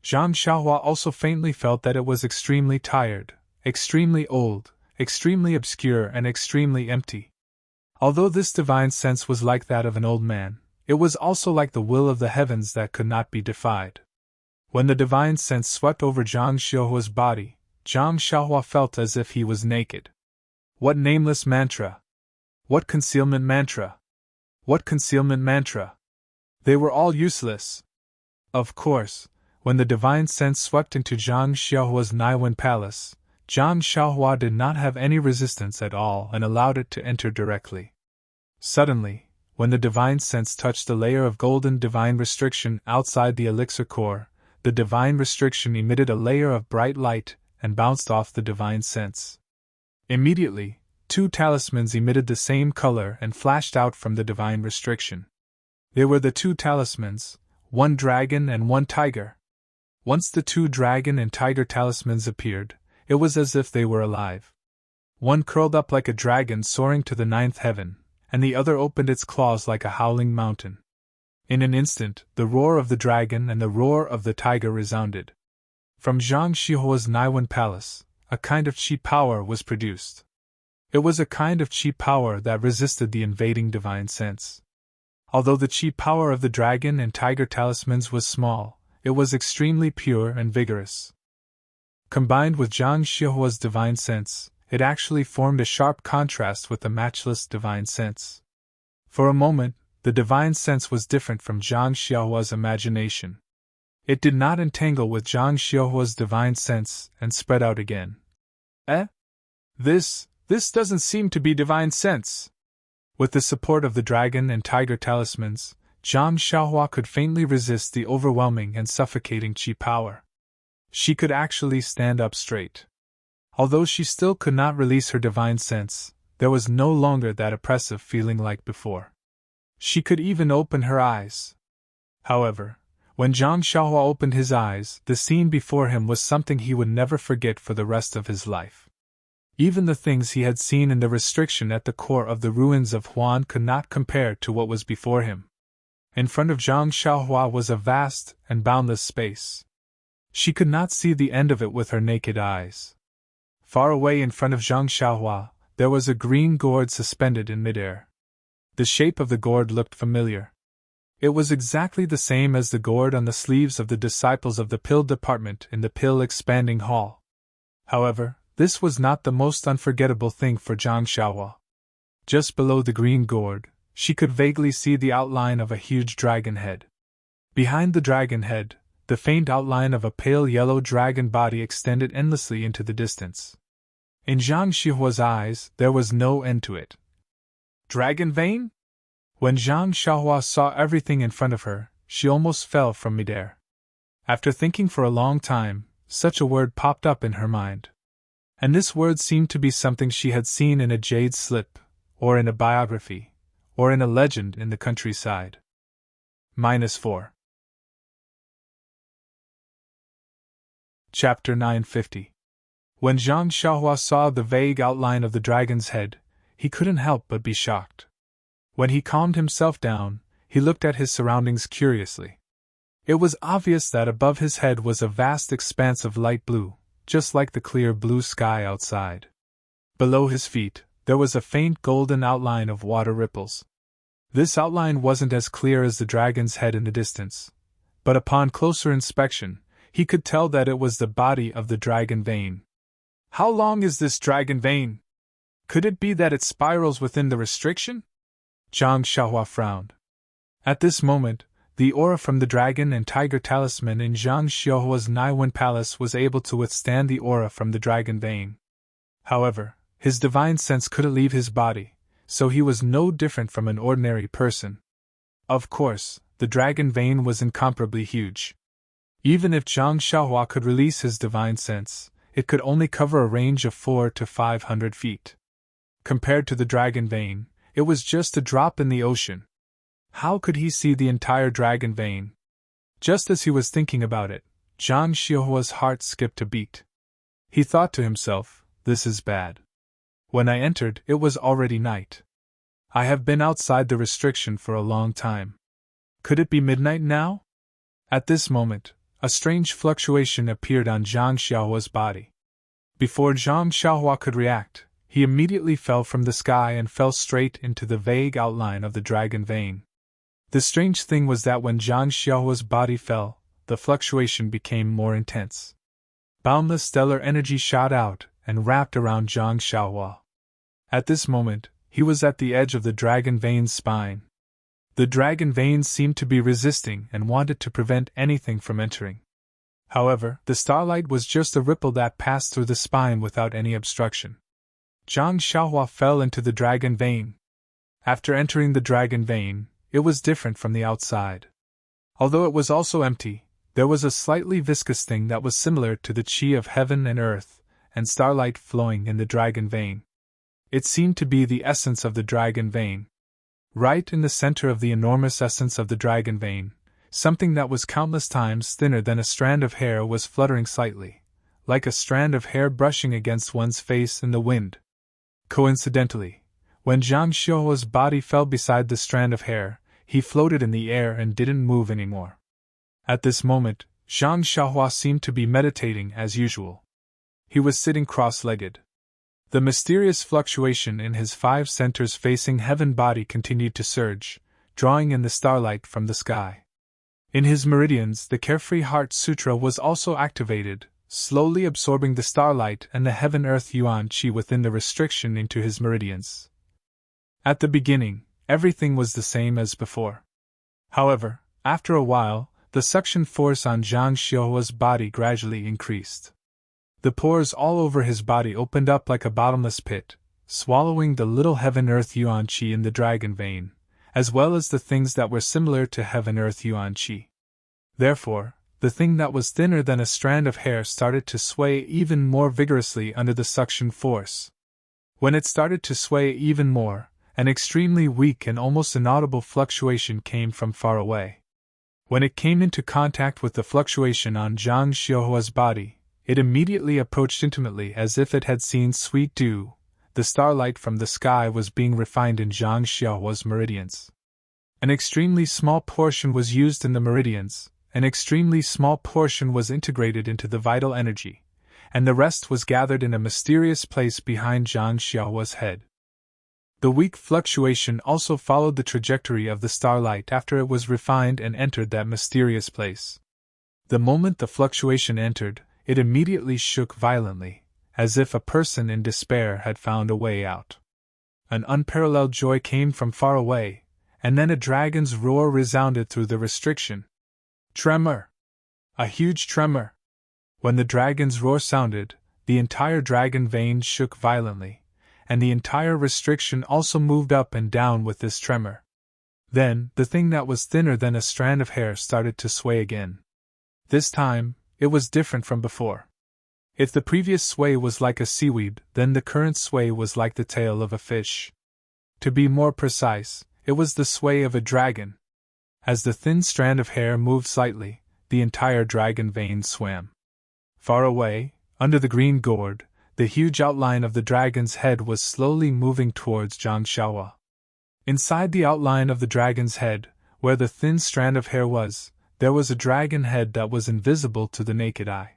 Zhang Xiaohua also faintly felt that it was extremely tired, extremely old, extremely obscure and extremely empty. Although this divine sense was like that of an old man, it was also like the will of the heavens that could not be defied. When the divine sense swept over Zhang Xiaohua's body, Zhang Xiaohua felt as if he was naked. What nameless mantra? What concealment mantra? What concealment mantra? They were all useless. Of course, when the divine sense swept into Zhang Xiaohua's Naiwen palace, Zhang Xiaohua did not have any resistance at all and allowed it to enter directly. Suddenly, when the divine sense touched the layer of golden divine restriction outside the elixir core, the divine restriction emitted a layer of bright light and bounced off the divine sense. Immediately, two talismans emitted the same color and flashed out from the divine restriction. They were the two talismans, one dragon and one tiger. Once the two dragon and tiger talismans appeared, it was as if they were alive. One curled up like a dragon soaring to the ninth heaven, and the other opened its claws like a howling mountain. In an instant, the roar of the dragon and the roar of the tiger resounded. From Zhang Xiaohua's Naiwen palace, a kind of chi power was produced. It was a kind of chi power that resisted the invading divine sense. Although the chi power of the dragon and tiger talismans was small, it was extremely pure and vigorous. Combined with Zhang Xiaohua's divine sense, it actually formed a sharp contrast with the matchless divine sense. For a moment, the divine sense was different from Zhang Xiaohua's imagination. It did not entangle with Zhang Xiaohua's divine sense and spread out again. This doesn't seem to be divine sense. With the support of the dragon and tiger talismans, Zhang Xiaohua could faintly resist the overwhelming and suffocating chi power. She could actually stand up straight. Although she still could not release her divine sense, there was no longer that oppressive feeling like before. She could even open her eyes. However, when Zhang Xiaohua opened his eyes, the scene before him was something he would never forget for the rest of his life. Even the things he had seen in the restriction at the core of the ruins of Huan could not compare to what was before him. In front of Zhang Xiaohua was a vast and boundless space. She could not see the end of it with her naked eyes. Far away in front of Zhang Xiaohua, there was a green gourd suspended in midair. The shape of the gourd looked familiar. It was exactly the same as the gourd on the sleeves of the disciples of the pill department in the pill expanding hall. However, this was not the most unforgettable thing for Zhang Xiaohua. Just below the green gourd, she could vaguely see the outline of a huge dragon head. Behind the dragon head, the faint outline of a pale yellow dragon body extended endlessly into the distance. In Zhang Xiaohua's eyes, there was no end to it. Dragon vein? When Zhang Xiaohua saw everything in front of her, she almost fell from midair. After thinking for a long time, such a word popped up in her mind. And this word seemed to be something she had seen in a jade slip, or in a biography, or in a legend in the countryside. -4. Chapter 950. When Zhang Xiaohua saw the vague outline of the dragon's head, he couldn't help but be shocked. When he calmed himself down, he looked at his surroundings curiously. It was obvious that above his head was a vast expanse of light blue, just like the clear blue sky outside. Below his feet, there was a faint golden outline of water ripples. This outline wasn't as clear as the dragon's head in the distance, but upon closer inspection, he could tell that it was the body of the dragon vein. How long is this dragon vein? Could it be that it spirals within the restriction? Zhang Xiaohua frowned. At this moment, the aura from the dragon and tiger talisman in Zhang Xiaohua's Naiwen Palace was able to withstand the aura from the dragon vein. However, his divine sense couldn't leave his body, so he was no different from an ordinary person. Of course, the dragon vein was incomparably huge. Even if Zhang Xiaohua could release his divine sense, it could only cover a range of 400 to 500 feet. Compared to the dragon vein, it was just a drop in the ocean. How could he see the entire dragon vein? Just as he was thinking about it, Zhang Xiaohua's heart skipped a beat. He thought to himself, this is bad. When I entered, it was already night. I have been outside the restriction for a long time. Could it be midnight now? At this moment, a strange fluctuation appeared on Zhang Xiaohua's body. Before Zhang Xiaohua could react, he immediately fell from the sky and fell straight into the vague outline of the dragon vein. The strange thing was that when Zhang Xiaohua's body fell, the fluctuation became more intense. Boundless stellar energy shot out and wrapped around Zhang Xiaohua. At this moment, he was at the edge of the dragon vein's spine. The dragon vein seemed to be resisting and wanted to prevent anything from entering. However, the starlight was just a ripple that passed through the spine without any obstruction. Zhang Xiaohua fell into the dragon vein. After entering the dragon vein, it was different from the outside. Although it was also empty, there was a slightly viscous thing that was similar to the chi of heaven and earth, and starlight flowing in the dragon vein. It seemed to be the essence of the dragon vein. Right in the center of the enormous essence of the dragon vein, something that was countless times thinner than a strand of hair was fluttering slightly, like a strand of hair brushing against one's face in the wind. Coincidentally, when Zhang Xiaohua's body fell beside the strand of hair, he floated in the air and didn't move anymore. At this moment, Zhang Xiaohua seemed to be meditating as usual. He was sitting cross-legged. The mysterious fluctuation in his 5 centers facing heaven body continued to surge, drawing in the starlight from the sky. In his meridians, the Carefree Heart Sutra was also activated, slowly absorbing the starlight and the heaven-earth yuan qi within the restriction into his meridians. At the beginning, everything was the same as before. However, after a while, the suction force on Zhang Xiaohua's body gradually increased. The pores all over his body opened up like a bottomless pit, swallowing the little heaven-earth yuan qi in the dragon vein, as well as the things that were similar to heaven-earth yuan qi. Therefore, the thing that was thinner than a strand of hair started to sway even more vigorously under the suction force. When it started to sway even more, an extremely weak and almost inaudible fluctuation came from far away. When it came into contact with the fluctuation on Zhang Xiaohua's body, it immediately approached intimately as if it had seen sweet dew. The starlight from the sky was being refined in Zhang Xiaohua's meridians. An extremely small portion was used in the meridians, an extremely small portion was integrated into the vital energy, and the rest was gathered in a mysterious place behind Zhang Xiaohua's head. The weak fluctuation also followed the trajectory of the starlight after it was refined and entered that mysterious place. The moment the fluctuation entered, it immediately shook violently, as if a person in despair had found a way out. An unparalleled joy came from far away, and then a dragon's roar resounded through the restriction. Tremor! A huge tremor! When the dragon's roar sounded, the entire dragon vein shook violently, and the entire restriction also moved up and down with this tremor. Then, the thing that was thinner than a strand of hair started to sway again. This time, it was different from before. If the previous sway was like a seaweed, then the current sway was like the tail of a fish. To be more precise, it was the sway of a dragon. As the thin strand of hair moved slightly, the entire dragon vein swam. Far away, under the green gourd, the huge outline of the dragon's head was slowly moving towards Zhang Xiaohua. Inside the outline of the dragon's head, where the thin strand of hair was, there was a dragon head that was invisible to the naked eye.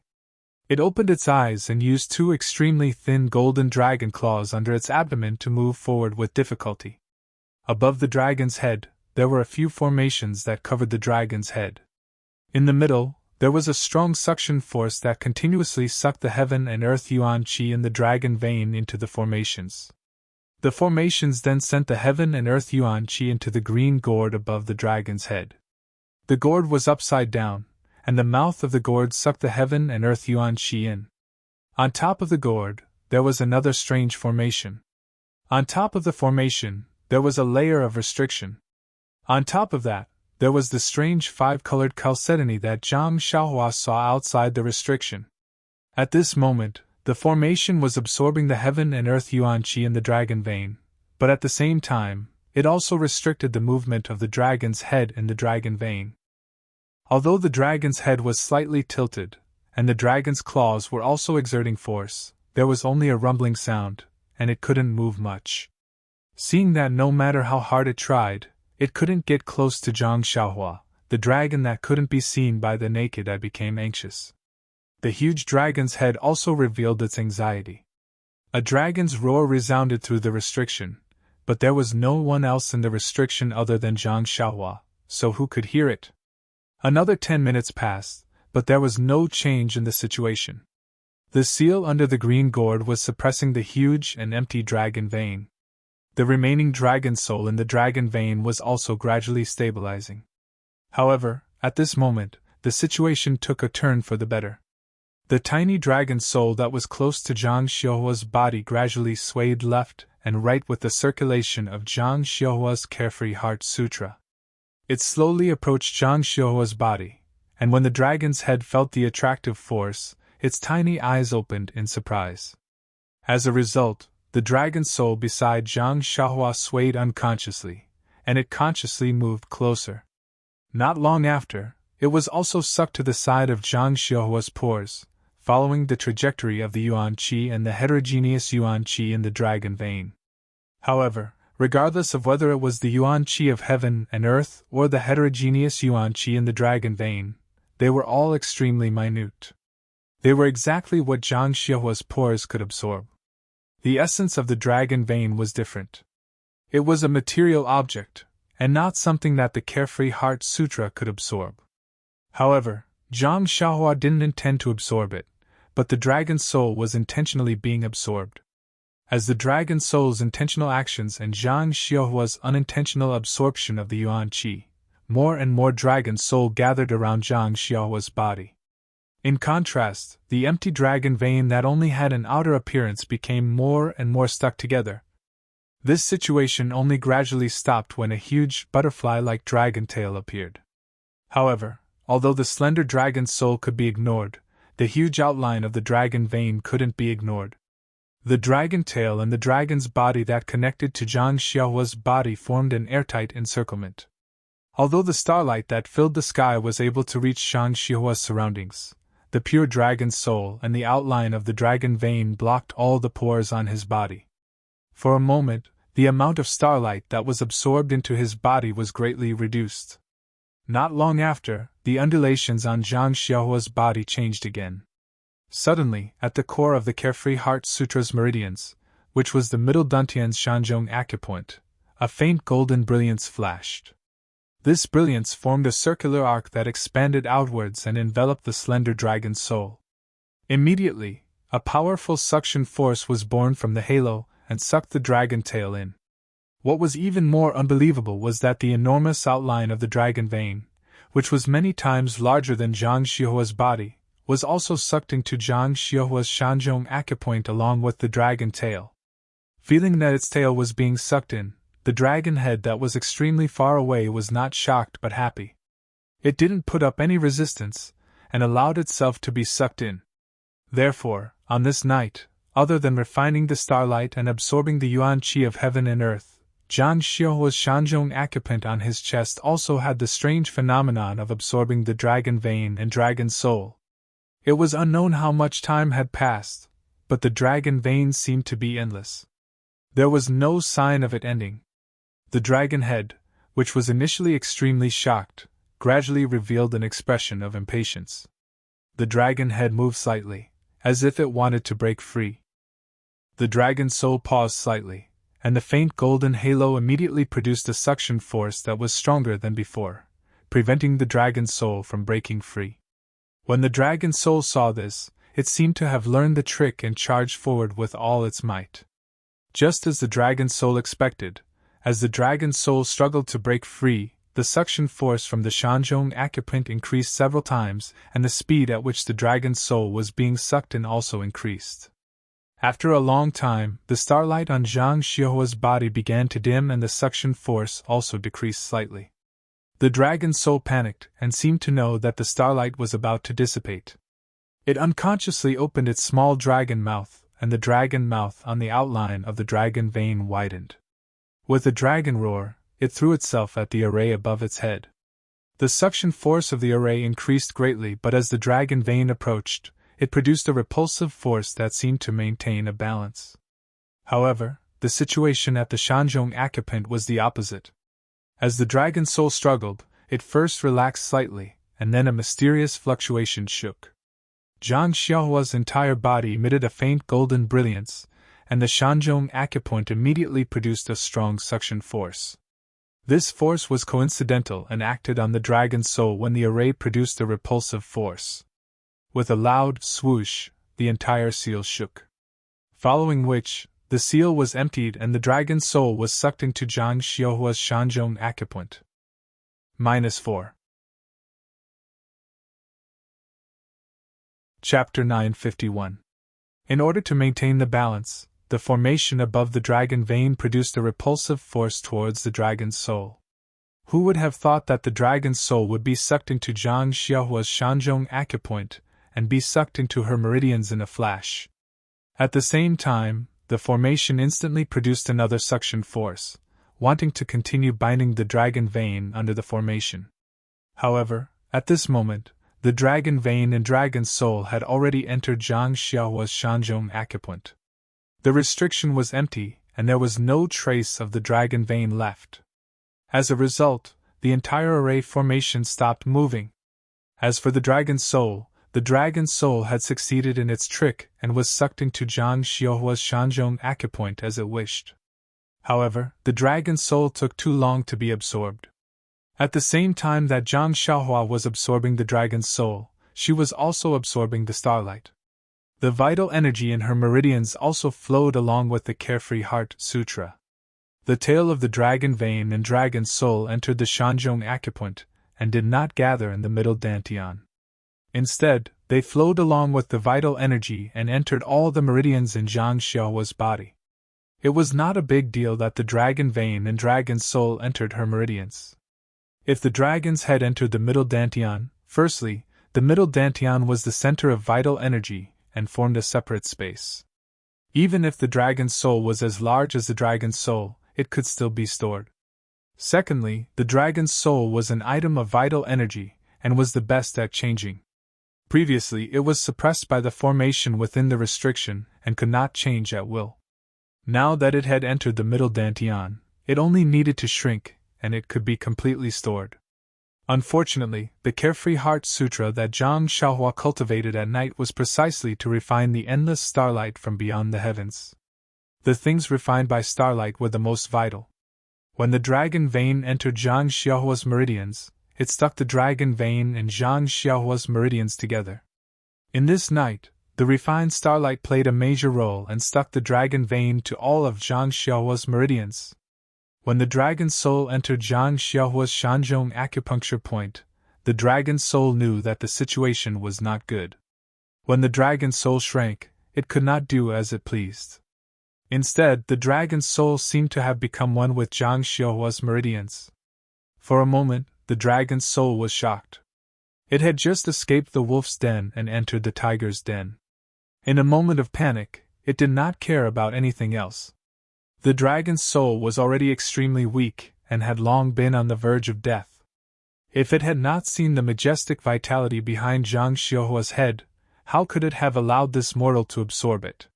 It opened its eyes and used two extremely thin golden dragon claws under its abdomen to move forward with difficulty. Above the dragon's head, there were a few formations that covered the dragon's head. In the middle, there was a strong suction force that continuously sucked the heaven and earth yuan qi in the dragon vein into the formations. The formations then sent the heaven and earth yuan qi into the green gourd above the dragon's head. The gourd was upside down, and the mouth of the gourd sucked the heaven and earth yuan qi in. On top of the gourd, there was another strange formation. On top of the formation, there was a layer of restriction. On top of that, there was the strange five-colored chalcedony that Zhang Xiaohua saw outside the restriction. At this moment, the formation was absorbing the heaven and earth yuan qi in the dragon vein, but at the same time, it also restricted the movement of the dragon's head in the dragon vein. Although the dragon's head was slightly tilted, and the dragon's claws were also exerting force, there was only a rumbling sound, and it couldn't move much. Seeing that no matter how hard it tried, it couldn't get close to Zhang Xiaohua, the dragon that couldn't be seen by the naked eye became anxious. The huge dragon's head also revealed its anxiety. A dragon's roar resounded through the restriction, but there was no one else in the restriction other than Zhang Xiaohua, so who could hear it? Another 10 minutes passed, but there was no change in the situation. The seal under the green gourd was suppressing the huge and empty dragon vein. The remaining dragon soul in the dragon vein was also gradually stabilizing. However, at this moment, the situation took a turn for the better. The tiny dragon soul that was close to Zhang Xiaohua's body gradually swayed left and right with the circulation of Zhang Xiaohua's carefree heart sutra. It slowly approached Zhang Xiaohua's body, and when the dragon's head felt the attractive force, its tiny eyes opened in surprise. As a result, the dragon soul beside Zhang Xiaohua swayed unconsciously, and it consciously moved closer. Not long after, it was also sucked to the side of Zhang Xiaohua's pores, following the trajectory of the yuan qi and the heterogeneous yuan qi in the dragon vein. However, regardless of whether it was the yuan qi of heaven and earth or the heterogeneous yuan qi in the dragon vein, they were all extremely minute. They were exactly what Zhang Xiaohua's pores could absorb. The essence of the dragon vein was different. It was a material object, and not something that the Carefree Heart Sutra could absorb. However, Zhang Xiaohua didn't intend to absorb it, but the dragon soul was intentionally being absorbed. As the dragon soul's intentional actions and Zhang Xiaohua's unintentional absorption of the yuan qi, more and more dragon soul gathered around Zhang Xiaohua's body. In contrast, the empty dragon vein that only had an outer appearance became more and more stuck together. This situation only gradually stopped when a huge butterfly-like dragon tail appeared. However, although the slender dragon soul could be ignored, the huge outline of the dragon vein couldn't be ignored. The dragon tail and the dragon's body that connected to Zhang Xiaohua's body formed an airtight encirclement. Although the starlight that filled the sky was able to reach Zhang Xiaohua's surroundings, the pure dragon soul and the outline of the dragon vein blocked all the pores on his body. For a moment, the amount of starlight that was absorbed into his body was greatly reduced. Not long after, the undulations on Zhang Xiaohua's body changed again. Suddenly, at the core of the Carefree Heart Sutra's meridians, which was the middle dantian's Shanzhong acupoint, a faint golden brilliance flashed. This brilliance formed a circular arc that expanded outwards and enveloped the slender dragon's soul. Immediately, a powerful suction force was born from the halo and sucked the dragon tail in. What was even more unbelievable was that the enormous outline of the dragon vein, which was many times larger than Zhang Xiaohua's body, was also sucked into Zhang Xiaohua's Shanzhong acupoint along with the dragon tail. Feeling that its tail was being sucked in, the dragon head that was extremely far away was not shocked but happy. It didn't put up any resistance, and allowed itself to be sucked in. Therefore, on this night, other than refining the starlight and absorbing the yuan qi of heaven and earth, Zhang Xiaohua's Shanzhong acupoint on his chest also had the strange phenomenon of absorbing the dragon vein and dragon soul. It was unknown how much time had passed, but the dragon vein seemed to be endless. There was no sign of it ending. The dragon head, which was initially extremely shocked, gradually revealed an expression of impatience. The dragon head moved slightly, as if it wanted to break free. The dragon's soul paused slightly, and the faint golden halo immediately produced a suction force that was stronger than before, preventing the dragon's soul from breaking free. When the dragon's soul saw this, it seemed to have learned the trick and charged forward with all its might. Just as the dragon's soul expected, as the dragon's soul struggled to break free, the suction force from the Shanzhong acuprint increased several times, and the speed at which the dragon's soul was being sucked in also increased. After a long time, the starlight on Zhang Xiaohua's body began to dim and the suction force also decreased slightly. The dragon's soul panicked and seemed to know that the starlight was about to dissipate. It unconsciously opened its small dragon mouth, and the dragon mouth on the outline of the dragon vein widened. With a dragon roar, it threw itself at the array above its head. The suction force of the array increased greatly, but as the dragon vein approached, it produced a repulsive force that seemed to maintain a balance. However, the situation at the Shanzhong acuprint was the opposite. As the dragon's soul struggled, it first relaxed slightly, and then a mysterious fluctuation shook. Zhang Xiaohua's entire body emitted a faint golden brilliance, and the Shanzhong acupoint immediately produced a strong suction force. This force was coincidental and acted on the dragon's soul when the array produced a repulsive force. With a loud swoosh, the entire seal shook. Following which, the seal was emptied and the dragon's soul was sucked into Zhang Xiaohua's Shanzhong acupoint. -4. Chapter 951. In order to maintain the balance, the formation above the dragon vein produced a repulsive force towards the dragon's soul. Who would have thought that the dragon's soul would be sucked into Zhang Xiaohua's Shanzhong acupoint, and be sucked into her meridians in a flash? At the same time, the formation instantly produced another suction force, wanting to continue binding the dragon vein under the formation. However, at this moment, the dragon vein and dragon's soul had already entered Zhang Xiaohua's Shanzhong acupoint. The restriction was empty, and there was no trace of the dragon vein left. As a result, the entire array formation stopped moving. As for the dragon's soul had succeeded in its trick and was sucked into Zhang Xiaohua's Shanzhong acupoint as it wished. However, the dragon's soul took too long to be absorbed. At the same time that Zhang Xiaohua was absorbing the dragon's soul, she was also absorbing the starlight. The vital energy in her meridians also flowed along with the Carefree Heart Sutra. The tail of the dragon vein and dragon's soul entered the Shanzhong acupoint, and did not gather in the middle dantian. Instead, they flowed along with the vital energy and entered all the meridians in Zhang Xiaohua's body. It was not a big deal that the dragon vein and dragon's soul entered her meridians. If the dragon's head entered the middle dantian, firstly, the middle dantian was the center of vital energy and formed a separate space. Even if the dragon's soul was as large as the dragon's soul, it could still be stored. Secondly, the dragon's soul was an item of vital energy and was the best at changing. Previously, it was suppressed by the formation within the restriction and could not change at will. Now that it had entered the middle dantian, it only needed to shrink, and it could be completely stored. Unfortunately, the Carefree Heart Sutra that Zhang Xiaohua cultivated at night was precisely to refine the endless starlight from beyond the heavens. The things refined by starlight were the most vital. When the dragon vein entered Zhang Xiaohua's meridians, it stuck the dragon vein and Zhang Xiaohua's meridians together. In this night, the refined starlight played a major role and stuck the dragon vein to all of Zhang Xiaohua's meridians. When the dragon's soul entered Zhang Xiaohua's Shanzhong acupuncture point, the dragon's soul knew that the situation was not good. When the dragon's soul shrank, it could not do as it pleased. Instead, the dragon's soul seemed to have become one with Zhang Xiaohua's meridians. For a moment, the dragon's soul was shocked. It had just escaped the wolf's den and entered the tiger's den. In a moment of panic, it did not care about anything else. The dragon's soul was already extremely weak and had long been on the verge of death. If it had not seen the majestic vitality behind Zhang Xiaohua's head, how could it have allowed this mortal to absorb it?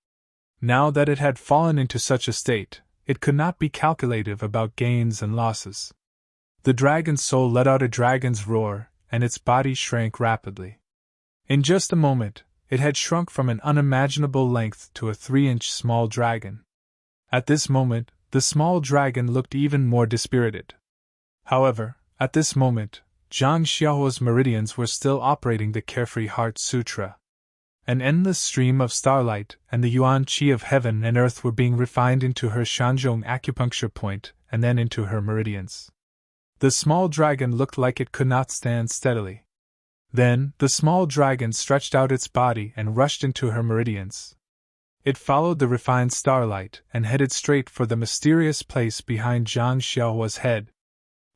Now that it had fallen into such a state, it could not be calculative about gains and losses. The dragon's soul let out a dragon's roar, and its body shrank rapidly. In just a moment, it had shrunk from an unimaginable length to a 3-inch small dragon. At this moment, the small dragon looked even more dispirited. However, at this moment, Zhang Xiaohua's meridians were still operating the Carefree Heart Sutra. An endless stream of starlight and the yuan qi of heaven and earth were being refined into her Shanzhong acupuncture point and then into her meridians. The small dragon looked like it could not stand steadily. Then, the small dragon stretched out its body and rushed into her meridians. It followed the refined starlight and headed straight for the mysterious place behind Zhang Xiaohua's head.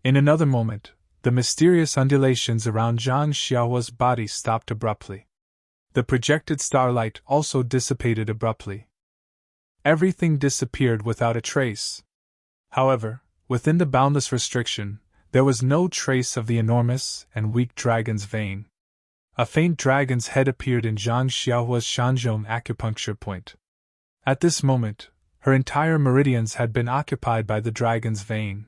In another moment, the mysterious undulations around Zhang Xiaohua's body stopped abruptly. The projected starlight also dissipated abruptly. Everything disappeared without a trace. However, within the boundless restriction, there was no trace of the enormous and weak dragon's vein. A faint dragon's head appeared in Zhang Xiaohua's Shanzhong acupuncture point. At this moment, her entire meridians had been occupied by the dragon's vein.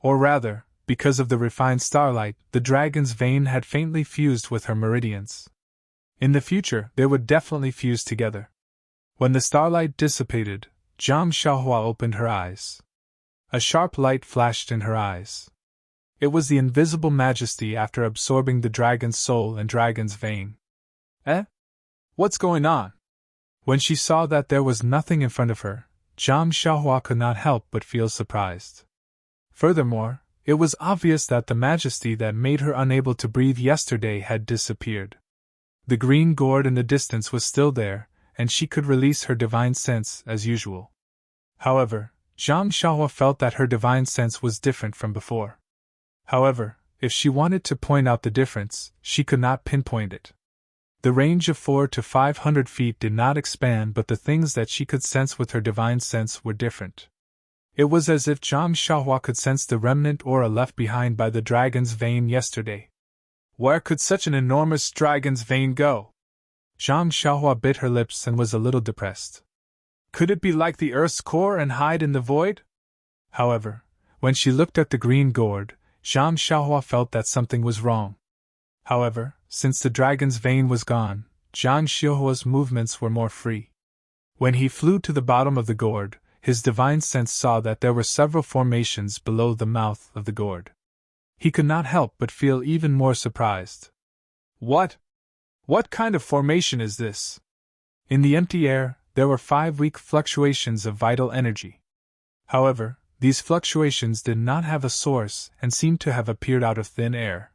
Or rather, because of the refined starlight, the dragon's vein had faintly fused with her meridians. In the future, they would definitely fuse together. When the starlight dissipated, Zhang Xiaohua opened her eyes. A sharp light flashed in her eyes. It was the invisible majesty after absorbing the dragon's soul and dragon's vein. Eh? What's going on? When she saw that there was nothing in front of her, Zhang Xiaohua could not help but feel surprised. Furthermore, it was obvious that the majesty that made her unable to breathe yesterday had disappeared. The green gourd in the distance was still there, and she could release her divine sense as usual. However, Zhang Xiaohua felt that her divine sense was different from before. However, if she wanted to point out the difference, she could not pinpoint it. The range of 400 to 500 feet did not expand, but the things that she could sense with her divine sense were different. It was as if Zhang Xiaohua could sense the remnant aura left behind by the dragon's vein yesterday. Where could such an enormous dragon's vein go? Zhang Xiaohua bit her lips and was a little depressed. Could it be like the Earth's core and hide in the void? However, when she looked at the green gourd, Zhang Xiaohua felt that something was wrong. However, since the dragon's vein was gone, Zhang Xiaohua's movements were more free. When he flew to the bottom of the gourd, his divine sense saw that there were several formations below the mouth of the gourd. He could not help but feel even more surprised. What? What kind of formation is this? In the empty air, there were 5 weak fluctuations of vital energy. However, these fluctuations did not have a source and seemed to have appeared out of thin air.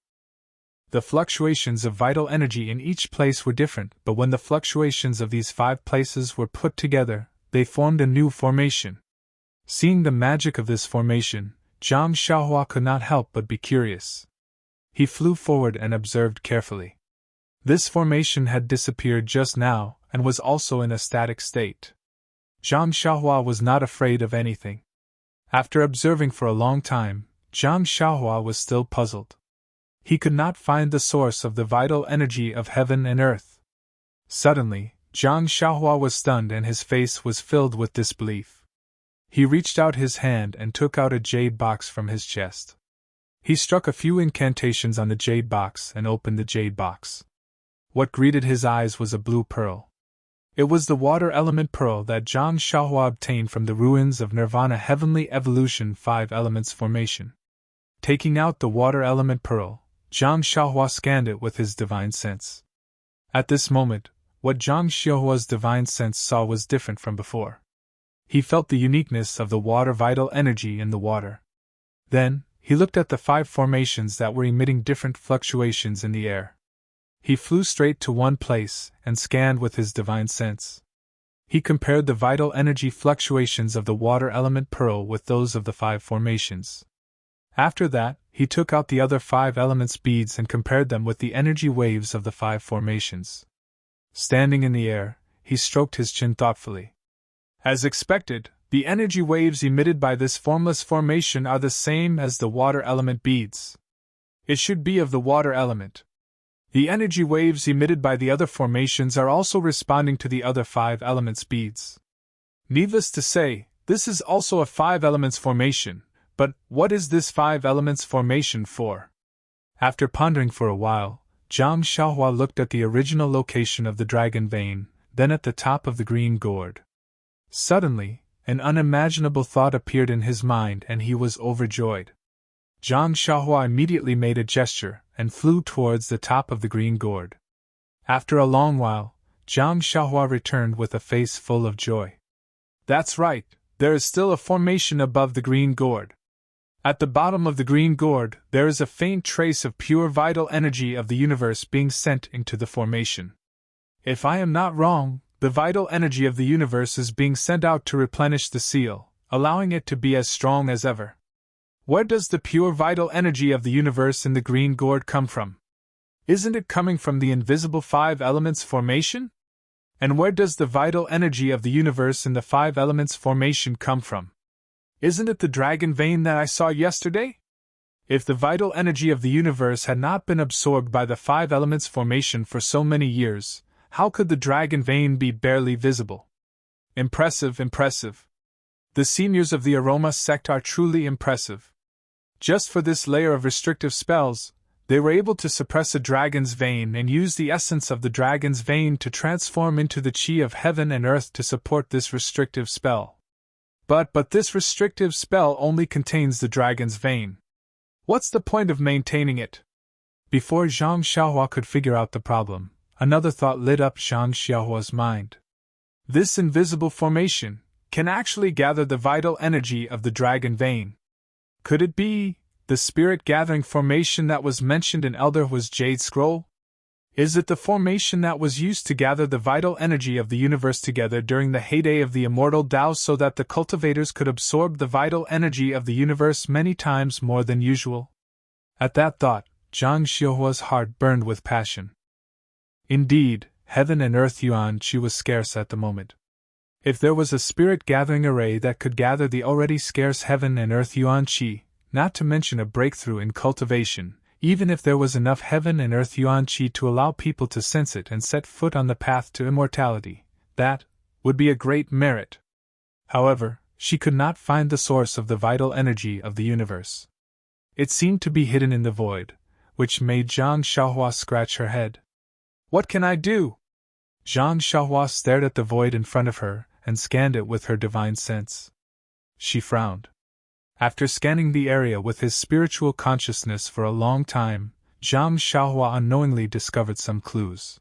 The fluctuations of vital energy in each place were different, but when the fluctuations of these 5 places were put together, they formed a new formation. Seeing the magic of this formation, Zhang Xiaohua could not help but be curious. He flew forward and observed carefully. This formation had disappeared just now and was also in a static state. Zhang Xiaohua was not afraid of anything. After observing for a long time, Zhang Xiaohua was still puzzled. He could not find the source of the vital energy of heaven and earth. Suddenly, Zhang Xiaohua was stunned and his face was filled with disbelief. He reached out his hand and took out a jade box from his chest. He struck a few incantations on the jade box and opened the jade box. What greeted his eyes was a blue pearl. It was the water element pearl that Zhang Xiaohua obtained from the ruins of Nirvana Heavenly Evolution 5 Elements Formation. Taking out the water element pearl, Zhang Xiaohua scanned it with his divine sense. At this moment, what Zhang Xiaohua's divine sense saw was different from before. He felt the uniqueness of the water vital energy in the water. Then, he looked at the 5 formations that were emitting different fluctuations in the air. He flew straight to one place and scanned with his divine sense. He compared the vital energy fluctuations of the water element pearl with those of the 5 formations. After that, he took out the other 5 elements beads and compared them with the energy waves of the 5 formations. Standing in the air, he stroked his chin thoughtfully. As expected, the energy waves emitted by this formless formation are the same as the water element beads. It should be of the water element. The energy waves emitted by the other formations are also responding to the other 5 elements beads. Needless to say, this is also a 5 elements formation, but what is this 5 elements formation for? After pondering for a while, Zhang Xiaohua looked at the original location of the dragon vein, then at the top of the green gourd. Suddenly, an unimaginable thought appeared in his mind and he was overjoyed. Zhang Xiaohua immediately made a gesture and flew towards the top of the green gourd. After a long while, Zhang Xiaohua returned with a face full of joy. That's right, there is still a formation above the green gourd. At the bottom of the green gourd, there is a faint trace of pure vital energy of the universe being sent into the formation. If I am not wrong, the vital energy of the universe is being sent out to replenish the seal, allowing it to be as strong as ever. Where does the pure vital energy of the universe in the green gourd come from? Isn't it coming from the invisible five elements formation? And where does the vital energy of the universe in the five elements formation come from? Isn't it the dragon vein that I saw yesterday? If the vital energy of the universe had not been absorbed by the five elements formation for so many years, how could the dragon vein be barely visible? Impressive, impressive. The seniors of the aroma sect are truly impressive. Just for this layer of restrictive spells, they were able to suppress a dragon's vein and use the essence of the dragon's vein to transform into the chi of heaven and earth to support this restrictive spell. But this restrictive spell only contains the dragon's vein. What's the point of maintaining it? Before Zhang Xiaohua could figure out the problem, another thought lit up Zhang Xiaohua's mind. This invisible formation can actually gather the vital energy of the dragon vein. Could it be the spirit-gathering formation that was mentioned in Elder Hua's Jade Scroll? Is it the formation that was used to gather the vital energy of the universe together during the heyday of the Immortal Tao so that the cultivators could absorb the vital energy of the universe many times more than usual? At that thought, Zhang Xiaohua's heart burned with passion. Indeed, heaven and earth yuan qi was scarce at the moment. If there was a spirit-gathering array that could gather the already scarce heaven and earth yuan qi, not to mention a breakthrough in cultivation, even if there was enough heaven and earth yuan qi to allow people to sense it and set foot on the path to immortality, that would be a great merit. However, she could not find the source of the vital energy of the universe. It seemed to be hidden in the void, which made Zhang Xiaohua scratch her head. What can I do? Zhang Xiaohua stared at the void in front of her and scanned it with her divine sense. She frowned. After scanning the area with his spiritual consciousness for a long time, Zhang Xiaohua unknowingly discovered some clues.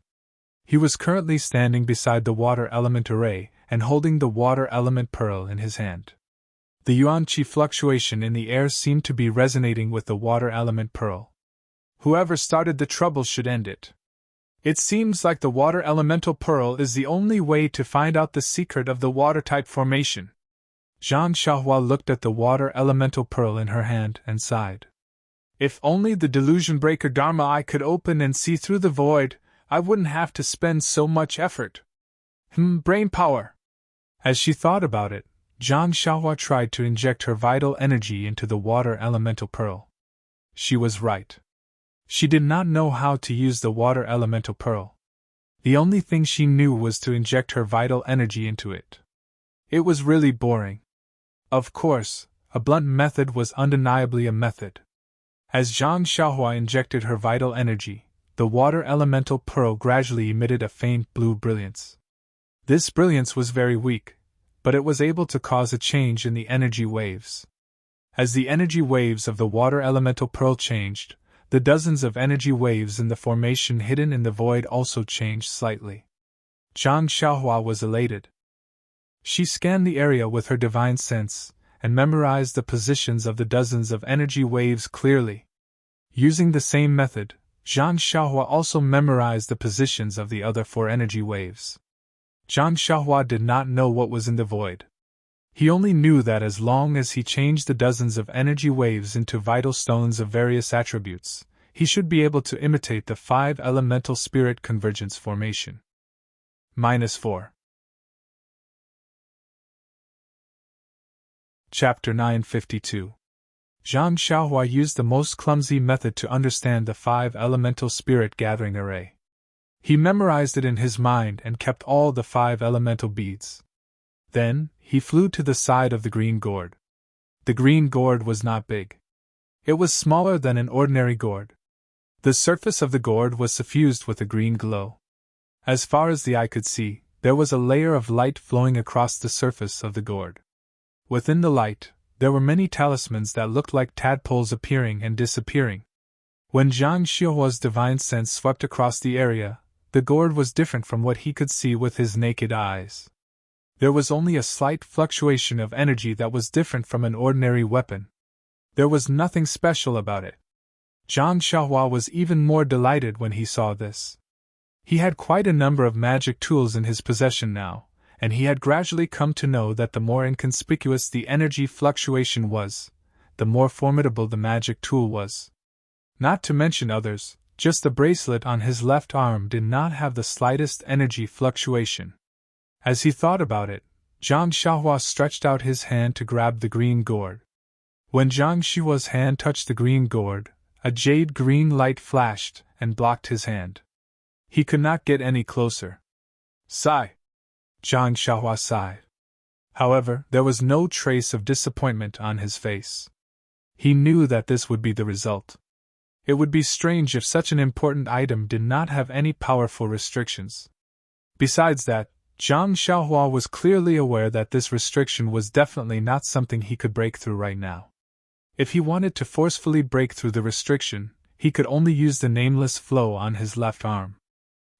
He was currently standing beside the water element array and holding the water element pearl in his hand. The yuan qi fluctuation in the air seemed to be resonating with the water element pearl. Whoever started the trouble should end it. It seems like the water elemental pearl is the only way to find out the secret of the water-type formation. Zhang Xiaohua looked at the water elemental pearl in her hand and sighed. If only the delusion breaker Dharma eye could open and see through the void, I wouldn't have to spend so much effort. Brain power. As she thought about it, Zhang Xiaohua tried to inject her vital energy into the water elemental pearl. She was right. She did not know how to use the water elemental pearl. The only thing she knew was to inject her vital energy into it. It was really boring. Of course, a blunt method was undeniably a method. As Zhang Xiaohua injected her vital energy, the water elemental pearl gradually emitted a faint blue brilliance. This brilliance was very weak, but it was able to cause a change in the energy waves. As the energy waves of the water elemental pearl changed, the dozens of energy waves in the formation hidden in the void also changed slightly. Zhang Xiaohua was elated. She scanned the area with her divine sense, and memorized the positions of the dozens of energy waves clearly. Using the same method, Zhang Xiaohua also memorized the positions of the other 4 energy waves. Zhang Xiaohua did not know what was in the void. He only knew that as long as he changed the dozens of energy waves into vital stones of various attributes, he should be able to imitate the 5 elemental spirit convergence formation. -4. Chapter 952. Zhang Xiaohua used the most clumsy method to understand the 5 elemental spirit gathering array. He memorized it in his mind and kept all the 5 elemental beads. Then, he flew to the side of the green gourd. The green gourd was not big. It was smaller than an ordinary gourd. The surface of the gourd was suffused with a green glow. As far as the eye could see, there was a layer of light flowing across the surface of the gourd. Within the light, there were many talismans that looked like tadpoles appearing and disappearing. When Zhang Xiaohua's divine sense swept across the area, the gourd was different from what he could see with his naked eyes. There was only a slight fluctuation of energy that was different from an ordinary weapon. There was nothing special about it. Zhang Xiaohua was even more delighted when he saw this. He had quite a number of magic tools in his possession now, and he had gradually come to know that the more inconspicuous the energy fluctuation was, the more formidable the magic tool was. Not to mention others, just the bracelet on his left arm did not have the slightest energy fluctuation. As he thought about it, Zhang Xiaohua stretched out his hand to grab the green gourd. When Zhang Xiaohua's hand touched the green gourd, a jade-green light flashed and blocked his hand. He could not get any closer. Sigh. Zhang Xiaohua sighed. However, there was no trace of disappointment on his face. He knew that this would be the result. It would be strange if such an important item did not have any powerful restrictions. Besides that, Zhang Xiaohua was clearly aware that this restriction was definitely not something he could break through right now. If he wanted to forcefully break through the restriction, he could only use the nameless flow on his left arm.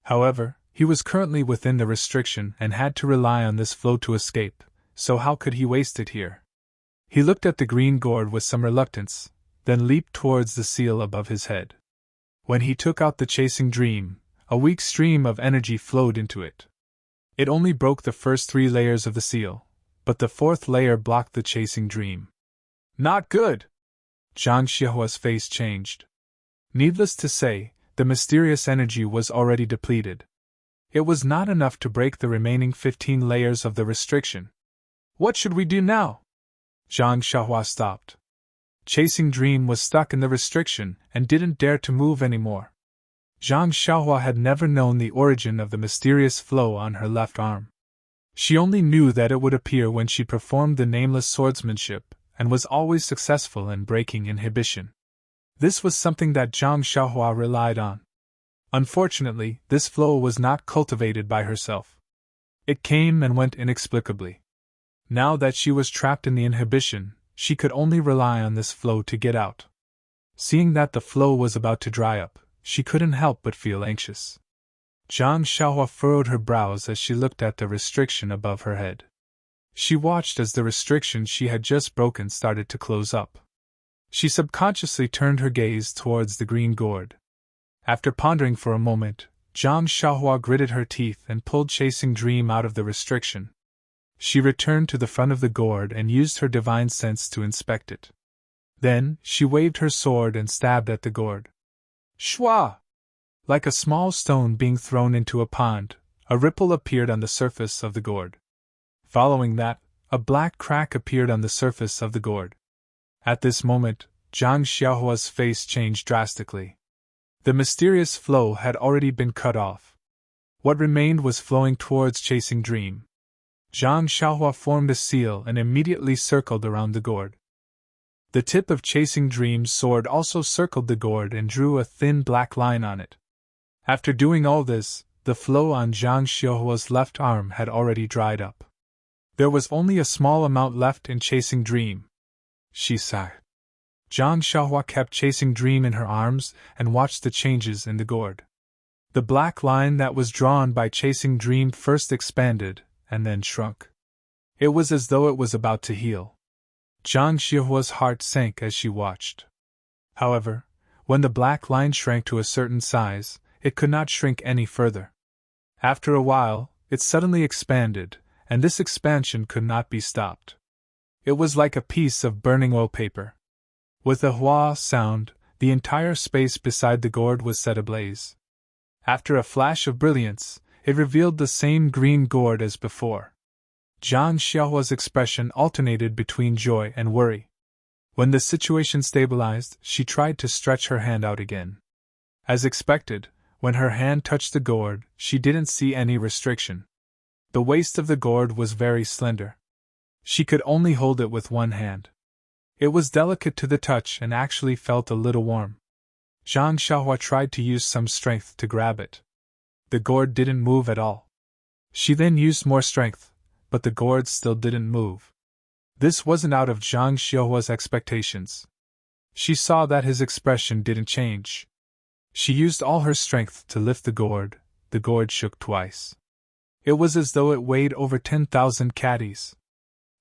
However, he was currently within the restriction and had to rely on this flow to escape, so how could he waste it here? He looked at the green gourd with some reluctance, then leaped towards the seal above his head. When he took out the chasing dream, a weak stream of energy flowed into it. It only broke the first 3 layers of the seal, but the 4th layer blocked the chasing dream. Not good! Zhang Xiaohua's face changed. Needless to say, the mysterious energy was already depleted. It was not enough to break the remaining 15 layers of the restriction. What should we do now? Zhang Xiaohua stopped. Chasing Dream was stuck in the restriction and didn't dare to move anymore. Zhang Xiaohua had never known the origin of the mysterious flow on her left arm. She only knew that it would appear when she performed the nameless swordsmanship, and was always successful in breaking inhibition. This was something that Zhang Xiaohua relied on. Unfortunately, this flow was not cultivated by herself. It came and went inexplicably. Now that she was trapped in the inhibition, she could only rely on this flow to get out. Seeing that the flow was about to dry up, she couldn't help but feel anxious. Zhang Xiaohua furrowed her brows as she looked at the restriction above her head. She watched as the restriction she had just broken started to close up. She subconsciously turned her gaze towards the green gourd. After pondering for a moment, Zhang Xiaohua gritted her teeth and pulled Chasing Dream out of the restriction. She returned to the front of the gourd and used her divine sense to inspect it. Then, she waved her sword and stabbed at the gourd. Shwa! Like a small stone being thrown into a pond, a ripple appeared on the surface of the gourd. Following that, a black crack appeared on the surface of the gourd. At this moment, Zhang Xiaohua's face changed drastically. The mysterious flow had already been cut off. What remained was flowing towards Chasing Dream. Zhang Xiaohua formed a seal and immediately circled around the gourd. The tip of Chasing Dream's sword also circled the gourd and drew a thin black line on it. After doing all this, the flow on Zhang Xiaohua's left arm had already dried up. There was only a small amount left in Chasing Dream. She sighed. Zhang Xiaohua kept Chasing Dream in her arms and watched the changes in the gourd. The black line that was drawn by Chasing Dream first expanded, and then shrunk. It was as though it was about to heal. Zhang Xiaohua's heart sank as she watched. However, when the black line shrank to a certain size, it could not shrink any further. After a while, it suddenly expanded, and this expansion could not be stopped. It was like a piece of burning oil paper. With a hua sound, the entire space beside the gourd was set ablaze. After a flash of brilliance, it revealed the same green gourd as before. Zhang Xiaohua's expression alternated between joy and worry. When the situation stabilized, she tried to stretch her hand out again. As expected, when her hand touched the gourd, she didn't see any restriction. The waist of the gourd was very slender. She could only hold it with one hand. It was delicate to the touch and actually felt a little warm. Zhang Xiaohua tried to use some strength to grab it. The gourd didn't move at all. She then used more strength, but the gourd still didn't move. This wasn't out of Zhang Xiaohua's expectations. She saw that his expression didn't change. She used all her strength to lift the gourd shook twice. It was as though it weighed over 10,000 caddies.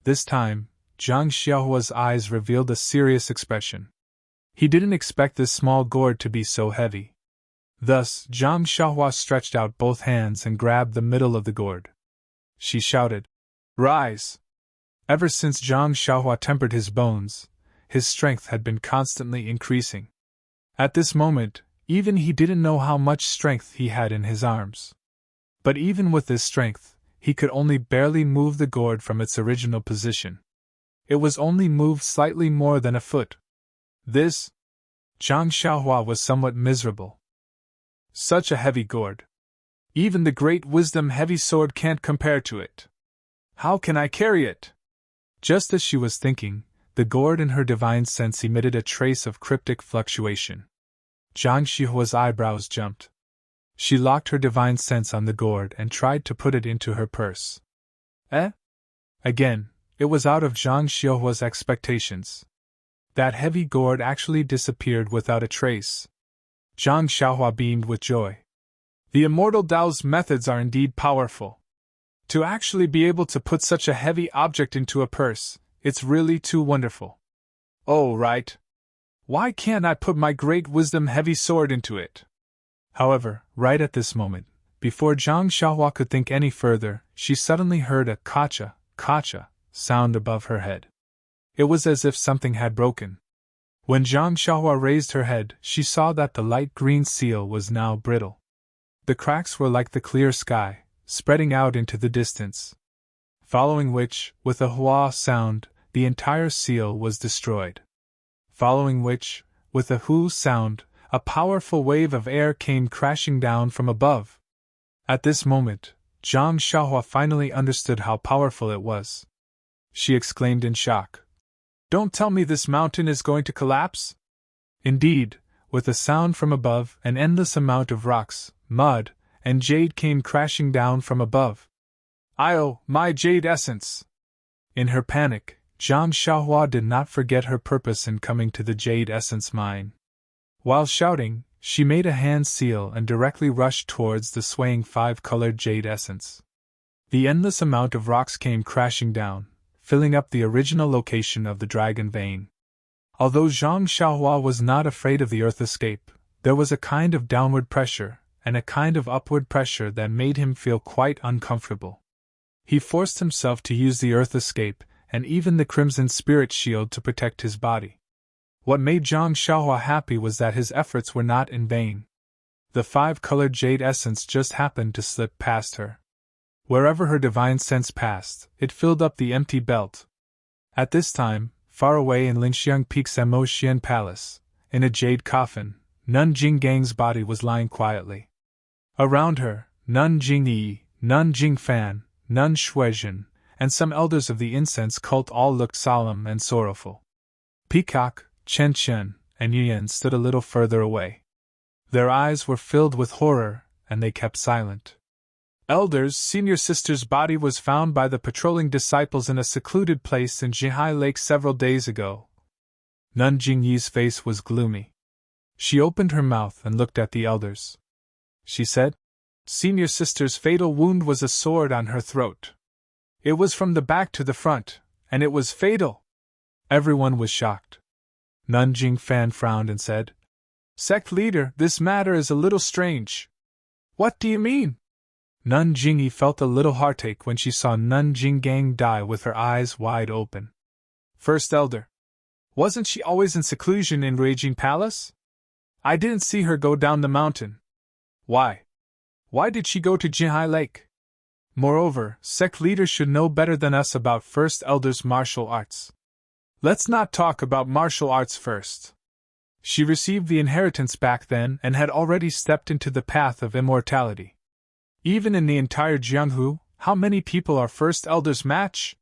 This time, Zhang Xiaohua's eyes revealed a serious expression. He didn't expect this small gourd to be so heavy. Thus, Zhang Xiaohua stretched out both hands and grabbed the middle of the gourd. She shouted, "Rise!" Ever since Zhang Xiaohua tempered his bones, his strength had been constantly increasing. At this moment, even he didn't know how much strength he had in his arms. But even with this strength, he could only barely move the gourd from its original position. It was only moved slightly more than a foot. Zhang Xiaohua was somewhat miserable. Such a heavy gourd. Even the great wisdom heavy sword can't compare to it. How can I carry it? Just as she was thinking, the gourd in her divine sense emitted a trace of cryptic fluctuation. Zhang Xiaohua's eyebrows jumped. She locked her divine sense on the gourd and tried to put it into her purse. Again, it was out of Zhang Xiaohua's expectations. That heavy gourd actually disappeared without a trace. Zhang Xiaohua beamed with joy. The Immortal Tao's methods are indeed powerful. To actually be able to put such a heavy object into a purse, it's really too wonderful. Oh, right. Why can't I put my great wisdom heavy sword into it? However, right at this moment, before Zhang Xiaohua could think any further, she suddenly heard a kacha, kacha sound above her head. It was as if something had broken. When Zhang Xiaohua raised her head, she saw that the light green seal was now brittle. The cracks were like the clear sky, spreading out into the distance. Following which, with a hua sound, the entire seal was destroyed. Following which, with a hu sound, a powerful wave of air came crashing down from above. At this moment, Zhang Xiaohua finally understood how powerful it was. She exclaimed in shock. Don't tell me this mountain is going to collapse? Indeed, with a sound from above, an endless amount of rocks, mud, and jade came crashing down from above. "Oh, my jade essence!" In her panic, Zhang Xiaohua did not forget her purpose in coming to the jade essence mine. While shouting, she made a hand seal and directly rushed towards the swaying 5-colored jade essence. The endless amount of rocks came crashing down, filling up the original location of the dragon vein. Although Zhang Xiaohua was not afraid of the earth escape, there was a kind of downward pressure and a kind of upward pressure that made him feel quite uncomfortable. He forced himself to use the earth escape and even the crimson spirit shield to protect his body. What made Zhang Xiaohua happy was that his efforts were not in vain. The 5-colored jade essence just happened to slip past her. Wherever her divine sense passed, it filled up the empty belt. At this time, far away in Linxiang Peak's Emotian Palace, in a jade coffin, Nun Jinggang's body was lying quietly. Around her, Nun Jingyi, Nun Jingfan, Nun Shuizhen, and some elders of the incense cult all looked solemn and sorrowful. Peacock, Chen Chen, and Yuyan stood a little further away. Their eyes were filled with horror, and they kept silent. Elders, senior sister's body was found by the patrolling disciples in a secluded place in Jihai Lake several days ago. Nun Jingyi's face was gloomy. She opened her mouth and looked at the elders. She said, "Senior sister's fatal wound was a sword on her throat. It was from the back to the front, and it was fatal." Everyone was shocked. Nun Jingfan frowned and said, "Sect leader, this matter is a little strange." "What do you mean?" Nun Jingyi felt a little heartache when she saw Nun Jinggang die with her eyes wide open. "First elder. Wasn't she always in seclusion in Raging Palace? I didn't see her go down the mountain. Why? Why did she go to Jihai Lake? Moreover, sect leaders should know better than us about First Elder's martial arts. Let's not talk about martial arts first. She received the inheritance back then and had already stepped into the path of immortality. Even in the entire Jianghu, how many people are First Elder's match?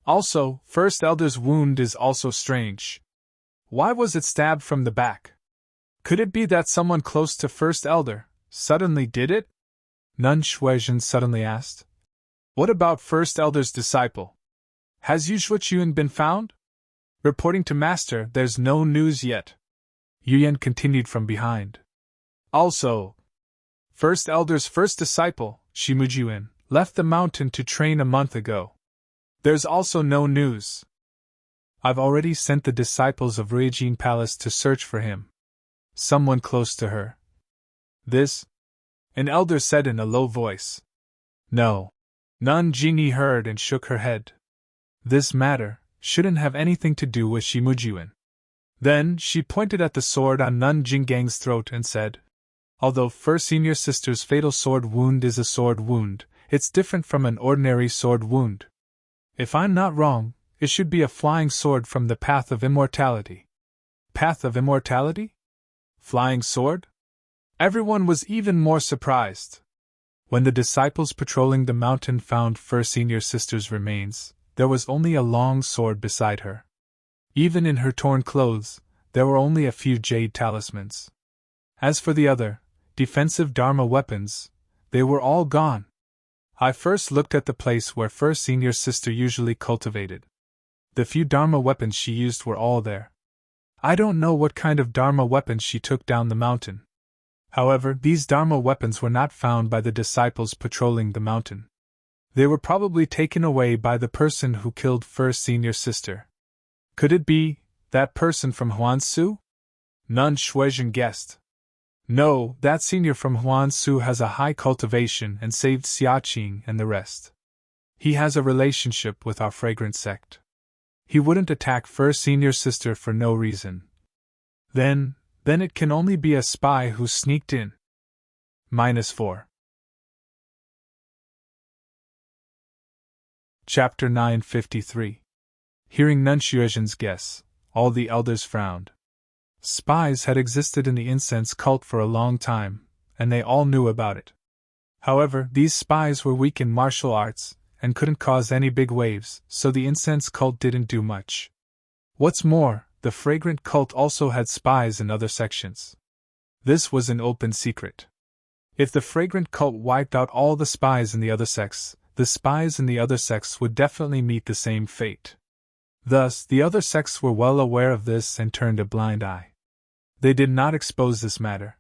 Also, First Elder's wound is also strange. Why was it stabbed from the back? Could it be that someone close to First Elder suddenly did it? Nun Shuizhen suddenly asked. What about First Elder's disciple? Has Yuan been found? Reporting to Master, there's no news yet. Yuyan continued from behind. Also, First Elder's first disciple, Shimujuin, left the mountain to train a month ago. There's also no news. I've already sent the disciples of Ruijin Palace to search for him. Someone close to her. This? An elder said in a low voice. No. Nun Jingyi heard and shook her head. This matter shouldn't have anything to do with Shimujuin. Then she pointed at the sword on Nun Jinggang's throat and said, although First Senior Sister's fatal sword wound is a sword wound, it's different from an ordinary sword wound. If I'm not wrong, it should be a flying sword from the Path of Immortality. Path of Immortality? Flying sword? Everyone was even more surprised. When the disciples patrolling the mountain found First Senior Sister's remains, there was only a long sword beside her. Even in her torn clothes, there were only a few jade talismans. As for the other, defensive Dharma weapons, they were all gone. I first looked at the place where First Senior Sister usually cultivated. The few Dharma weapons she used were all there. I don't know what kind of Dharma weapons she took down the mountain. However, these Dharma weapons were not found by the disciples patrolling the mountain. They were probably taken away by the person who killed First Senior Sister. Could it be that person from Huansu? Nun Shuizhen guessed. No, that senior from Huansu has a high cultivation and saved Xiaqing and the rest. He has a relationship with our fragrant sect. He wouldn't attack First Senior Sister for no reason. Then it can only be a spy who sneaked in. -4. Chapter 953. Hearing Nun Shuizhen's guess, all the elders frowned. Spies had existed in the incense cult for a long time, and they all knew about it. However, these spies were weak in martial arts, and couldn't cause any big waves, so the incense cult didn't do much. What's more, the fragrant cult also had spies in other sections. This was an open secret. If the fragrant cult wiped out all the spies in the other sects, the spies in the other sects would definitely meet the same fate. Thus, the other sects were well aware of this and turned a blind eye. They did not expose this matter.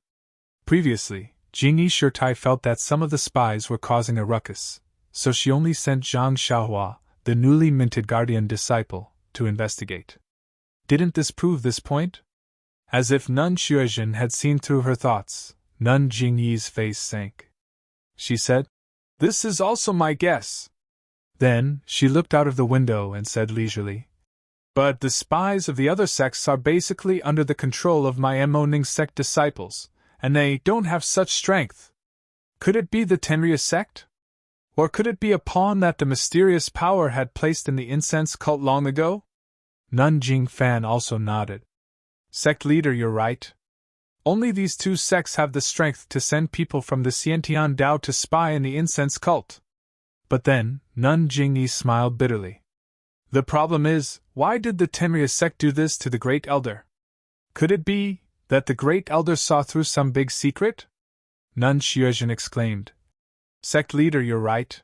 Previously, Jingyi Shurtai felt that some of the spies were causing a ruckus, so she only sent Zhang Xiaohua, the newly minted guardian disciple, to investigate. Didn't this prove this point? As if Nun Shuizhen had seen through her thoughts, Nun Jingyi's face sank. She said, "This is also my guess." Then, she looked out of the window and said leisurely, "But the spies of the other sects are basically under the control of my Emoning sect disciples, and they don't have such strength. Could it be the Tenrya sect? Or could it be a pawn that the mysterious power had placed in the incense cult long ago?" Nun Jingfan also nodded. "Sect leader, you're right. Only these two sects have the strength to send people from the Xiantian Dao to spy in the incense cult." But then, Nun Jingyi smiled bitterly. "The problem is, why did the Tenrya sect do this to the Great Elder? Could it be that the Great Elder saw through some big secret?" Nun Shuizhen exclaimed. "Sect leader, you're right.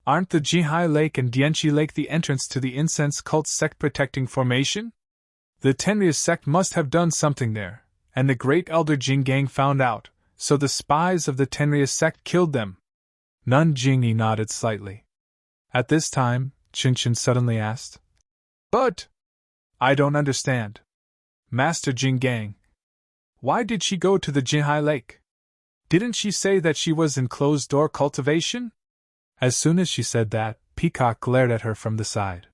Aren't the Jihai Lake and Dianchi Lake the entrance to the incense cult sect protecting formation? The Tenrya sect must have done something there, and the Great Elder Jinggang found out, so the spies of the Tenrya sect killed them." Nun Jingyi nodded slightly. At this time, Qinshan suddenly asked, "But I don't understand. Master Jinggang, why did she go to the Jihai Lake? Didn't she say that she was in closed-door cultivation?" As soon as she said that, Peacock glared at her from the side.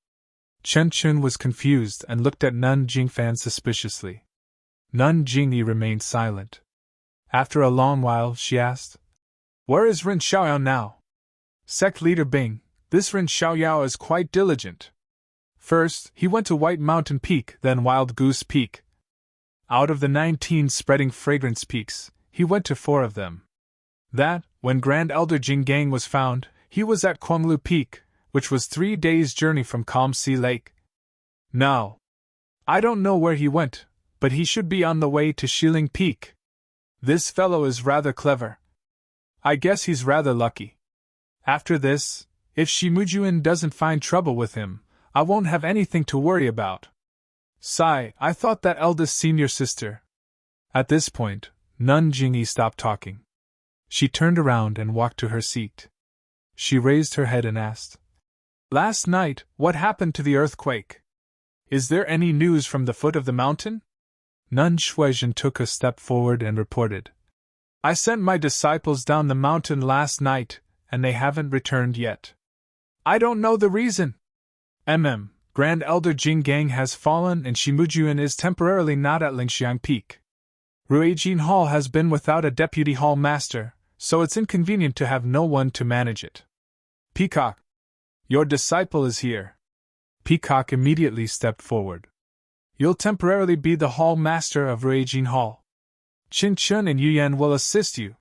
Chen was confused and looked at Nun Jingfan suspiciously. Nun Jingyi remained silent. After a long while, she asked, "Where is Ren Xiaoyao now?" "Sect leader Bing, this Ren Xiaoyao is quite diligent. First, he went to White Mountain Peak, then Wild Goose Peak. Out of the 19 spreading fragrance peaks, he went to 4 of them. That, when Grand Elder Jinggang was found, he was at Kuanglu Peak, which was 3 days' journey from Calm Sea Lake. Now, I don't know where he went, but he should be on the way to Shiling Peak. This fellow is rather clever. I guess he's rather lucky. After this, if Shimujuin doesn't find trouble with him, I won't have anything to worry about. Sigh, I thought that eldest senior sister. At this point, Nun Jingyi stopped talking. She turned around and walked to her seat. She raised her head and asked, "Last night, what happened to the earthquake? Is there any news from the foot of the mountain?" Nun Shuizhen took a step forward and reported, "I sent my disciples down the mountain last night, and they haven't returned yet. I don't know the reason. Grand Elder Jinggang has fallen and Shimujuin is temporarily not at Lingxiang Peak. Ruijin Hall has been without a deputy hall master, so it's inconvenient to have no one to manage it. Peacock, your disciple is here." Peacock immediately stepped forward. "You'll temporarily be the hall master of Ruijin Hall. Qin Chun and Yuyan will assist you.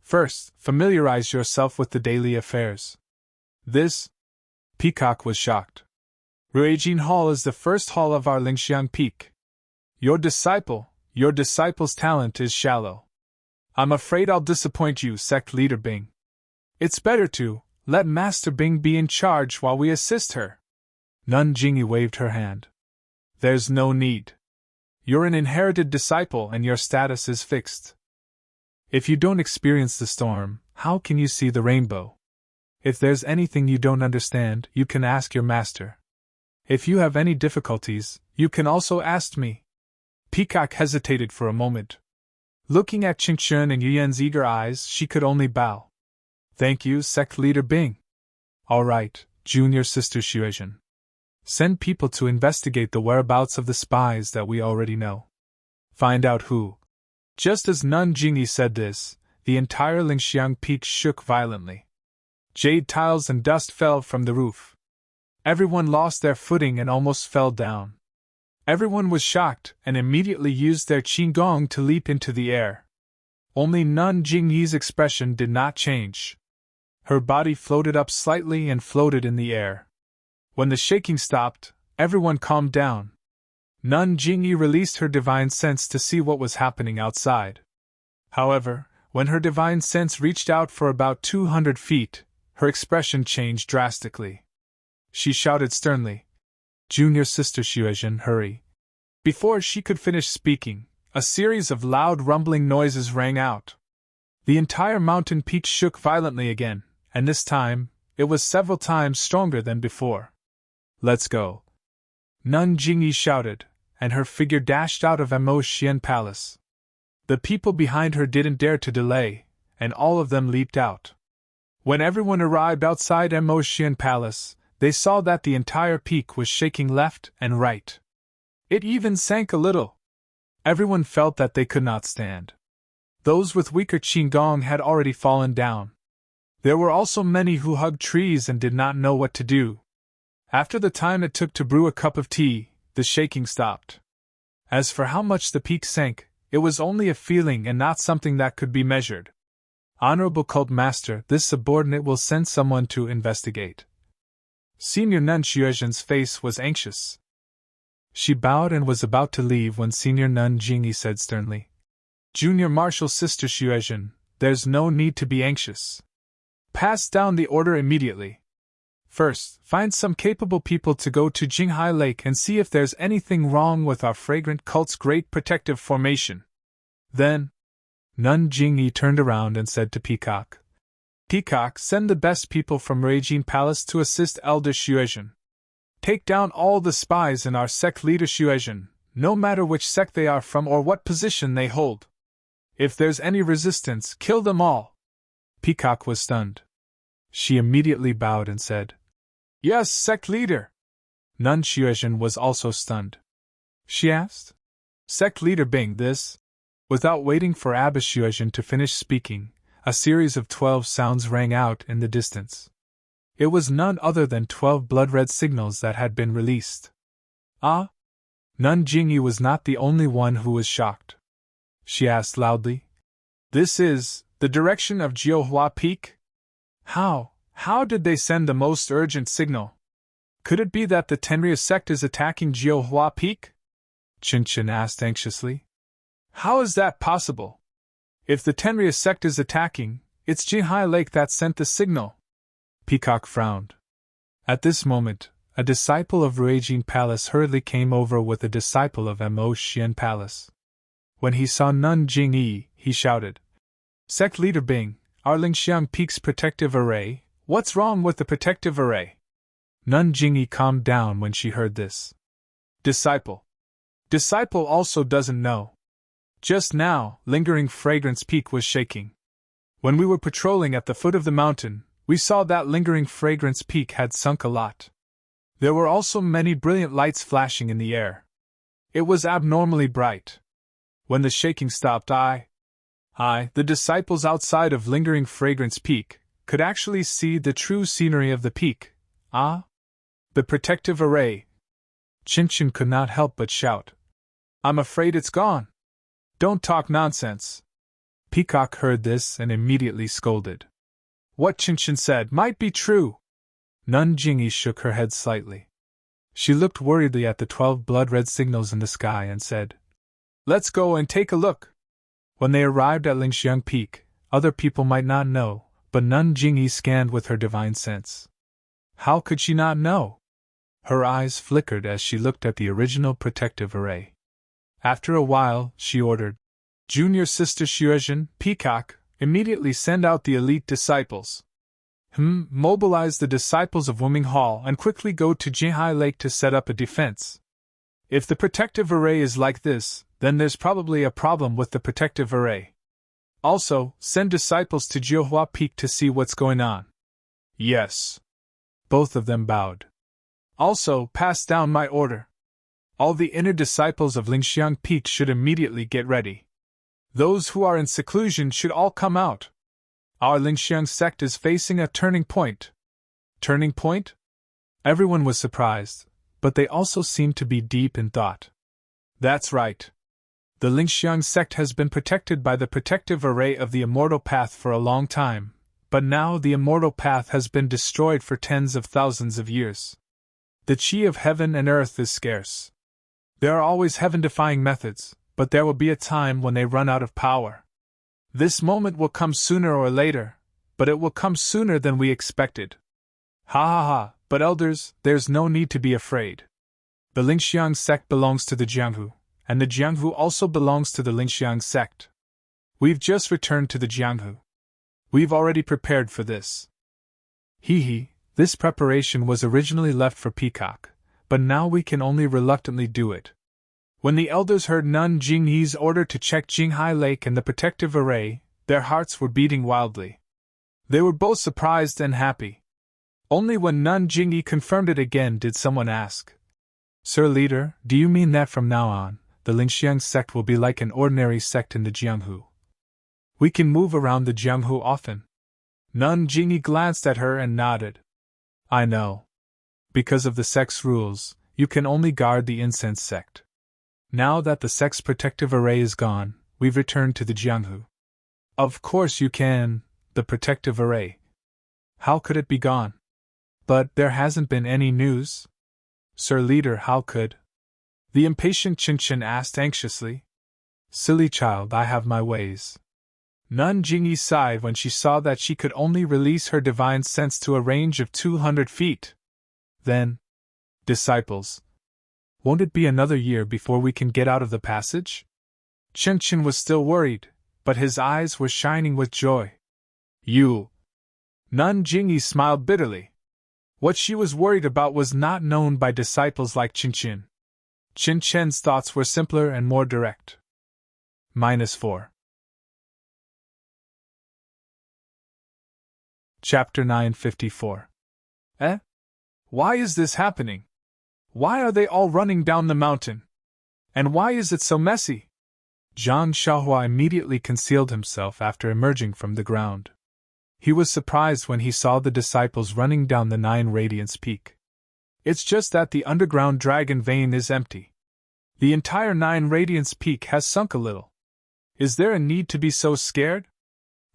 First, familiarize yourself with the daily affairs." This? Peacock was shocked. "Ruijin Hall is the first hall of our Lingxiang Peak. Your disciple's talent is shallow. I'm afraid I'll disappoint you, Sect Leader Bing. It's better to let Master Bing be in charge while we assist her." Nun Jingyi waved her hand. "There's no need. You're an inherited disciple and your status is fixed. If you don't experience the storm, how can you see the rainbow? If there's anything you don't understand, you can ask your master. If you have any difficulties, you can also ask me." Peacock hesitated for a moment. Looking at Qingchun and Yuyan's eager eyes, she could only bow. "Thank you, Sect Leader Bing. All right, Junior Sister Shuizhen. Send people to investigate the whereabouts of the spies that we already know. Find out who." Just as Nun Jingyi said this, the entire Lingxiang Peak shook violently. Jade tiles and dust fell from the roof. Everyone lost their footing and almost fell down. Everyone was shocked and immediately used their qigong to leap into the air. Only Nun Jingyi's expression did not change. Her body floated up slightly and floated in the air. When the shaking stopped, everyone calmed down. Nun Jingyi released her divine sense to see what was happening outside. However, when her divine sense reached out for about 200 feet, her expression changed drastically. She shouted sternly, "Junior Sister Shuizhen, hurry." Before she could finish speaking, a series of loud rumbling noises rang out. The entire mountain peak shook violently again, and this time, it was several times stronger than before. "Let's go!" Nun Jingyi shouted, and her figure dashed out of Emo Xian Palace. The people behind her didn't dare to delay, and all of them leaped out. When everyone arrived outside Emo Xian Palace, they saw that the entire peak was shaking left and right. It even sank a little. Everyone felt that they could not stand. Those with weaker qigong had already fallen down. There were also many who hugged trees and did not know what to do. After the time it took to brew a cup of tea, the shaking stopped. As for how much the peak sank, it was only a feeling and not something that could be measured. "Honorable Cult Master, this subordinate will send someone to investigate." Senior Nun Shuizhen's face was anxious. She bowed and was about to leave when Senior Nun Jingyi said sternly, "Junior Martial Sister Shuizhen, there's no need to be anxious. Pass down the order immediately. First, find some capable people to go to Jinghai Lake and see if there's anything wrong with our fragrant cult's great protective formation. Then..." Nun Jingyi turned around and said to Peacock, "Peacock, send the best people from Ruijin Palace to assist Elder Shuizhen. Take down all the spies in our sect leader Shuizhen, no matter which sect they are from or what position they hold. If there's any resistance, kill them all." Peacock was stunned. She immediately bowed and said, "Yes, sect leader." Nun Shuizhen was also stunned. She asked, "Sect leader Bing, this?" Without waiting for Abbess Shuizhen to finish speaking, a series of 12 sounds rang out in the distance. It was none other than 12 blood-red signals that had been released. "Ah?" Nun Jingyi was not the only one who was shocked. She asked loudly, "This is the direction of Jiuhua Peak? How did they send the most urgent signal? Could it be that the Tenrya sect is attacking Jiuhua Peak?" Chen asked anxiously. How is that possible? If the Tenria sect is attacking, it's Jinghai Lake that sent the signal. Peacock frowned. At this moment, a disciple of Ruijin Palace hurriedly came over with a disciple of Mo Xian Palace. When he saw Nun Jingyi, he shouted, Sect Leader Bing, our Lingxiang Peak's protective array, what's wrong with the protective array? Nun Jingyi calmed down when she heard this. Disciple also doesn't know. Just now, Lingering Fragrance Peak was shaking. When we were patrolling at the foot of the mountain, we saw that Lingering Fragrance Peak had sunk a lot. There were also many brilliant lights flashing in the air. It was abnormally bright. When the shaking stopped, the disciples outside of Lingering Fragrance Peak, could actually see the true scenery of the peak. The protective array. Chen could not help but shout. I'm afraid it's gone. Don't talk nonsense. Peacock heard this and immediately scolded. What Chen said might be true. Nun Jingyi shook her head slightly. She looked worriedly at the 12 blood-red signals in the sky and said, Let's go and take a look. When they arrived at Lingxiang Peak, other people might not know, but Nun Jingyi scanned with her divine sense. How could she not know? Her eyes flickered as she looked at the original protective array. After a while, she ordered, Junior Sister Xuezhen, Peacock, immediately send out the elite disciples. Mobilize the disciples of Wuming Hall and quickly go to Jinghai Lake to set up a defense. If the protective array is like this, then there's probably a problem with the protective array. Also, send disciples to Jiuhua Peak to see what's going on. Yes. Both of them bowed. Also, pass down my order. All the inner disciples of Lingxiang Peak should immediately get ready. Those who are in seclusion should all come out. Our Lingxiang sect is facing a turning point. Turning point? Everyone was surprised, but they also seemed to be deep in thought. That's right. The Lingxiang sect has been protected by the protective array of the Immortal Path for a long time, but now the Immortal Path has been destroyed for tens of thousands of years. The qi of heaven and earth is scarce. There are always heaven-defying methods, but there will be a time when they run out of power. This moment will come sooner or later, but it will come sooner than we expected. But elders, there's no need to be afraid. The Lingxiang sect belongs to the Jianghu, and the Jianghu also belongs to the Lingxiang sect. We've just returned to the Jianghu. We've already prepared for this. This preparation was originally left for Peacock, but now we can only reluctantly do it. When the elders heard Nun Jingyi's order to check Jinghai Lake and the protective array, their hearts were beating wildly. They were both surprised and happy. Only when Nun Jingyi confirmed it again did someone ask, Sir Leader, do you mean that from now on, the Lingxiang sect will be like an ordinary sect in the Jianghu? We can move around the Jianghu often. Nun Jingyi glanced at her and nodded. I know. Because of the sect's rules, you can only guard the incense sect. Now that the sect's protective array is gone, we've returned to the Jianghu. Of course you can, the protective array. How could it be gone? But there hasn't been any news. Sir Leader, how could? The impatient Chen asked anxiously. Silly child, I have my ways. Nun Jingyi sighed when she saw that she could only release her divine sense to a range of 200 feet. Then, disciples, won't it be another year before we can get out of the passage? Chen was still worried, but his eyes were shining with joy. You! Nun Jingyi smiled bitterly. What she was worried about was not known by disciples like Chen. Chen's thoughts were simpler and more direct. -4. Chapter 954. Why is this happening? Why are they all running down the mountain? And why is it so messy? Zhang Xiaohua immediately concealed himself after emerging from the ground. He was surprised when he saw the disciples running down the 9 Radiance Peak. It's just that the underground dragon vein is empty. The entire 9 Radiance Peak has sunk a little. Is there a need to be so scared?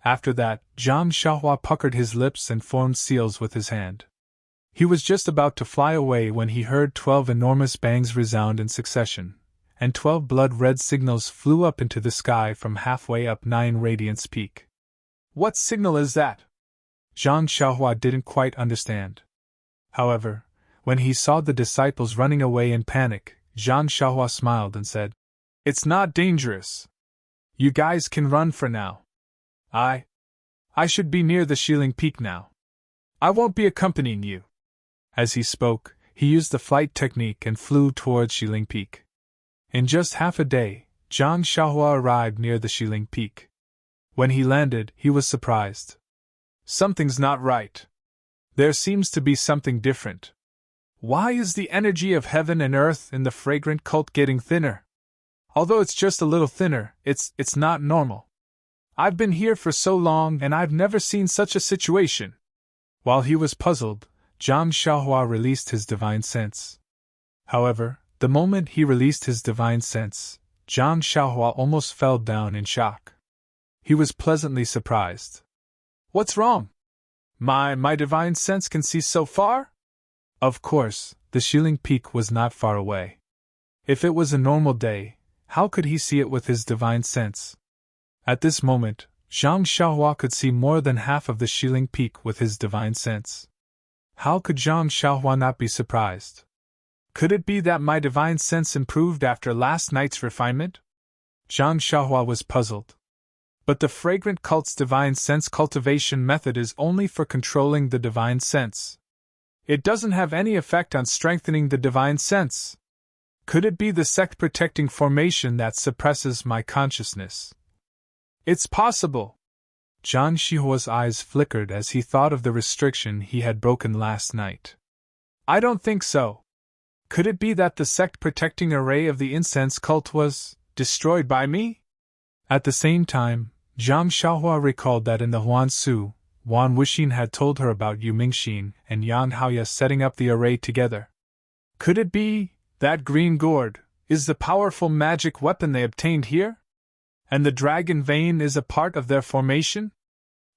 After that, Zhang Xiaohua puckered his lips and formed seals with his hand. He was just about to fly away when he heard 12 enormous bangs resound in succession, and 12 blood-red signals flew up into the sky from halfway up 9 Radiance Peak. What signal is that? Zhang Xiaohua didn't quite understand. However, when he saw the disciples running away in panic, Zhang Xiaohua smiled and said, "It's not dangerous. You guys can run for now. I should be near the Xiling Peak now. I won't be accompanying you." As he spoke, he used the flight technique and flew towards Xiling Peak. In just half a day, Zhang Xiaohua arrived near the Xiling Peak. When he landed, he was surprised. Something's not right. There seems to be something different. Why is the energy of heaven and earth in the fragrant cult getting thinner? Although it's just a little thinner, it's not normal. I've been here for so long and I've never seen such a situation. While he was puzzled, Zhang Xiaohua released his divine sense. However, the moment he released his divine sense, Zhang Xiaohua almost fell down in shock. He was pleasantly surprised. What's wrong? My divine sense can see so far? Of course, the Xiling Peak was not far away. If it was a normal day, how could he see it with his divine sense? At this moment, Zhang Xiaohua could see more than half of the Xiling Peak with his divine sense. How could Zhang Xiaohua not be surprised? Could it be that my divine sense improved after last night's refinement? Zhang Xiaohua was puzzled. But the fragrant cult's divine sense cultivation method is only for controlling the divine sense. It doesn't have any effect on strengthening the divine sense. Could it be the sect-protecting formation that suppresses my consciousness? It's possible. Zhang Xiaohua's eyes flickered as he thought of the restriction he had broken last night. I don't think so. Could it be that the sect-protecting array of the incense cult was destroyed by me? At the same time, Zhang Xiaohua recalled that in the Huansu, Wan Wuxin had told her about Yu Mingxin and Yan Haoya setting up the array together. Could it be that green gourd is the powerful magic weapon they obtained here? And the dragon vein is a part of their formation?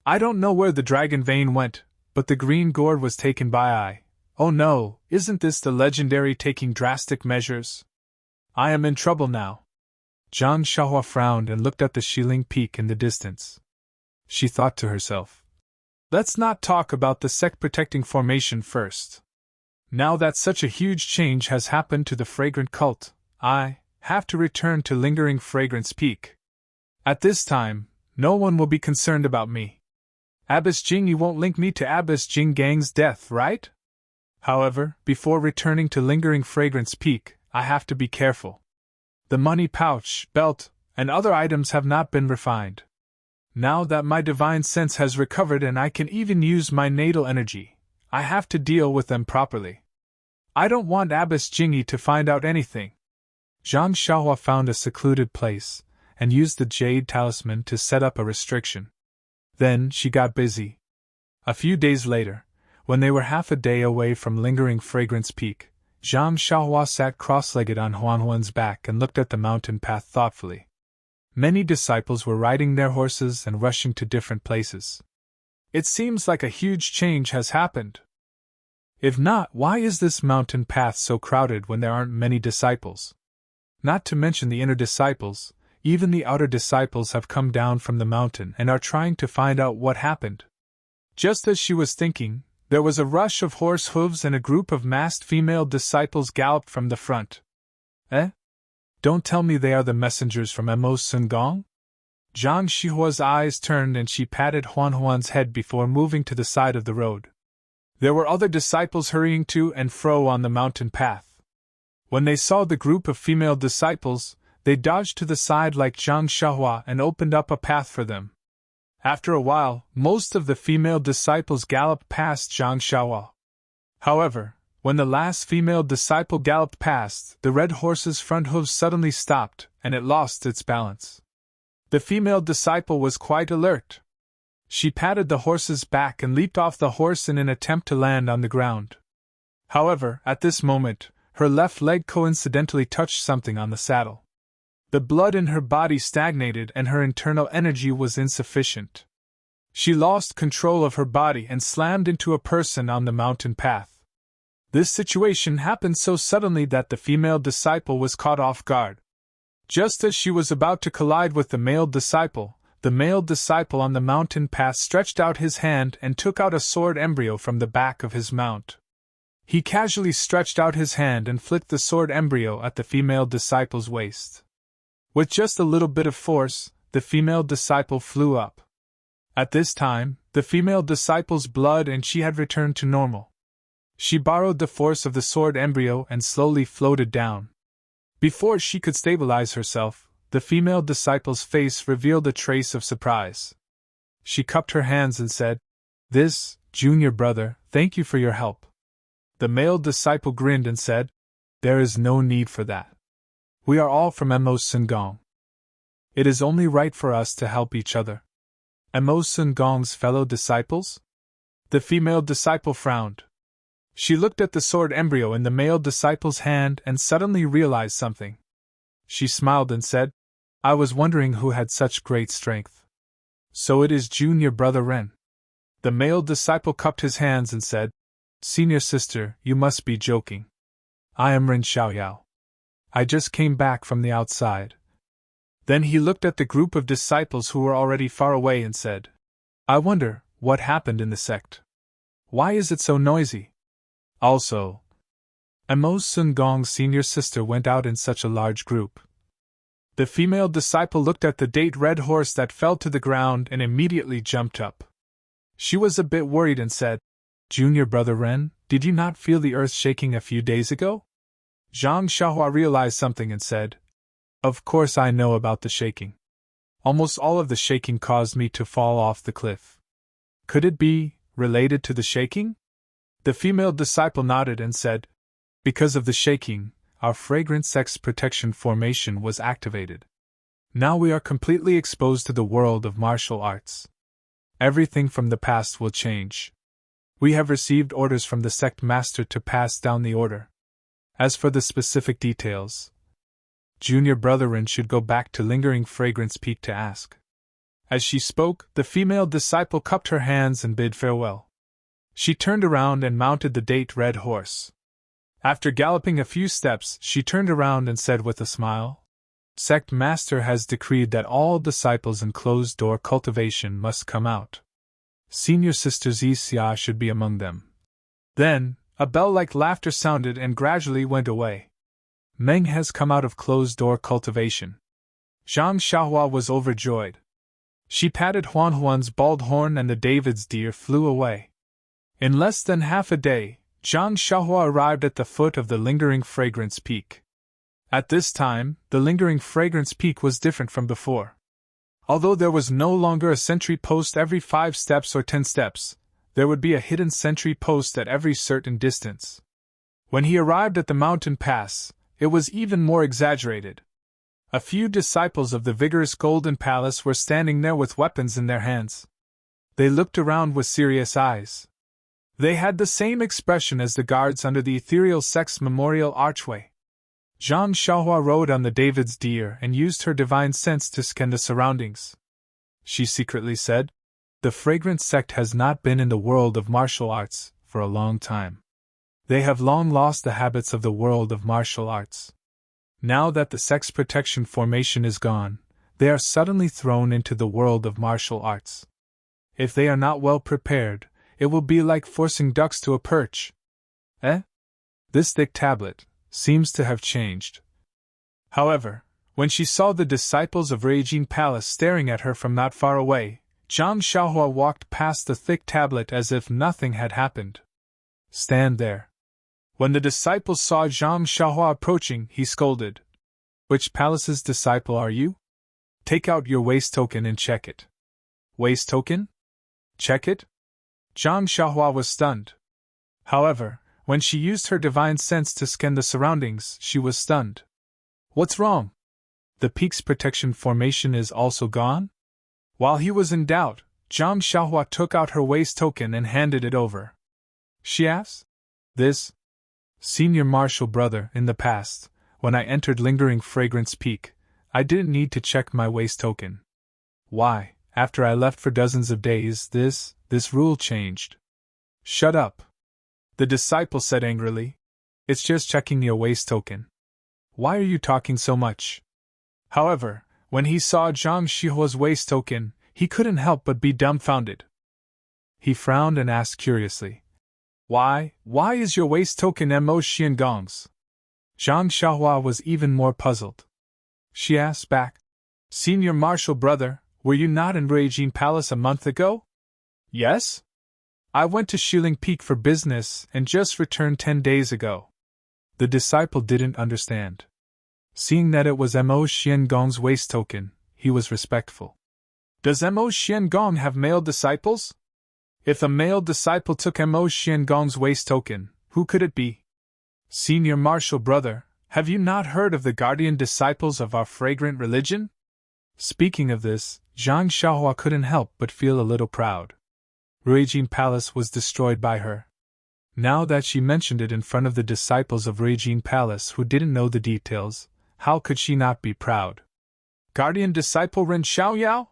I don't know where the dragon vein went, but the green gourd was taken by I. Oh no, isn't this the legendary taking drastic measures? I am in trouble now. Zhang Xiaohua frowned and looked at the Xiling Peak in the distance. She thought to herself, let's not talk about the sect-protecting formation first. Now that such a huge change has happened to the fragrant cult, I have to return to Lingering Fragrance Peak. At this time, no one will be concerned about me. Abbess Jing, you won't link me to Abbess Jing Gang's death, right? However, before returning to Lingering Fragrance Peak, I have to be careful. The money pouch, belt, and other items have not been refined. Now that my divine sense has recovered and I can even use my natal energy, I have to deal with them properly. I don't want Abbess Jingyi to find out anything. Zhang Xiaohua found a secluded place and used the jade talisman to set up a restriction. Then she got busy. A few days later, when they were half a day away from Lingering Fragrance Peak, Zhang Xiaohua sat cross-legged on Huanhuan's back and looked at the mountain path thoughtfully. Many disciples were riding their horses and rushing to different places. It seems like a huge change has happened. If not, why is this mountain path so crowded when there aren't many disciples? Not to mention the inner disciples, even the outer disciples have come down from the mountain and are trying to find out what happened. Just as she was thinking, there was a rush of horse hooves and a group of masked female disciples galloped from the front. Eh? Don't tell me they are the messengers from Mo Sungong? Zhang Xiaohua's eyes turned and she patted Huanhuan's head before moving to the side of the road. There were other disciples hurrying to and fro on the mountain path. When they saw the group of female disciples, they dodged to the side like Zhang Xiaohua and opened up a path for them. After a while, most of the female disciples galloped past Zhang Xiaohua. However, when the last female disciple galloped past, the red horse's front hooves suddenly stopped, and it lost its balance. The female disciple was quite alert. She patted the horse's back and leaped off the horse in an attempt to land on the ground. However, at this moment, her left leg coincidentally touched something on the saddle. The blood in her body stagnated and her internal energy was insufficient. She lost control of her body and slammed into a person on the mountain path. This situation happened so suddenly that the female disciple was caught off guard. Just as she was about to collide with the male disciple on the mountain path stretched out his hand and took out a sword embryo from the back of his mount. He casually stretched out his hand and flicked the sword embryo at the female disciple's waist. With just a little bit of force, the female disciple flew up. At this time, the female disciple's blood and chi had returned to normal. She borrowed the force of the sword embryo and slowly floated down. Before she could stabilize herself, the female disciple's face revealed a trace of surprise. She cupped her hands and said, "This, junior brother, thank you for your help." The male disciple grinned and said, "There is no need for that. We are all from Emo Sungong. It is only right for us to help each other." Emo Sungong's fellow disciples? The female disciple frowned. She looked at the sword embryo in the male disciple's hand and suddenly realized something. She smiled and said, "I was wondering who had such great strength." "So it is junior brother Ren." The male disciple cupped his hands and said, "Senior sister, you must be joking. I am Ren Xiaoyao. I just came back from the outside." Then he looked at the group of disciples who were already far away and said, "I wonder what happened in the sect. Why is it so noisy? Also, Emo Sungong's senior sister went out in such a large group." The female disciple looked at the date red horse that fell to the ground and immediately jumped up. She was a bit worried and said, "Junior brother Ren, did you not feel the earth shaking a few days ago?" Zhang Xiaohua realized something and said, "Of course I know about the shaking. Almost all of the shaking caused me to fall off the cliff. Could it be related to the shaking?" The female disciple nodded and said, "Because of the shaking, our fragrant sex protection formation was activated. Now we are completely exposed to the world of martial arts. Everything from the past will change. We have received orders from the sect master to pass down the order. As for the specific details, junior brother Rin should go back to Lingering Fragrance Peak to ask." As she spoke, the female disciple cupped her hands and bid farewell. She turned around and mounted the date red horse. After galloping a few steps, she turned around and said with a smile, "Sect master has decreed that all disciples in closed-door cultivation must come out. Senior sister Xia should be among them." Then, a bell-like laughter sounded and gradually went away. "Meng has come out of closed-door cultivation." Zhang Xiaohua was overjoyed. She patted Huan Huan's bald horn and the David's deer flew away. In less than half a day, Zhang Xiaohua arrived at the foot of the Lingering Fragrance Peak. At this time, the Lingering Fragrance Peak was different from before. Although there was no longer a sentry post every 5 steps or 10 steps, there would be a hidden sentry post at every certain distance. When he arrived at the mountain pass, it was even more exaggerated. A few disciples of the vigorous Golden Palace were standing there with weapons in their hands. They looked around with serious eyes. They had the same expression as the guards under the ethereal sect's memorial archway. Zhang Xiaohua rode on the David's deer and used her divine sense to scan the surroundings. She secretly said, "The fragrant sect has not been in the world of martial arts for a long time. They have long lost the habits of the world of martial arts. Now that the sect's protection formation is gone, they are suddenly thrown into the world of martial arts. If they are not well prepared, it will be like forcing ducks to a perch." This thick tablet seems to have changed. However, when she saw the disciples of Reijing Palace staring at her from not far away, Zhang Xiaohua walked past the thick tablet as if nothing had happened. "Stand there." When the disciples saw Zhang Xiaohua approaching, he scolded, "Which palace's disciple are you? Take out your waist token and check it." "Waist token? Check it?" Zhang Xiaohua was stunned. However, when she used her divine sense to scan the surroundings, she was stunned. "What's wrong? The peak's protection formation is also gone?" While he was in doubt, Zhang Xiaohua took out her waist token and handed it over. She asked, "This? Senior martial brother, in the past, when I entered Lingering Fragrance Peak, I didn't need to check my waist token. Why, after I left for dozens of days, this rule changed." "Shut up," the disciple said angrily. "It's just checking your waist token. Why are you talking so much?" However, when he saw Zhang Shihua's waist token, he couldn't help but be dumbfounded. He frowned and asked curiously, Why is your waist token Mo Xiangong's? Zhang Xiahua was even more puzzled. She asked back, Senior Marshal Brother, were you not in Ruijin Palace a month ago? Yes? I went to Shiling Peak for business and just returned 10 days ago. The disciple didn't understand. Seeing that it was Mo Xiangong's waist token, he was respectful. Does Mo Xiangong have male disciples? If a male disciple took Mo Xiangong's waist token, who could it be? Senior Marshal Brother, have you not heard of the guardian disciples of our fragrant religion? Speaking of this, Zhang Xiahua couldn't help but feel a little proud. Ruijin Palace was destroyed by her. Now that she mentioned it in front of the disciples of Ruijin Palace who didn't know the details, how could she not be proud? Guardian disciple Ren Xiaoyao?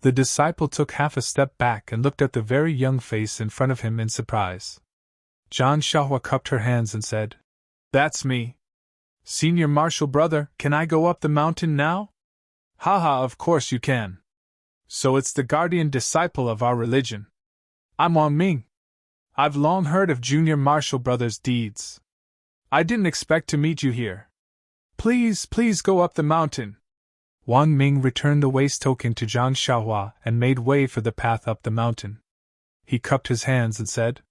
The disciple took half a step back and looked at the very young face in front of him in surprise. Zhang Xiahua cupped her hands and said, That's me. Senior Marshal Brother, can I go up the mountain now? Haha, of course you can. So it's the guardian disciple of our religion. I'm Wang Ming. I've long heard of Junior Marshal Brother's deeds. I didn't expect to meet you here. Please go up the mountain. Wang Ming returned the waist token to Zhang Xiahua and made way for the path up the mountain. He cupped his hands and said,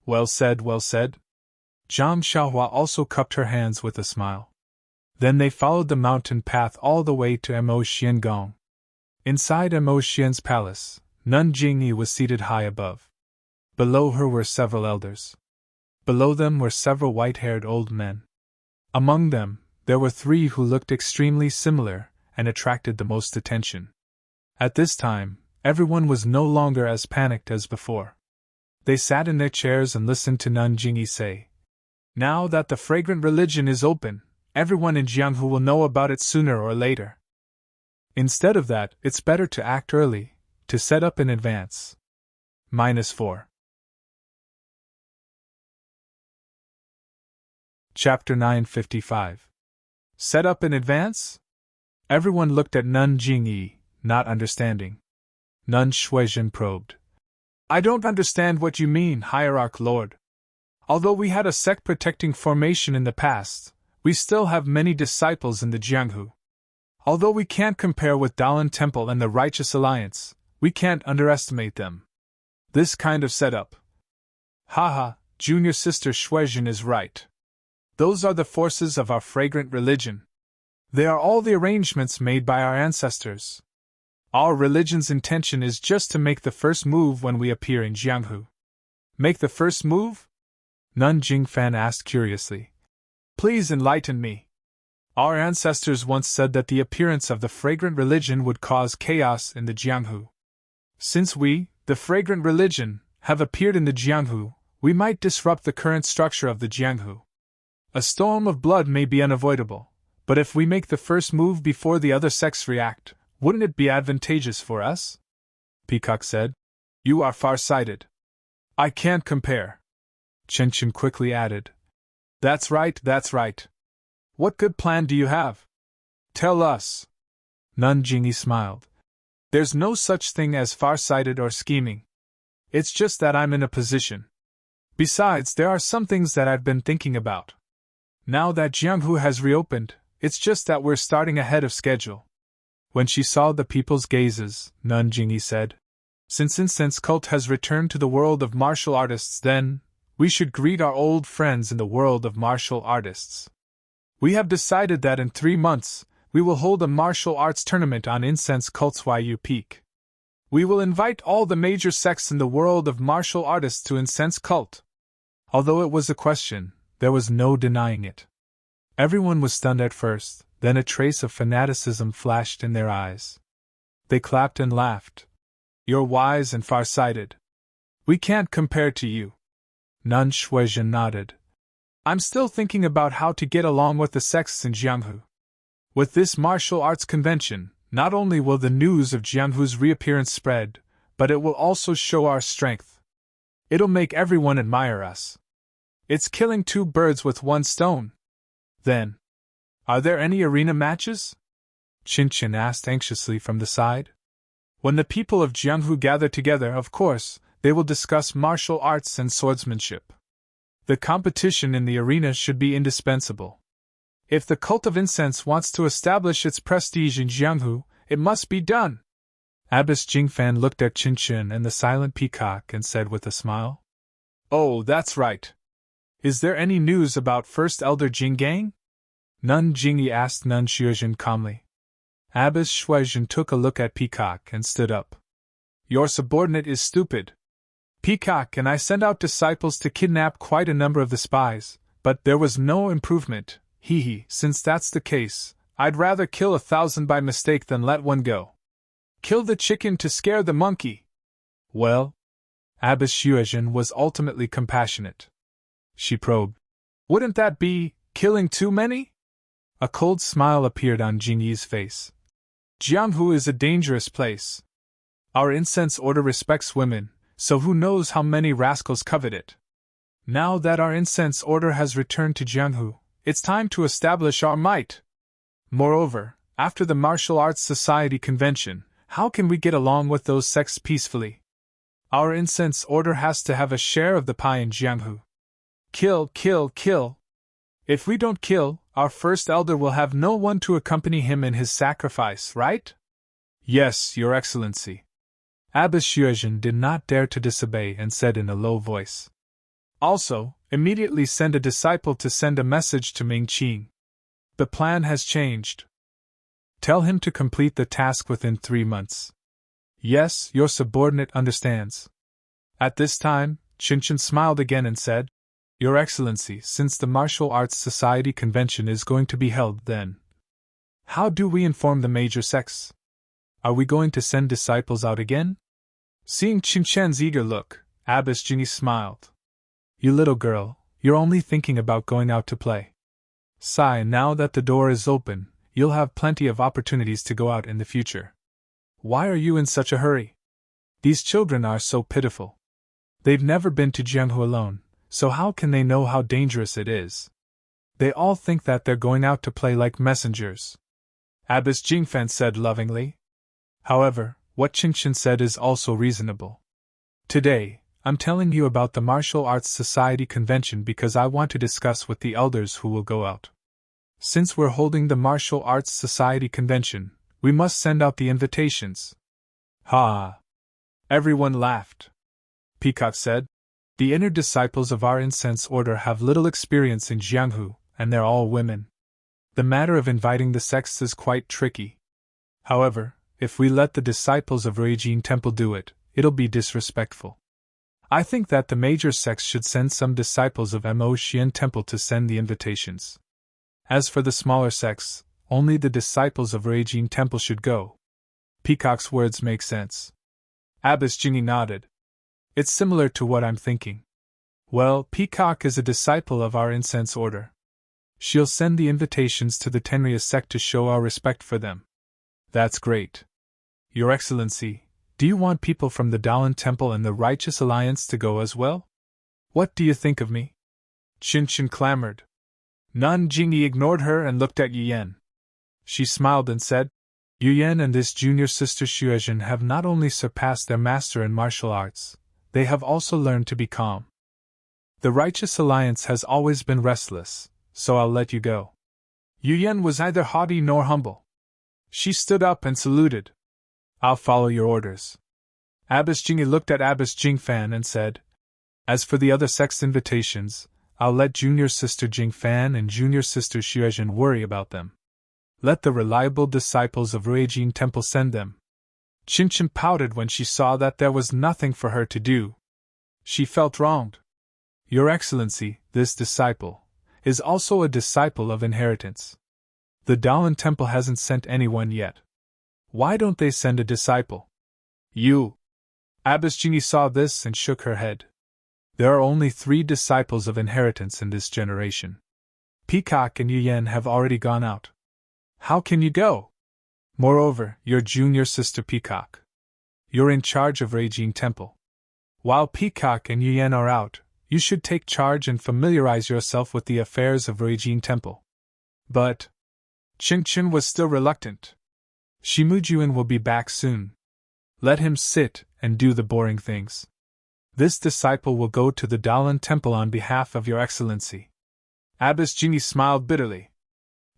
Well said, well said. Zhang Xiahua also cupped her hands with a smile. Then they followed the mountain path all the way to Mo Xiangong. Inside Mo Xian's palace, Nun Jingyi was seated high above. Below her were several elders. Below them were several white-haired old men. Among them, there were 3 who looked extremely similar and attracted the most attention. At this time, everyone was no longer as panicked as before. They sat in their chairs and listened to Nun Jingyi say, Now that the fragrant religion is open, everyone in Jianghu will know about it sooner or later. Instead of that, it's better to act early, to set up in advance. -4. Chapter 955. Set up in advance? Everyone looked at Nun Jingyi, not understanding. Nun Shuizhen probed. I don't understand what you mean, Hierarch Lord. Although we had a sect-protecting formation in the past, we still have many disciples in the Jianghu. Although we can't compare with Dalan Temple and the Righteous Alliance, we can't underestimate them. This kind of setup. Haha, junior sister Shuizhen is right. Those are the forces of our fragrant religion. They are all the arrangements made by our ancestors. Our religion's intention is just to make the first move when we appear in Jianghu. Make the first move? Nun Jingfan asked curiously. Please enlighten me. Our ancestors once said that the appearance of the fragrant religion would cause chaos in the Jianghu. Since we, the fragrant religion, have appeared in the Jianghu, we might disrupt the current structure of the Jianghu. A storm of blood may be unavoidable, but if we make the first move before the other sects react, wouldn't it be advantageous for us? Peacock said. You are far-sighted. I can't compare. Chen Chen quickly added. That's right, that's right. What good plan do you have? Tell us. Nun Jingyi smiled. There's no such thing as far-sighted or scheming. It's just that I'm in a position. Besides, there are some things that I've been thinking about. Now that Jianghu has reopened, it's just that we're starting ahead of schedule. When she saw the people's gazes, Nun Jingyi said, Since incense cult has returned to the world of martial artists, then we should greet our old friends in the world of martial artists. We have decided that in 3 months, we will hold a martial arts tournament on Incense Cult's Yu Peak. We will invite all the major sects in the world of martial artists to Incense Cult. Although it was a question, there was no denying it. Everyone was stunned at first, then a trace of fanaticism flashed in their eyes. They clapped and laughed. You're wise and far-sighted. We can't compare to you. Nun Shuizhen nodded. I'm still thinking about how to get along with the sects in Jianghu. With this martial arts convention, not only will the news of Jianghu's reappearance spread, but it will also show our strength. It'll make everyone admire us. It's killing 2 birds with 1 stone. Then, are there any arena matches? Qin asked anxiously from the side. When the people of Jianghu gather together, of course, they will discuss martial arts and swordsmanship. The competition in the arena should be indispensable. If the cult of incense wants to establish its prestige in Jianghu, it must be done. Abbess Jingfan looked at Qin and the silent peacock and said with a smile, "Oh, that's right. Is there any news about First Elder Jinggang?" Nun Jingyi asked Nun Xuezhen calmly. Abbess Xuezhen took a look at Peacock and stood up. "Your subordinate is stupid. Peacock and I sent out disciples to kidnap quite a number of the spies, but there was no improvement. Since that's the case, I'd rather kill 1,000 by mistake than let one go. Kill the chicken to scare the monkey." Well, Abbess Xuezhen was ultimately compassionate. She probed, "Wouldn't that be killing too many?" A cold smile appeared on Jingyi's face. "Jianghu is a dangerous place. Our incense order respects women, so who knows how many rascals covet it. Now that our incense order has returned to Jianghu, it's time to establish our might. Moreover, after the Martial Arts Society convention, how can we get along with those sects peacefully? Our incense order has to have a share of the pie in Jianghu. Kill, kill, kill. If we don't kill, our first elder will have no one to accompany him in his sacrifice, right?" "Yes, Your Excellency." Abbess Xuezhen did not dare to disobey and said in a low voice, "Also, immediately send a disciple to send a message to Ming Qing. The plan has changed. Tell him to complete the task within 3 months." "Yes, your subordinate understands." At this time, Qin smiled again and said, "Your Excellency, since the Martial Arts Society convention is going to be held then, how do we inform the major sects? Are we going to send disciples out again?" Seeing Qin's eager look, Abbess Jingyi smiled. "You little girl, you're only thinking about going out to play. Sigh, now that the door is open, you'll have plenty of opportunities to go out in the future. Why are you in such a hurry? These children are so pitiful. They've never been to Jianghu alone, so how can they know how dangerous it is? They all think that they're going out to play like messengers," Abbess Jingfan said lovingly. However, what Qin said is also reasonable. "Today, I'm telling you about the Martial Arts Society convention because I want to discuss with the elders who will go out. Since we're holding the Martial Arts Society convention, we must send out the invitations." "Ha!" Everyone laughed. Peacock said, "The inner disciples of our incense order have little experience in Jianghu, and they're all women. The matter of inviting the sects is quite tricky. However, if we let the disciples of Ruijin Temple do it, it'll be disrespectful. I think that the major sects should send some disciples of Mo Xian Temple to send the invitations. As for the smaller sects, only the disciples of Ruijin Temple should go." Peacock's words make sense. Abbess Jingyi nodded. "It's similar to what I'm thinking. Well, Peacock is a disciple of our incense order. She'll send the invitations to the Tenria sect to show our respect for them." "That's great. Your Excellency, do you want people from the Dalan Temple and the Righteous Alliance to go as well? What do you think of me?" Qin clamored. Nun Jingyi ignored her and looked at Yuyan. She smiled and said, "Yuyan and this junior sister Xuezhen have not only surpassed their master in martial arts, they have also learned to be calm. The Righteous Alliance has always been restless, so I'll let you go." Yuyan was neither haughty nor humble. She stood up and saluted. "I'll follow your orders." Abbess Jingyi looked at Abbess Jingfan and said, "As for the other sect's invitations, I'll let junior sister Jingfan and junior sister Xuezhen worry about them. Let the reliable disciples of Ruijin Temple send them." Qin pouted when she saw that there was nothing for her to do. She felt wronged. "Your Excellency, this disciple is also a disciple of inheritance. The Dalan Temple hasn't sent anyone yet. Why don't they send a disciple?" "You." Abbess Jingyi saw this and shook her head. "There are only 3 disciples of inheritance in this generation. Peacock and Yuyan have already gone out. How can you go? Moreover, your junior sister Peacock. You're in charge of Ruijin Temple. While Peacock and Yuyan are out, you should take charge and familiarize yourself with the affairs of Ruijin Temple." But Qin was still reluctant. Shimujuin will be back soon. Let him sit and do the boring things. This disciple will go to the Dalan temple on behalf of your excellency. Abbess Jingyi smiled bitterly.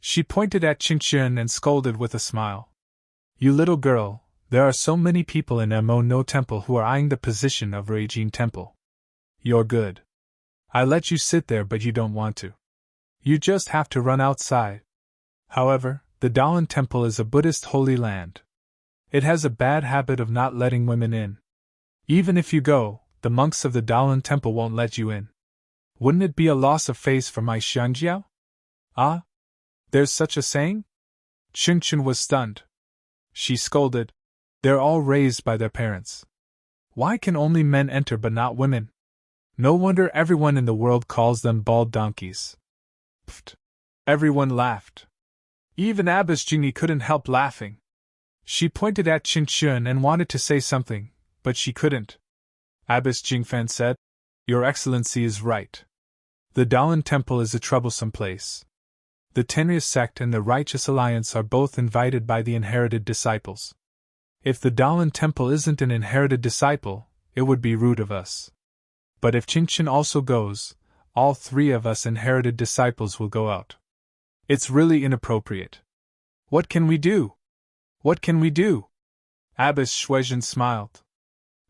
She pointed at Qingqian and scolded with a smile. You little girl, there are so many people in No temple who are eyeing the position of Ruijin temple. You're good. I let you sit there but you don't want to. You just have to run outside. However, the Dalan temple is a Buddhist holy land. It has a bad habit of not letting women in. Even if you go, the monks of the Dalan temple won't let you in. Wouldn't it be a loss of face for my Xiangjiao? Ah? There's such a saying? Qingqian was stunned. She scolded. They're all raised by their parents. Why can only men enter but not women? No wonder everyone in the world calls them bald donkeys. Pfft. Everyone laughed. Even Abbess Jingyi couldn't help laughing. She pointed at Qingqian and wanted to say something, but she couldn't. Abbess Jingfan said, Your Excellency is right. The Dalan temple is a troublesome place. The Tenrya sect and the Righteous Alliance are both invited by the inherited disciples. If the Dalan temple isn't an inherited disciple, it would be rude of us. But if Qingqian also goes, all three of us inherited disciples will go out. It's really inappropriate. What can we do? What can we do? Abbess Shuizhen smiled.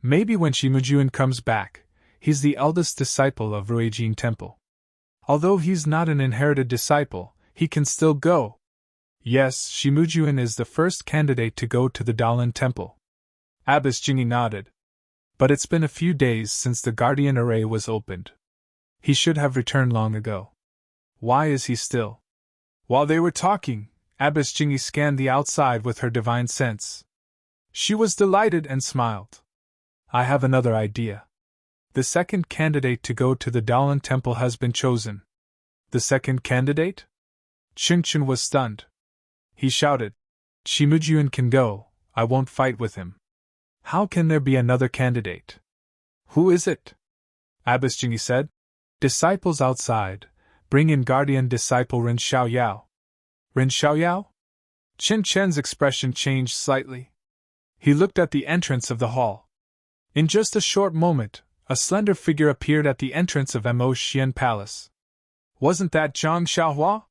Maybe when Shimujuin comes back, he's the eldest disciple of Ruijin temple. Although he's not an inherited disciple, he can still go. Yes, Shimujuin is the first candidate to go to the Dalan temple. Abbess Jingyi nodded. But it's been a few days since the Guardian Array was opened. He should have returned long ago. Why is he still? While they were talking, Abbess Jingyi scanned the outside with her divine sense. She was delighted and smiled. I have another idea. The second candidate to go to the Dalan temple has been chosen. The second candidate? Qingqian was stunned. He shouted, Shimujuin can go, I won't fight with him. How can there be another candidate? Who is it? Abbess Jingyi said. Disciples outside, bring in guardian disciple Ren Xiaoyao. Ren Xiaoyao? Qingqian's expression changed slightly. He looked at the entrance of the hall. In just a short moment, a slender figure appeared at the entrance of Mo Xian Palace. Wasn't that Zhang Xiaohua?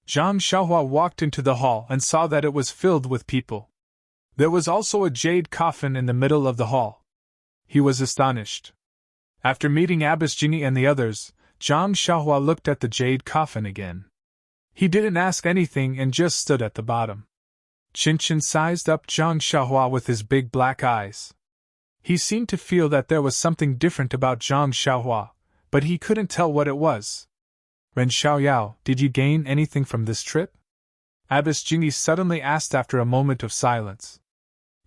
Zhang Xiaohua walked into the hall and saw that it was filled with people. There was also a jade coffin in the middle of the hall. He was astonished. After meeting Abbess Jingyi and the others, Zhang Xiaohua looked at the jade coffin again. He didn't ask anything and just stood at the bottom. Qingqian sized up Zhang Xiaohua with his big black eyes. He seemed to feel that there was something different about Zhang Xiaohua, but he couldn't tell what it was. Ren Xiaoyao, did you gain anything from this trip? Abbess Jingyi suddenly asked after a moment of silence.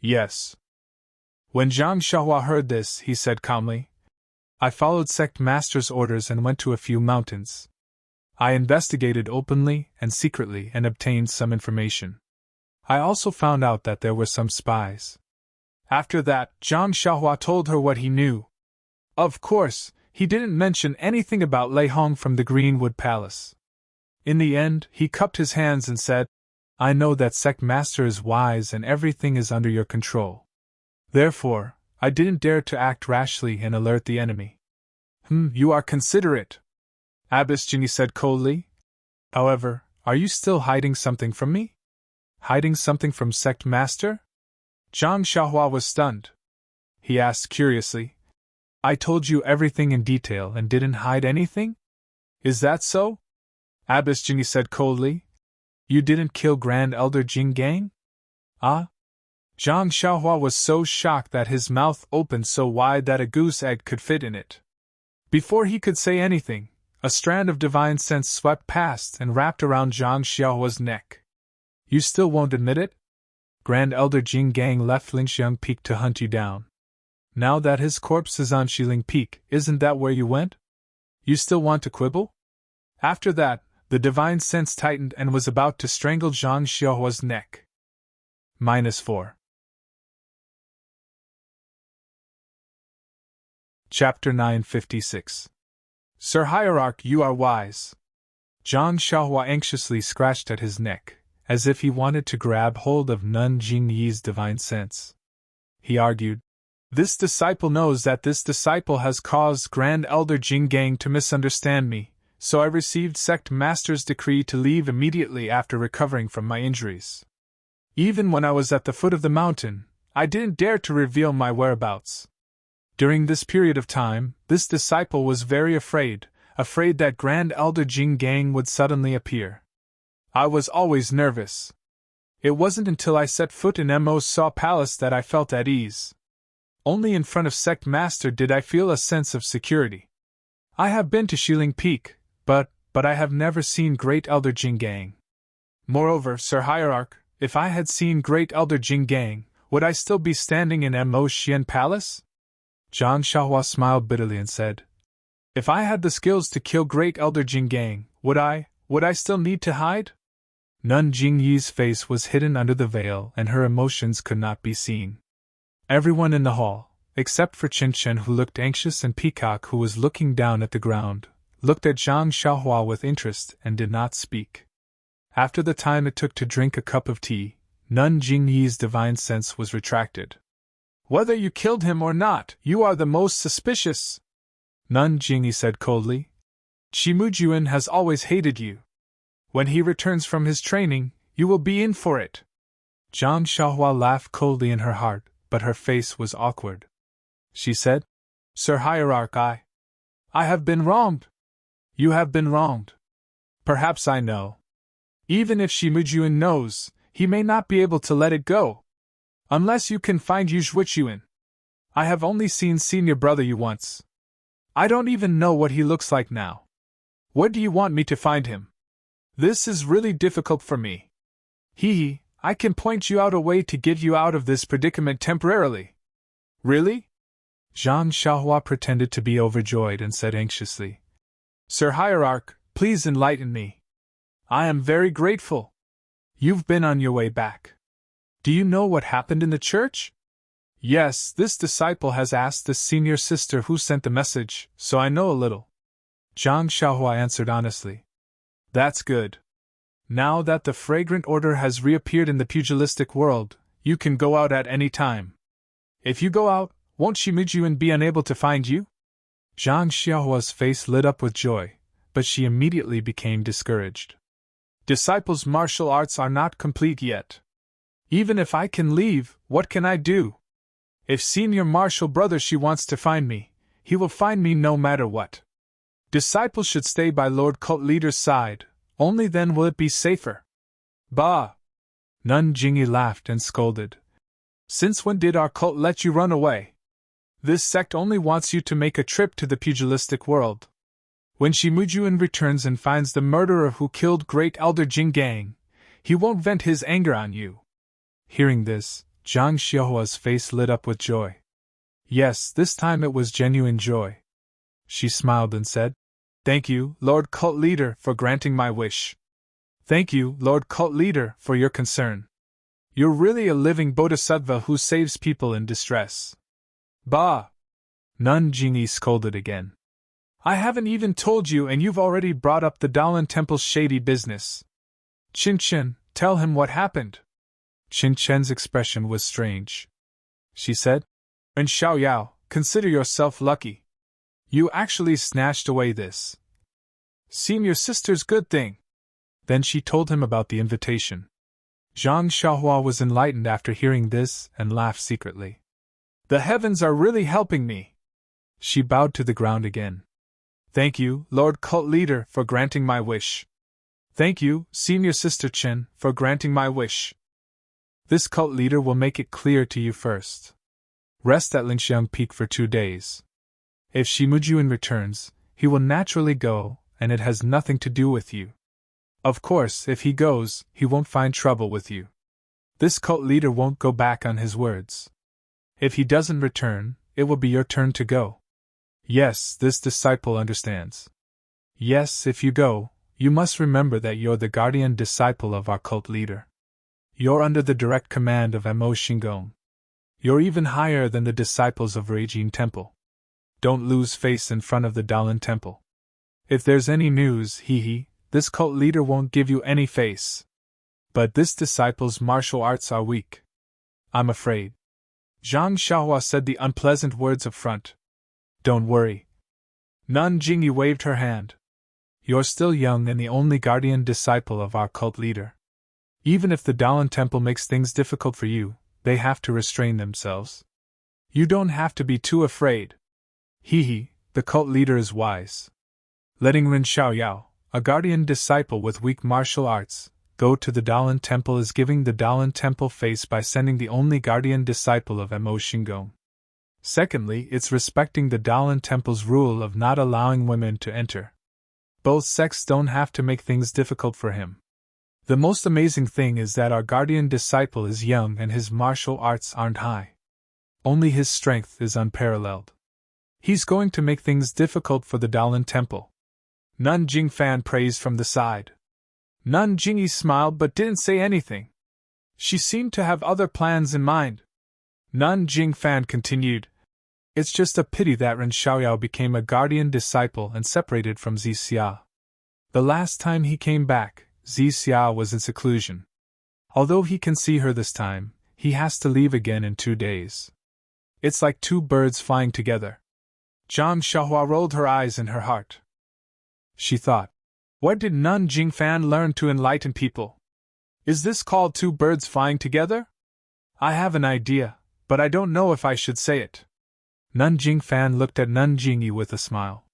Yes. When Zhang Xiaohua heard this, he said calmly, I followed sect master's orders and went to a few mountains. I investigated openly and secretly and obtained some information. I also found out that there were some spies. After that, Zhang Xiaohua told her what he knew. Of course, he didn't mention anything about Lei Hong from the Greenwood Palace. In the end, he cupped his hands and said, I know that sect master is wise and everything is under your control. Therefore, I didn't dare to act rashly and alert the enemy. You are considerate, Abbess Jingyi said coldly. However, are you still hiding something from me? Hiding something from sect master? Zhang Xiaohua was stunned. He asked curiously, I told you everything in detail and didn't hide anything? Is that so? Abbess Jingyi said coldly. You didn't kill Grand Elder Jing Gang? Ah? Zhang Xiaohua was so shocked that his mouth opened so wide that a goose egg could fit in it. Before he could say anything, a strand of divine sense swept past and wrapped around Zhang Xiaohua's neck. You still won't admit it? Grand Elder Jing Gang left Lingxiang Peak to hunt you down. Now that his corpse is on Xiling Peak, isn't that where you went? You still want to quibble? After that, the divine sense tightened and was about to strangle Zhang Xiaohua's neck. -4. Chapter 956. Sir Hierarch, you are wise. Zhang Xiaohua anxiously scratched at his neck, as if he wanted to grab hold of Nun Jingyi's divine sense. He argued, "This disciple knows that this disciple has caused Grand Elder Jinggang to misunderstand me, so I received Sect Master's decree to leave immediately after recovering from my injuries. Even when I was at the foot of the mountain, I didn't dare to reveal my whereabouts. During this period of time, this disciple was very afraid that Grand Elder Jinggang would suddenly appear. I was always nervous. It wasn't until I set foot in Mo's Saw Palace that I felt at ease. Only in front of Sect Master did I feel a sense of security. I have been to Shiling Peak, but I have never seen Great Elder Jinggang. Moreover, Sir Hierarch, if I had seen Great Elder Jinggang, would I still be standing in Mo's Xian Palace?" Zhang Xiaohua smiled bitterly and said, "If I had the skills to kill Great Elder Jinggang, would I still need to hide?" Nun Jingyi's face was hidden under the veil and her emotions could not be seen. Everyone in the hall, except for Qin Chen who looked anxious and Peacock who was looking down at the ground, looked at Zhang Xiaohua with interest and did not speak. After the time it took to drink a cup of tea, Nun Jingyi's divine sense was retracted. "Whether you killed him or not, you are the most suspicious," Nun Jingyi said coldly. "Shimujuan has always hated you. When he returns from his training, you will be in for it." Zhang Xiaohua laughed coldly in her heart, but her face was awkward. She said, "Sir Hierarch, I have been wronged." "You have been wronged. Perhaps I know. Even if Shimujuan knows, he may not be able to let it go. Unless you can find Yuzhuichuan. I have only seen Senior Brother Yu once. I don't even know what he looks like now. Where do you want me to find him? This is really difficult for me. I can point you out a way to get you out of this predicament temporarily." "Really?" Zhang Xiaohua pretended to be overjoyed and said anxiously, "Sir Hierarch, please enlighten me. I am very grateful. You've been on your way back. Do you know what happened in the church?" "Yes, this disciple has asked the senior sister who sent the message, so I know a little," Zhang Xiaohua answered honestly. "That's good. Now that the fragrant order has reappeared in the pugilistic world, you can go out at any time. If you go out, won't Shimujuan be unable to find you?" Zhang Xiaohua's face lit up with joy, but she immediately became discouraged. "Disciples' martial arts are not complete yet. Even if I can leave, what can I do? If Senior Martial Brother Shi wants to find me, he will find me no matter what. Disciples should stay by Lord Cult Leader's side, only then will it be safer." "Bah!" Nun Jingyi laughed and scolded. "Since when did our cult let you run away? This sect only wants you to make a trip to the pugilistic world. When Shimujuan returns and finds the murderer who killed Great Elder Jinggang, he won't vent his anger on you." Hearing this, Zhang Xiaohua's face lit up with joy. Yes, this time it was genuine joy. She smiled and said, "Thank you, Lord Cult Leader, for granting my wish. Thank you, Lord Cult Leader, for your concern. You're really a living bodhisattva who saves people in distress." "Bah!" Nun Jingyi scolded again. "I haven't even told you and you've already brought up the Dalan Temple's shady business. Qin Chen, tell him what happened." Qin Chen's expression was strange. She said, "And Xiao Yao, consider yourself lucky. You actually snatched away this senior sister's good thing." Then she told him about the invitation. Zhang Xiaohua was enlightened after hearing this and laughed secretly. "The heavens are really helping me." She bowed to the ground again. "Thank you, Lord Cult Leader, for granting my wish. Thank you, Senior Sister Chen, for granting my wish. This cult leader will make it clear to you first. Rest at Lingxiang Peak for 2 days. If Shimujuan returns, he will naturally go, and it has nothing to do with you. Of course, if he goes, he won't find trouble with you. This cult leader won't go back on his words. If he doesn't return, it will be your turn to go. Yes, this disciple understands. Yes, if you go, you must remember that you're the guardian disciple of our cult leader. You're under the direct command of Mo Xingong. You're even higher than the disciples of Ruijin Temple. Don't lose face in front of the Dalan Temple. If there's any news, this cult leader won't give you any face. But this disciple's martial arts are weak. I'm afraid. Zhang Xiaohua said the unpleasant words up front. Don't worry. Nun Jingyi waved her hand. You're still young and the only guardian disciple of our cult leader. Even if the Dalan Temple makes things difficult for you, they have to restrain themselves. You don't have to be too afraid. Hee, the cult leader is wise. Letting Ren Xiaoyao, a guardian disciple with weak martial arts, go to the Dalan Temple is giving the Dalan Temple face by sending the only guardian disciple of Mo Xingong. Secondly, it's respecting the Dalan Temple's rule of not allowing women to enter. Both sects don't have to make things difficult for him. The most amazing thing is that our guardian disciple is young and his martial arts aren't high. Only his strength is unparalleled. He's going to make things difficult for the Dalan Temple. Nun Jingfan praised from the side. Nun Jingyi smiled but didn't say anything. She seemed to have other plans in mind. Nun Jingfan continued. It's just a pity that Ren Xiaoyao became a guardian disciple and separated from Zixia. The last time he came back, Zixia was in seclusion. Although he can see her this time, he has to leave again in 2 days. It's like two birds flying together. Zhang Xiaohua rolled her eyes in her heart. She thought, where did Nun Jingfan learn to enlighten people? Is this called two birds flying together? I have an idea, but I don't know if I should say it. Nun Jingfan looked at Nun Jingyi with a smile.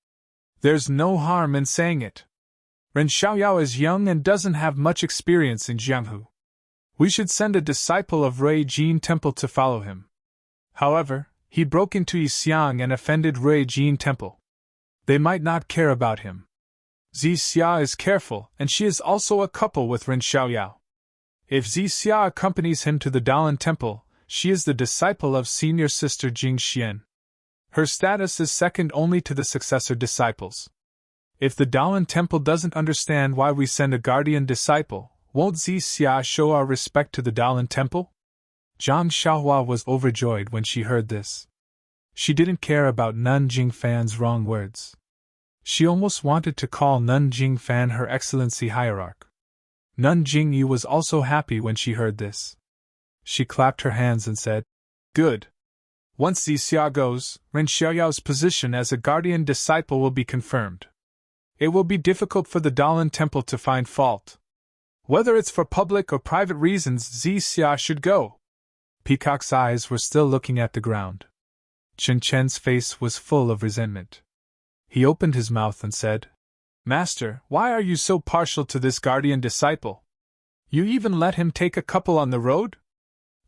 There's no harm in saying it. Ren Xiaoyao is young and doesn't have much experience in Jianghu. We should send a disciple of Rui Jin Temple to follow him. However, he broke into Yixiang and offended Rui Jin Temple. They might not care about him. Zixia is careful, and she is also a couple with Ren Xiaoyao. If Zixia accompanies him to the Dalan Temple, she is the disciple of senior sister Jing Xian. Her status is second only to the successor disciples. If the Dalan Temple doesn't understand why we send a guardian disciple, won't Zixia show our respect to the Dalan Temple? Zhang Xiaohua was overjoyed when she heard this. She didn't care about Nun Jingfan's wrong words. She almost wanted to call Nun Jingfan her Excellency Hierarch. Nun Jingyi was also happy when she heard this. She clapped her hands and said, Good. Once Zixia goes, Ren Xiaoyao's position as a guardian disciple will be confirmed. It will be difficult for the Dalan Temple to find fault. Whether it's for public or private reasons, Zixia should go. Peacock's eyes were still looking at the ground. Chen Chen's face was full of resentment. He opened his mouth and said, Master, why are you so partial to this guardian disciple? You even let him take a couple on the road?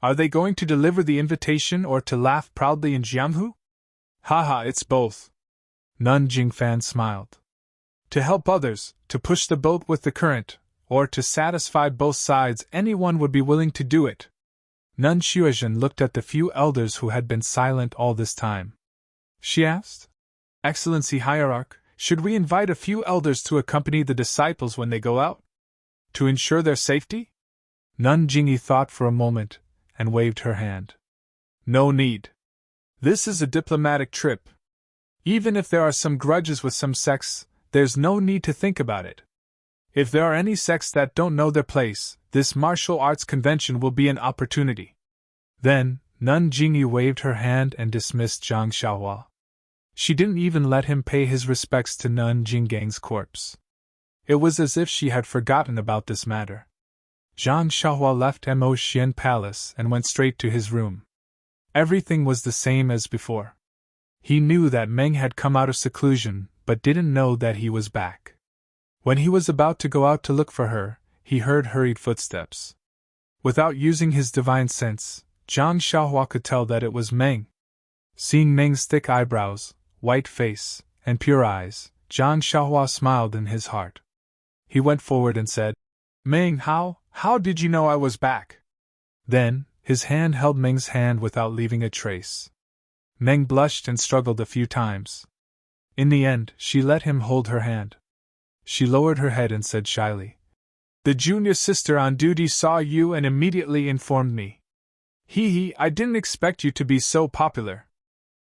Are they going to deliver the invitation or to laugh proudly in Jianghu? Haha, it's both. Nun Jingfan smiled. To help others, to push the boat with the current, or to satisfy both sides, anyone would be willing to do it. Nun Xuezhen looked at the few elders who had been silent all this time. She asked, Excellency Hierarch, should we invite a few elders to accompany the disciples when they go out? To ensure their safety? Nun Jingyi thought for a moment, and waved her hand. No need. This is a diplomatic trip. Even if there are some grudges with some sects, there's no need to think about it. If there are any sects that don't know their place, this martial arts convention will be an opportunity. Then, Nun Jingyi waved her hand and dismissed Zhang Xiaohua. She didn't even let him pay his respects to Nun Jinggang's corpse. It was as if she had forgotten about this matter. Zhang Xiaohua left Mo Xian Palace and went straight to his room. Everything was the same as before. He knew that Meng had come out of seclusion, but didn't know that he was back. When he was about to go out to look for her, he heard hurried footsteps. Without using his divine sense, Zhang Xiaohua could tell that it was Meng. Seeing Meng's thick eyebrows, white face, and pure eyes, Zhang Xiaohua smiled in his heart. He went forward and said, Meng, how did you know I was back? Then, his hand held Meng's hand without leaving a trace. Meng blushed and struggled a few times. In the end, she let him hold her hand. She lowered her head and said shyly, The junior sister on duty saw you and immediately informed me. I didn't expect you to be so popular.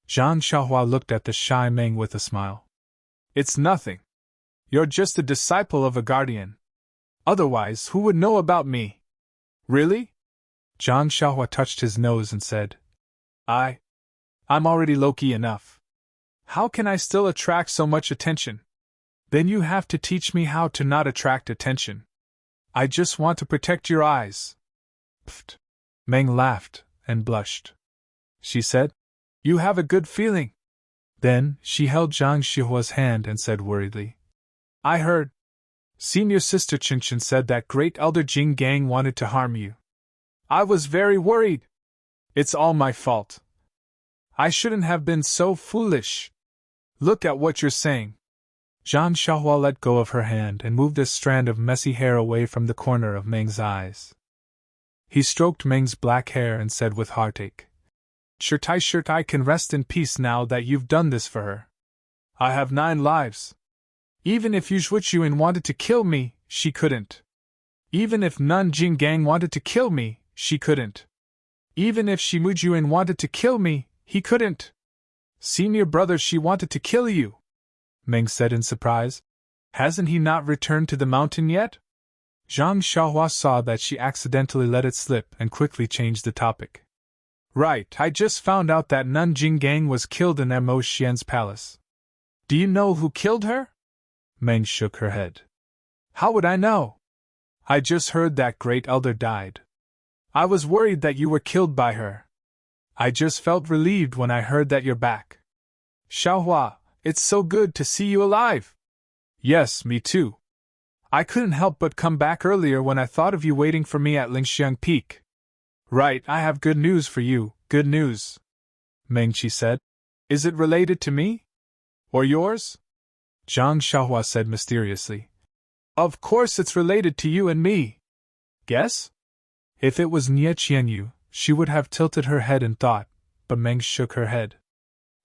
Zhang Xiaohua looked at the shy Meng with a smile. It's nothing. You're just a disciple of a guardian. Otherwise, who would know about me? Really? Zhang Xiaohua touched his nose and said, I'm already low-key enough. How can I still attract so much attention? Then you have to teach me how to not attract attention. I just want to protect your eyes. Pfft. Meng laughed and blushed. She said, You have a good feeling. Then she held Zhang Xiaohua's hand and said worriedly, I heard. Senior Sister Qinshan said that Great Elder Jing Gang wanted to harm you. I was very worried. It's all my fault. I shouldn't have been so foolish. Look at what you're saying. Zhang Xiaohua let go of her hand and moved a strand of messy hair away from the corner of Meng's eyes. He stroked Meng's black hair and said with heartache, Shirtai can rest in peace now that you've done this for her. I have 9 lives. Even if Yu Zhuochuan wanted to kill me, she couldn't. Even if Nun Jinggang wanted to kill me, she couldn't. Even if Shi Mujuan wanted to kill me, he couldn't. Senior brother, she wanted to kill you, Meng said in surprise. Hasn't he not returned to the mountain yet? Zhang Xiaohua saw that she accidentally let it slip and quickly changed the topic. Right, I just found out that Nun Jinggang was killed in Mo Xian's palace. Do you know who killed her? Meng shook her head. How would I know? I just heard that Great Elder died. I was worried that you were killed by her. I just felt relieved when I heard that you're back. Xiaohua, it's so good to see you alive. Yes, me too. I couldn't help but come back earlier when I thought of you waiting for me at Lingxiang Peak. Right, I have good news for you, good news. Mengqi said. Is it related to me? Or yours? Zhang Xiaohua said mysteriously. Of course it's related to you and me. Guess? If it was Nie Qianyu, she would have tilted her head in thought, but Meng shook her head.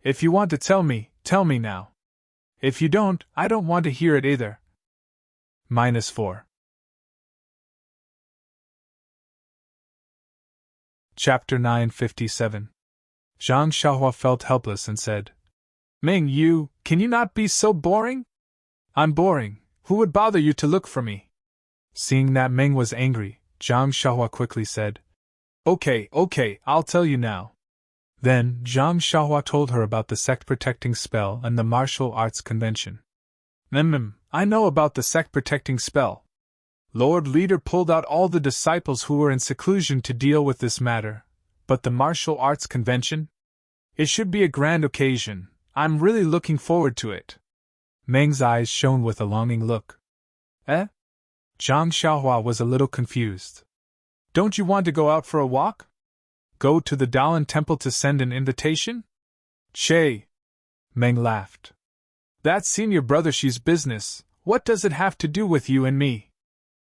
If you want to tell me now. If you don't, I don't want to hear it either. -4. Chapter 957. Zhang Xiaohua felt helpless and said, Meng, can you not be so boring? I'm boring. Who would bother you to look for me? Seeing that Meng was angry, Zhang Xiaohua quickly said, Okay, I'll tell you now. Then Zhang Xiaohua told her about the sect-protecting spell and the martial arts convention. I know about the sect-protecting spell. Lord Leader pulled out all the disciples who were in seclusion to deal with this matter, but the martial arts convention? It should be a grand occasion. I'm really looking forward to it. Meng's eyes shone with a longing look. Eh? Zhang Xiaohua was a little confused. Don't you want to go out for a walk? Go to the Dalan temple to send an invitation? Che! Meng laughed. That's senior brother Shi's business. What does it have to do with you and me?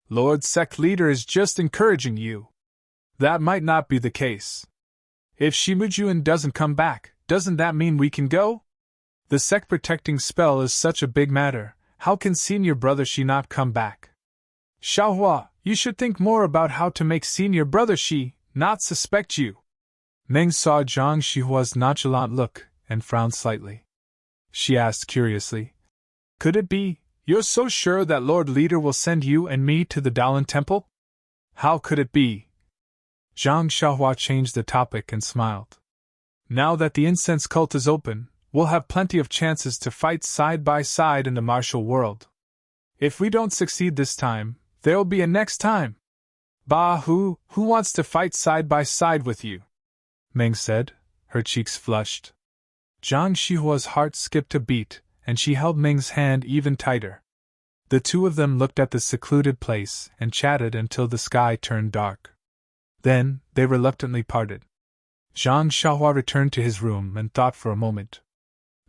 Lord Sect Leader is just encouraging you. That might not be the case. If Shimujuan doesn't come back, doesn't that mean we can go? The sect-protecting spell is such a big matter. How can senior brother Shi not come back? Xiaohua, you should think more about how to make senior brother Shi not suspect you. Meng saw Zhang Xiaohua's nonchalant look and frowned slightly. She asked curiously, Could it be, you're so sure that Lord Leader will send you and me to the Dalan temple? How could it be? Zhang Xiaohua changed the topic and smiled. Now that the incense cult is open, we'll have plenty of chances to fight side by side in the martial world. If we don't succeed this time, there'll be a next time. Bah, who wants to fight side by side with you? Meng said, her cheeks flushed. Zhang Xiaohua's heart skipped a beat, and she held Meng's hand even tighter. The two of them looked at the secluded place and chatted until the sky turned dark. Then, they reluctantly parted. Zhang Xiaohua returned to his room and thought for a moment.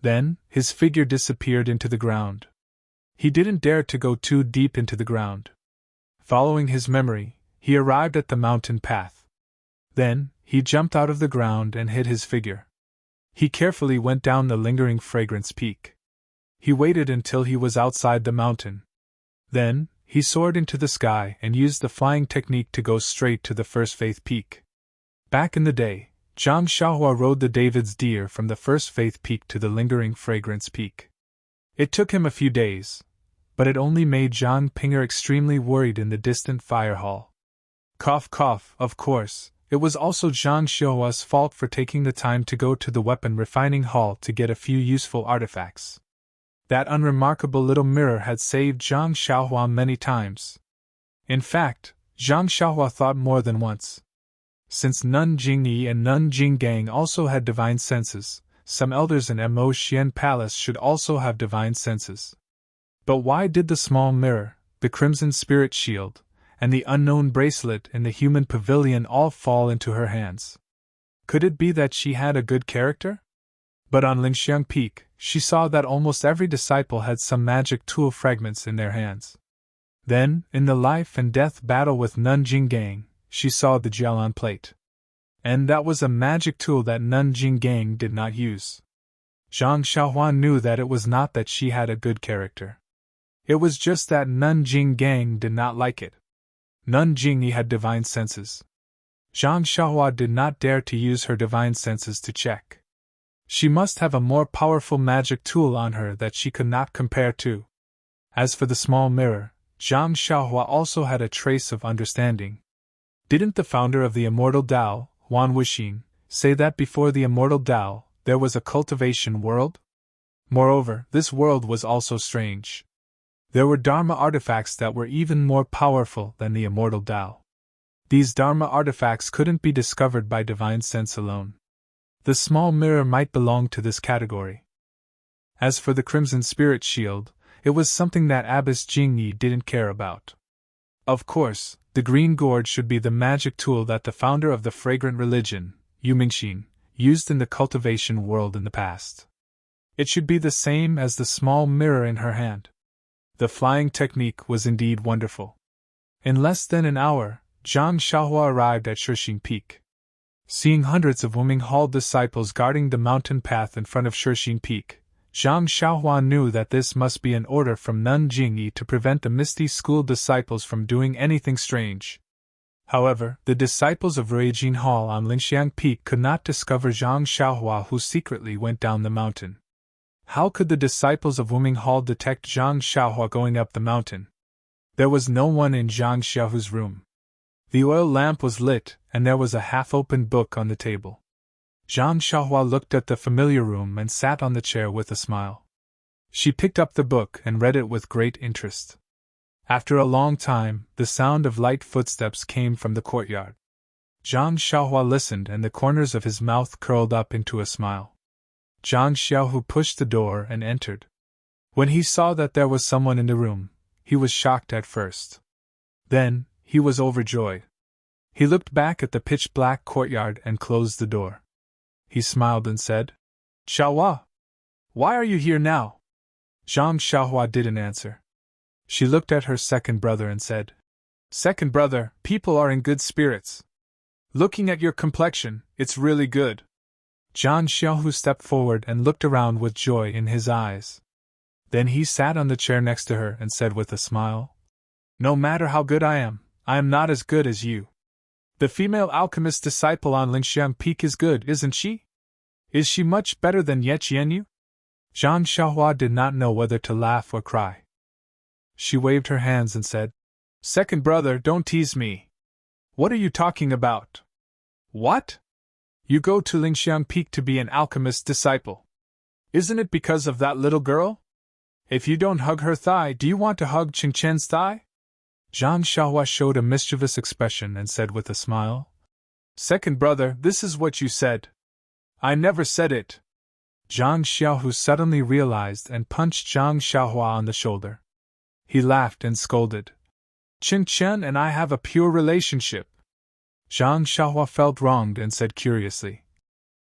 Then, his figure disappeared into the ground. He didn't dare to go too deep into the ground. Following his memory, he arrived at the mountain path. Then, he jumped out of the ground and hid his figure. He carefully went down the lingering fragrance peak. He waited until he was outside the mountain. Then, he soared into the sky and used the flying technique to go straight to the First Faith Peak. Back in the day, Zhang Xiaohua rode the David's deer from the First Faith Peak to the lingering fragrance peak. It took him a few days, but it only made Zhang Pinger extremely worried in the distant fire hall. Cough cough, of course, it was also Zhang Xiaohua's fault for taking the time to go to the weapon refining hall to get a few useful artifacts. That unremarkable little mirror had saved Zhang Xiaohua many times. In fact, Zhang Xiaohua thought more than once. Since Nun Jingyi and Nun Jinggang also had divine senses, some elders in Mo Xian Palace should also have divine senses. But why did the small mirror, the crimson spirit shield, and the unknown bracelet in the human pavilion all fall into her hands? Could it be that she had a good character? But on Lingxiang Peak, she saw that almost every disciple had some magic tool fragments in their hands. Then, in the life and death battle with Nun Jinggang, she saw the Jialan plate. And that was a magic tool that Nun Jinggang did not use. Zhang Xiaohua knew that it was not that she had a good character. It was just that Nun Jinggang did not like it. Nun Jingyi had divine senses. Zhang Xiaohua did not dare to use her divine senses to check. She must have a more powerful magic tool on her that she could not compare to. As for the small mirror, Zhang Xiaohua also had a trace of understanding. Didn't the founder of the Immortal Tao, Wan Wuxing, say that before the Immortal Tao, there was a cultivation world? Moreover, this world was also strange. There were Dharma artifacts that were even more powerful than the Immortal Tao. These Dharma artifacts couldn't be discovered by divine sense alone. The small mirror might belong to this category. As for the Crimson Spirit Shield, it was something that Abbess Jingyi didn't care about. Of course, the green gourd should be the magic tool that the founder of the fragrant religion, Yu Mingxin, used in the cultivation world in the past. It should be the same as the small mirror in her hand. The flying technique was indeed wonderful. In less than an hour, Zhang Xiaohua arrived at Shixing Peak. Seeing hundreds of Wuming Hall disciples guarding the mountain path in front of Shixing Peak, Zhang Xiaohua knew that this must be an order from Nun Jingyi to prevent the Misty School disciples from doing anything strange. However, the disciples of Ruijin Hall on Lingxiang Peak could not discover Zhang Xiaohua, who secretly went down the mountain. How could the disciples of Wuming Hall detect Zhang Xiaohua going up the mountain? There was no one in Zhang Xiaohua's room. The oil lamp was lit, and there was a half-opened book on the table. Zhang Xiaohua looked at the familiar room and sat on the chair with a smile. She picked up the book and read it with great interest. After a long time, the sound of light footsteps came from the courtyard. Zhang Xiaohua listened, and the corners of his mouth curled up into a smile. Zhang Xiaohu pushed the door and entered. When he saw that there was someone in the room, he was shocked at first. Then, he was overjoyed. He looked back at the pitch-black courtyard and closed the door. He smiled and said, "Xiaohua, why are you here now?" Zhang Xiaohua didn't answer. She looked at her second brother and said, "Second brother, people are in good spirits. Looking at your complexion, it's really good." Zhang Xiaohu stepped forward and looked around with joy in his eyes. Then he sat on the chair next to her and said with a smile, "No matter how good I am not as good as you. The female alchemist disciple on Lingxiang Peak is good, isn't she? Is she much better than Ye Qianyu?" Zhang Xiaohua did not know whether to laugh or cry. She waved her hands and said, "Second brother, don't tease me. What are you talking about? What? You go to Lingxiang Peak to be an alchemist disciple. Isn't it because of that little girl? If you don't hug her thigh, do you want to hug Qing Chen's thigh?" Zhang Xiaohua showed a mischievous expression and said with a smile, "Second brother, this is what you said." "I never said it." Zhang Xiaohu suddenly realized and punched Zhang Xiaohua on the shoulder. He laughed and scolded, "Qing Chen and I have a pure relationship." Zhang Xiaohua felt wronged and said curiously,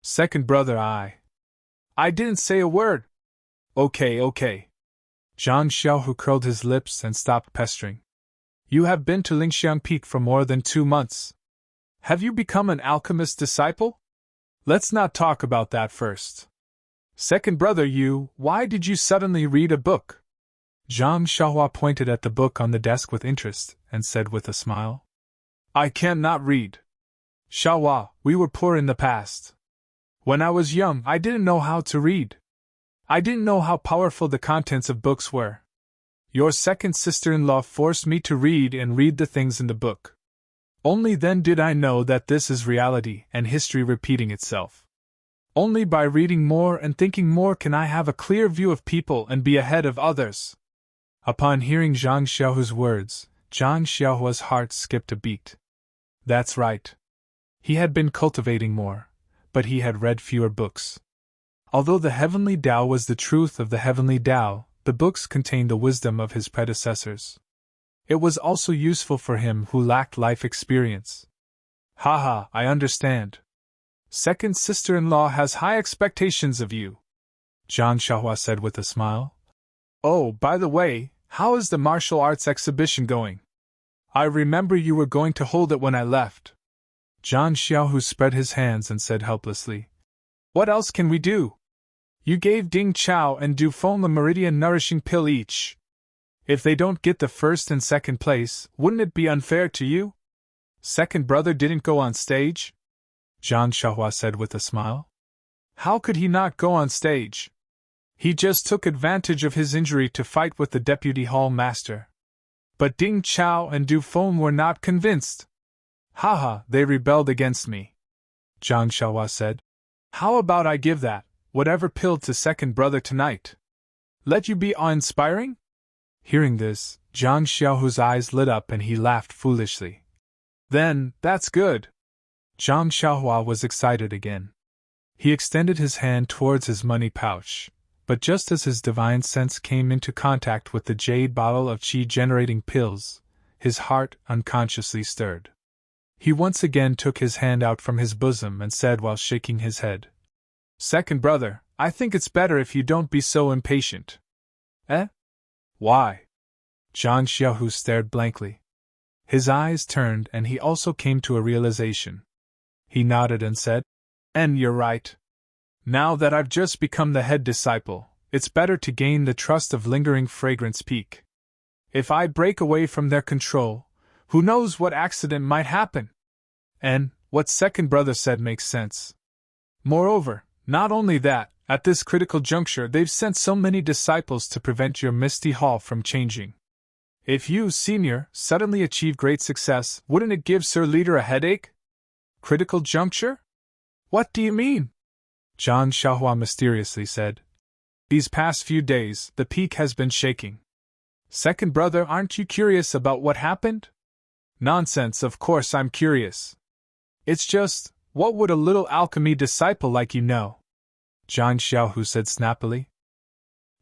"Second brother, I didn't say a word." Okay. Zhang Xiaohu curled his lips and stopped pestering. "You have been to Lingxiang Peak for more than 2 months. Have you become an alchemist disciple? Let's not talk about that first. Second brother, why did you suddenly read a book?" Zhang Xiaohua pointed at the book on the desk with interest and said with a smile, "I can't not read. Xiaohua, we were poor in the past. When I was young, I didn't know how to read. I didn't know how powerful the contents of books were. Your second sister-in-law forced me to read the things in the book. Only then did I know that this is reality and history repeating itself. Only by reading more and thinking more can I have a clear view of people and be ahead of others." Upon hearing Zhang Xiaohu's words, Zhang Xiaohua's heart skipped a beat. That's right. He had been cultivating more, but he had read fewer books. Although the heavenly Tao was the truth of the heavenly Tao, the books contained the wisdom of his predecessors. It was also useful for him who lacked life experience. Haha, I understand. Second sister-in-law has high expectations of you, Zhang Xiaohua said with a smile. Oh, by the way, how is the martial arts exhibition going? I remember you were going to hold it when I left. Zhang Xiaohu spread his hands and said helplessly. What else can we do? You gave Ding Chao and Du Feng the Meridian nourishing pill each. If they don't get the first and second place, wouldn't it be unfair to you? Second brother didn't go on stage? Zhang Xiaohua said with a smile. How could he not go on stage? He just took advantage of his injury to fight with the deputy hall master. But Ding Chao and Du Feng were not convinced. Haha, they rebelled against me, Zhang Xiaohua said. How about I give that, whatever pill to second brother tonight? Let you be awe-inspiring? Hearing this, Zhang Xiaohu's eyes lit up and he laughed foolishly. Then, that's good. Zhang Xiaohua was excited again. He extended his hand towards his money pouch, but just as his divine sense came into contact with the jade bottle of qi-generating pills, his heart unconsciously stirred. He once again took his hand out from his bosom and said while shaking his head, Second brother, I think it's better if you don't be so impatient. Eh? Why? Zhang Xiaohu stared blankly. His eyes turned and he also came to a realization. He nodded and said, And you're right. Now that I've just become the head disciple, it's better to gain the trust of lingering fragrance peak. If I break away from their control, who knows what accident might happen? And what second brother said makes sense. Moreover, not only that, at this critical juncture they've sent so many disciples to prevent your Misty Hall from changing. If you, senior, suddenly achieve great success, wouldn't it give Sir Leader a headache? Critical juncture? What do you mean? Zhang Xiaohua mysteriously said. These past few days, the peak has been shaking. Second brother, aren't you curious about what happened? Nonsense, of course I'm curious. It's just, what would a little alchemy disciple like you know? Zhang Xiaohu said snappily.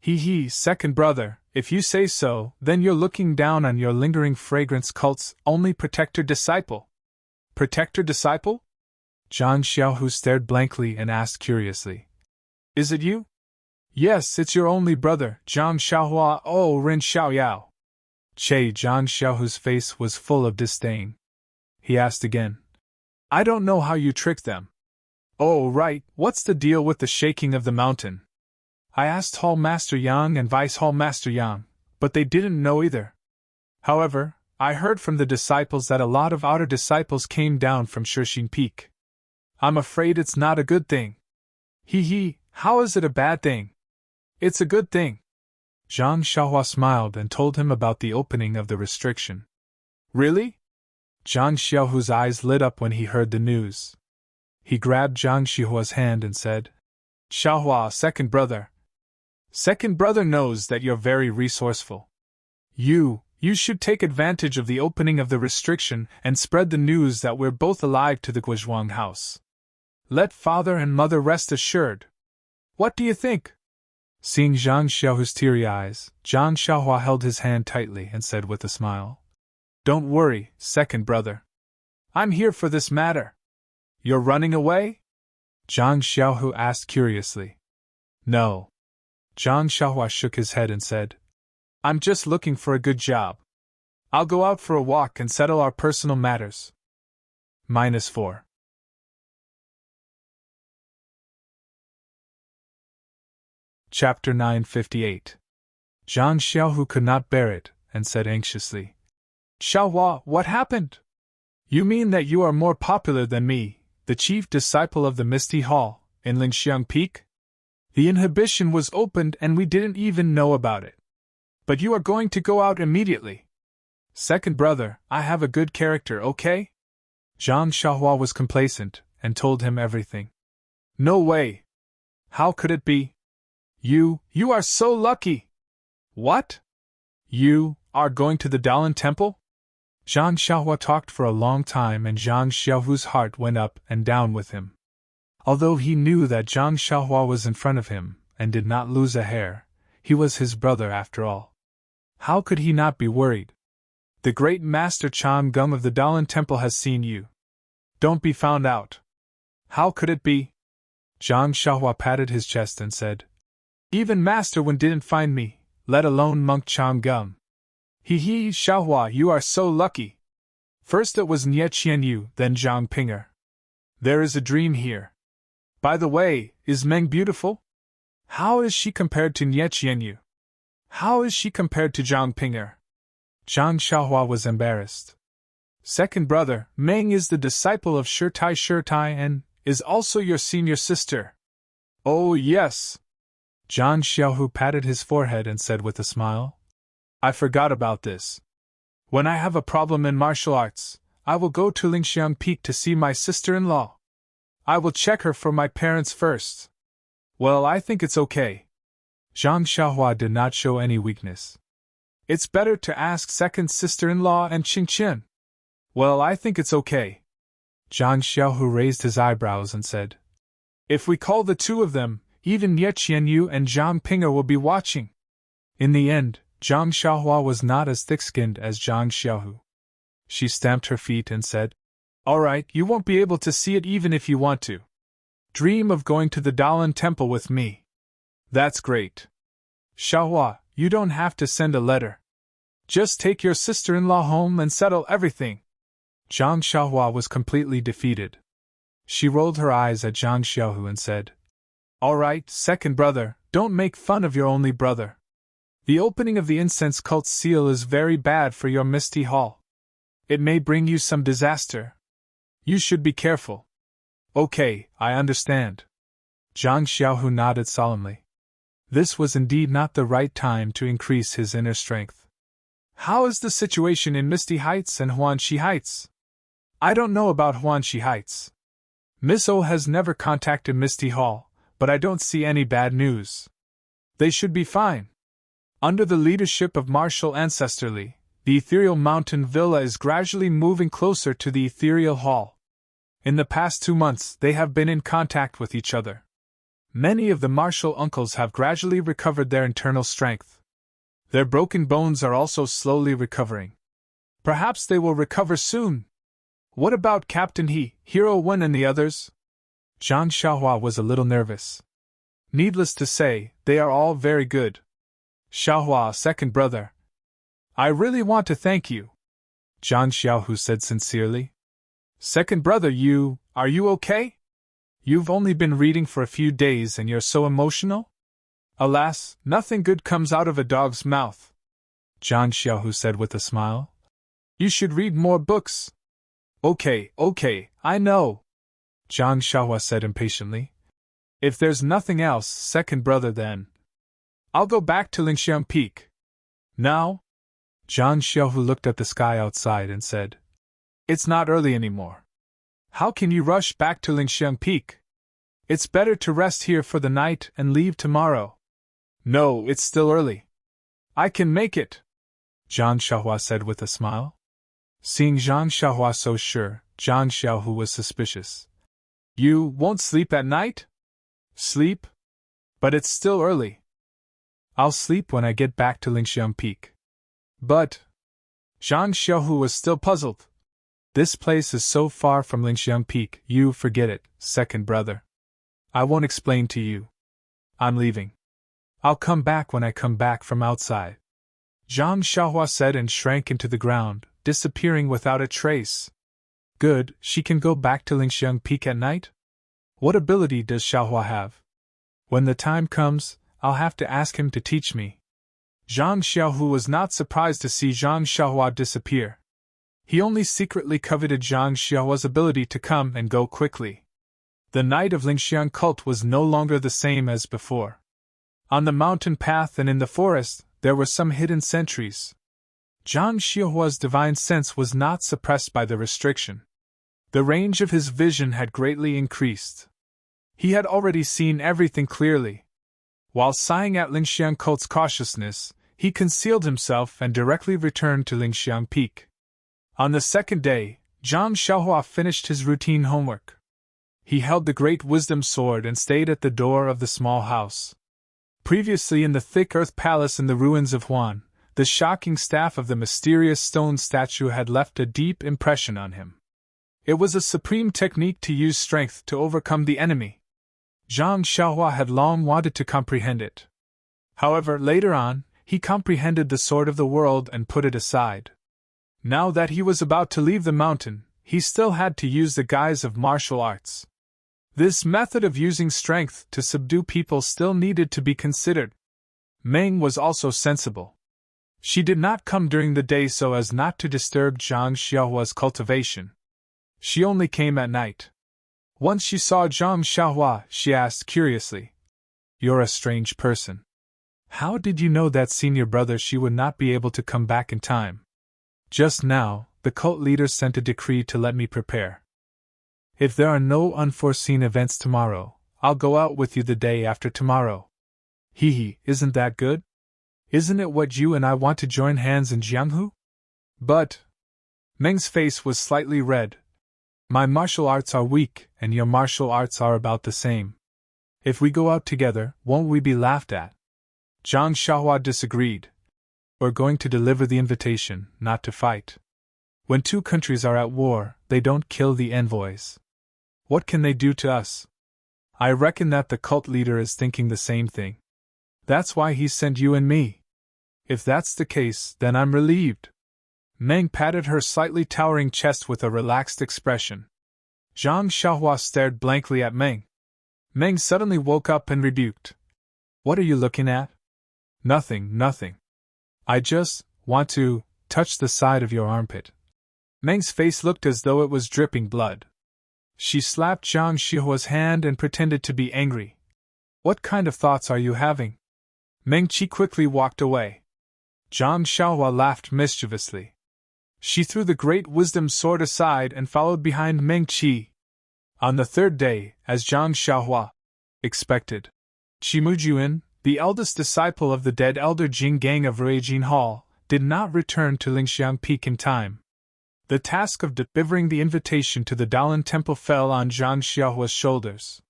Hee, second brother, if you say so, then you're looking down on your lingering fragrance cult's only protector disciple. Protector disciple? Zhang Xiaohu stared blankly and asked curiously. Is it you? Yes, it's your only brother, Zhang Xiaohua, Ren Xiaoyao. Zhang Xiaohu's face was full of disdain. He asked again. I don't know how you tricked them. Oh, right, what's the deal with the shaking of the mountain? I asked Hall Master Yang and Vice Hall Master Yang, but they didn't know either. However, I heard from the disciples that a lot of outer disciples came down from Shixing Peak. I'm afraid it's not a good thing. How is it a bad thing? It's a good thing. Zhang Xiaohua smiled and told him about the opening of the restriction. Really? Zhang Xiaohu's eyes lit up when he heard the news. He grabbed Zhang Xiaohua's hand and said, Xiaohua, second brother. Second brother knows that you're very resourceful. You should take advantage of the opening of the restriction and spread the news that we're both alive to the Guizhuang house. Let father and mother rest assured. What do you think? Seeing Zhang Xiaohu's teary eyes, Zhang Xiaohua held his hand tightly and said with a smile, Don't worry, second brother. I'm here for this matter. You're running away? Zhang Xiaohu asked curiously. No. Zhang Xiaohua shook his head and said, I'm just looking for a good job. I'll go out for a walk and settle our personal matters. -4. Chapter 958. Zhang Xiaohu could not bear it, and said anxiously, Xiaohua, what happened? You mean that you are more popular than me, the chief disciple of the Misty Hall, in Linxiang Peak? The inhibition was opened and we didn't even know about it. But you are going to go out immediately. Second brother, I have a good character, okay? Zhang Xiaohua was complacent, and told him everything. No way! How could it be? You are so lucky! What? You are going to the Dalan Temple? Zhang Xiaohua talked for a long time, and Zhang Xiaohu's heart went up and down with him. Although he knew that Zhang Xiaohua was in front of him, and did not lose a hair, he was his brother after all. How could he not be worried? The great Master Chan Gum of the Dalan Temple has seen you. Don't be found out. How could it be? Zhang Xiaohua patted his chest and said, Even Master Wen didn't find me, let alone Monk Chan Gum. He, Xiaohua, you are so lucky. First it was Nie Qianyu, then Zhang Pinger. There is a dream here. By the way, is Meng beautiful? How is she compared to Nie Qianyu? How is she compared to Zhang Pinger? Zhang Xiaohua was embarrassed. Second brother, Meng is the disciple of Shirtai and is also your senior sister. Oh yes. Zhang Xiaohu patted his forehead and said with a smile, I forgot about this. When I have a problem in martial arts, I will go to Lingxiang Peak to see my sister-in-law. I will check her for my parents first. Well, I think it's okay. Zhang Xiaohua did not show any weakness. It's better to ask second sister-in-law and Qingqian. Well, I think it's okay. Zhang Xiaohu raised his eyebrows and said, If we call the two of them, even Ye Qianyu and Zhang Pinger will be watching. In the end, Zhang Xiaohua was not as thick-skinned as Zhang Xiaohu. She stamped her feet and said, All right, you won't be able to see it even if you want to. Dream of going to the Dalan Temple with me. That's great. Xiaohua, you don't have to send a letter. Just take your sister-in-law home and settle everything. Zhang Xiaohua was completely defeated. She rolled her eyes at Zhang Xiaohu and said, All right, second brother, don't make fun of your only brother. The opening of the incense cult seal is very bad for your Misty Hall. It may bring you some disaster. You should be careful. Okay, I understand. Zhang Xiaohu nodded solemnly. This was indeed not the right time to increase his inner strength. How is the situation in Misty Heights and Huanxi Heights? I don't know about Huanxi Heights. Miss O has never contacted Misty Hall, but I don't see any bad news. They should be fine. Under the leadership of Martial Ancestrally, the Ethereal Mountain Villa is gradually moving closer to the Ethereal Hall. In the past 2 months, they have been in contact with each other. Many of the martial uncles have gradually recovered their internal strength. Their broken bones are also slowly recovering. Perhaps they will recover soon. What about Captain He, Hero Wen and the others? Zhang Xiaohua was a little nervous. Needless to say, they are all very good. Xiaohua, second brother. I really want to thank you. Zhang Xiaohu said sincerely. Second brother, are you okay? You've only been reading for a few days and you're so emotional? Alas, nothing good comes out of a dog's mouth. Zhang Xiaohu said with a smile. You should read more books. Okay, I know. Zhang Xiaohua said impatiently. If there's nothing else, second brother, then I'll go back to Lingxiang Peak. Now? Zhang Xiaohu looked at the sky outside and said, It's not early anymore. How can you rush back to Lingxiang Peak? It's better to rest here for the night and leave tomorrow. No, it's still early. I can make it, Zhang Xiaohua said with a smile. Seeing Zhang Xiaohua so sure, Zhang Xiaohu was suspicious. You won't sleep at night? Sleep? But it's still early. I'll sleep when I get back to Lingxiang Peak. But Zhang Xiaohu was still puzzled. This place is so far from Lingxiang Peak, you forget it, second brother. I won't explain to you. I'm leaving. I'll come back when I come back from outside. Zhang Xiaohua said and shrank into the ground, disappearing without a trace. Good, she can go back to Lingxiang Peak at night? What ability does Xiaohua have? When the time comes, I'll have to ask him to teach me. Zhang Xiaohu was not surprised to see Zhang Xiaohua disappear. He only secretly coveted Zhang Xiaohua's ability to come and go quickly. The night of Lingxiang cult was no longer the same as before. On the mountain path and in the forest, there were some hidden sentries. Zhang Xiaohua's divine sense was not suppressed by the restriction. The range of his vision had greatly increased. He had already seen everything clearly. While sighing at Lingxiang cult's cautiousness, he concealed himself and directly returned to Lingxiang Peak. On the second day, Zhang Xiaohua finished his routine homework. He held the great wisdom sword and stayed at the door of the small house. Previously in the thick earth palace in the ruins of Huan, the shocking staff of the mysterious stone statue had left a deep impression on him. It was a supreme technique to use strength to overcome the enemy. Zhang Xiaohua had long wanted to comprehend it. However, later on, he comprehended the sword of the world and put it aside. Now that he was about to leave the mountain, he still had to use the guise of martial arts. This method of using strength to subdue people still needed to be considered. Meng was also sensible. She did not come during the day so as not to disturb Zhang Xiaohua's cultivation. She only came at night. Once she saw Zhang Xiaohua, she asked curiously, "You're a strange person. How did you know that senior brother she would not be able to come back in time?" "Just now, the cult leader sent a decree to let me prepare. If there are no unforeseen events tomorrow, I'll go out with you the day after tomorrow." "Hee, isn't that good? Isn't it what you and I want to join hands in Jianghu?" "But..." Meng's face was slightly red. "My martial arts are weak, and your martial arts are about the same. If we go out together, won't we be laughed at?" Zhang Xiaohua disagreed. "We're going to deliver the invitation, not to fight. When two countries are at war, they don't kill the envoys. What can they do to us?" "I reckon that the cult leader is thinking the same thing. That's why he sent you and me. If that's the case, then I'm relieved." Meng patted her slightly towering chest with a relaxed expression. Zhang Xiaohua stared blankly at Meng. Meng suddenly woke up and rebuked. "What are you looking at?" Nothing. I just want to touch the side of your armpit." Meng's face looked as though it was dripping blood. She slapped Zhang Xiaohua's hand and pretended to be angry. "What kind of thoughts are you having?" Meng Qi quickly walked away. Zhang Xiaohua laughed mischievously. She threw the great wisdom sword aside and followed behind Meng Qi. On the third day, as Zhang Xiaohua expected, Qimujun, the eldest disciple of the dead elder Jing Gang of Ruijin Hall, did not return to Lingxiang Peak in time. The task of delivering the invitation to the Dalan Temple fell on Zhang Xiaohua's shoulders.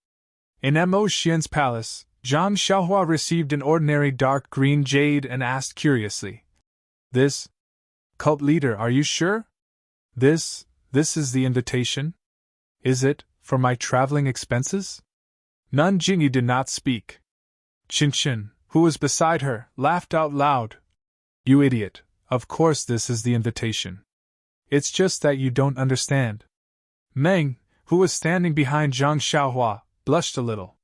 In Mo Xian's palace, Zhang Xiaohua received an ordinary dark green jade and asked curiously, "This? Cult leader, are you sure? This is the invitation? Is it, for my traveling expenses?" Nun Jingyi did not speak. Qin, who was beside her, laughed out loud. "You idiot, of course this is the invitation. It's just that you don't understand." Meng, who was standing behind Zhang Xiaohua, blushed a little.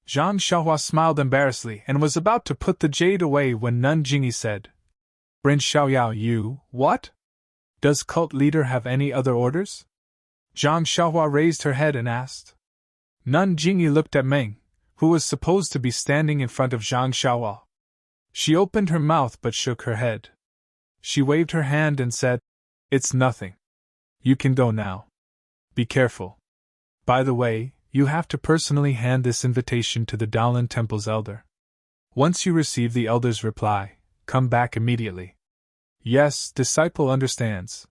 Zhang Xiaohua smiled embarrassedly and was about to put the jade away when Nun Jingyi said, "Prince Xiaoyao, you, what? Does cult leader have any other orders?" Zhang Xiaohua raised her head and asked. Nun Jingyi looked at Meng, who was supposed to be standing in front of Zhang Xiaohua. She opened her mouth but shook her head. She waved her hand and said, "It's nothing. You can go now. Be careful. By the way, you have to personally hand this invitation to the Dalan Temple's elder. Once you receive the elder's reply, come back immediately." "Yes, disciple understands."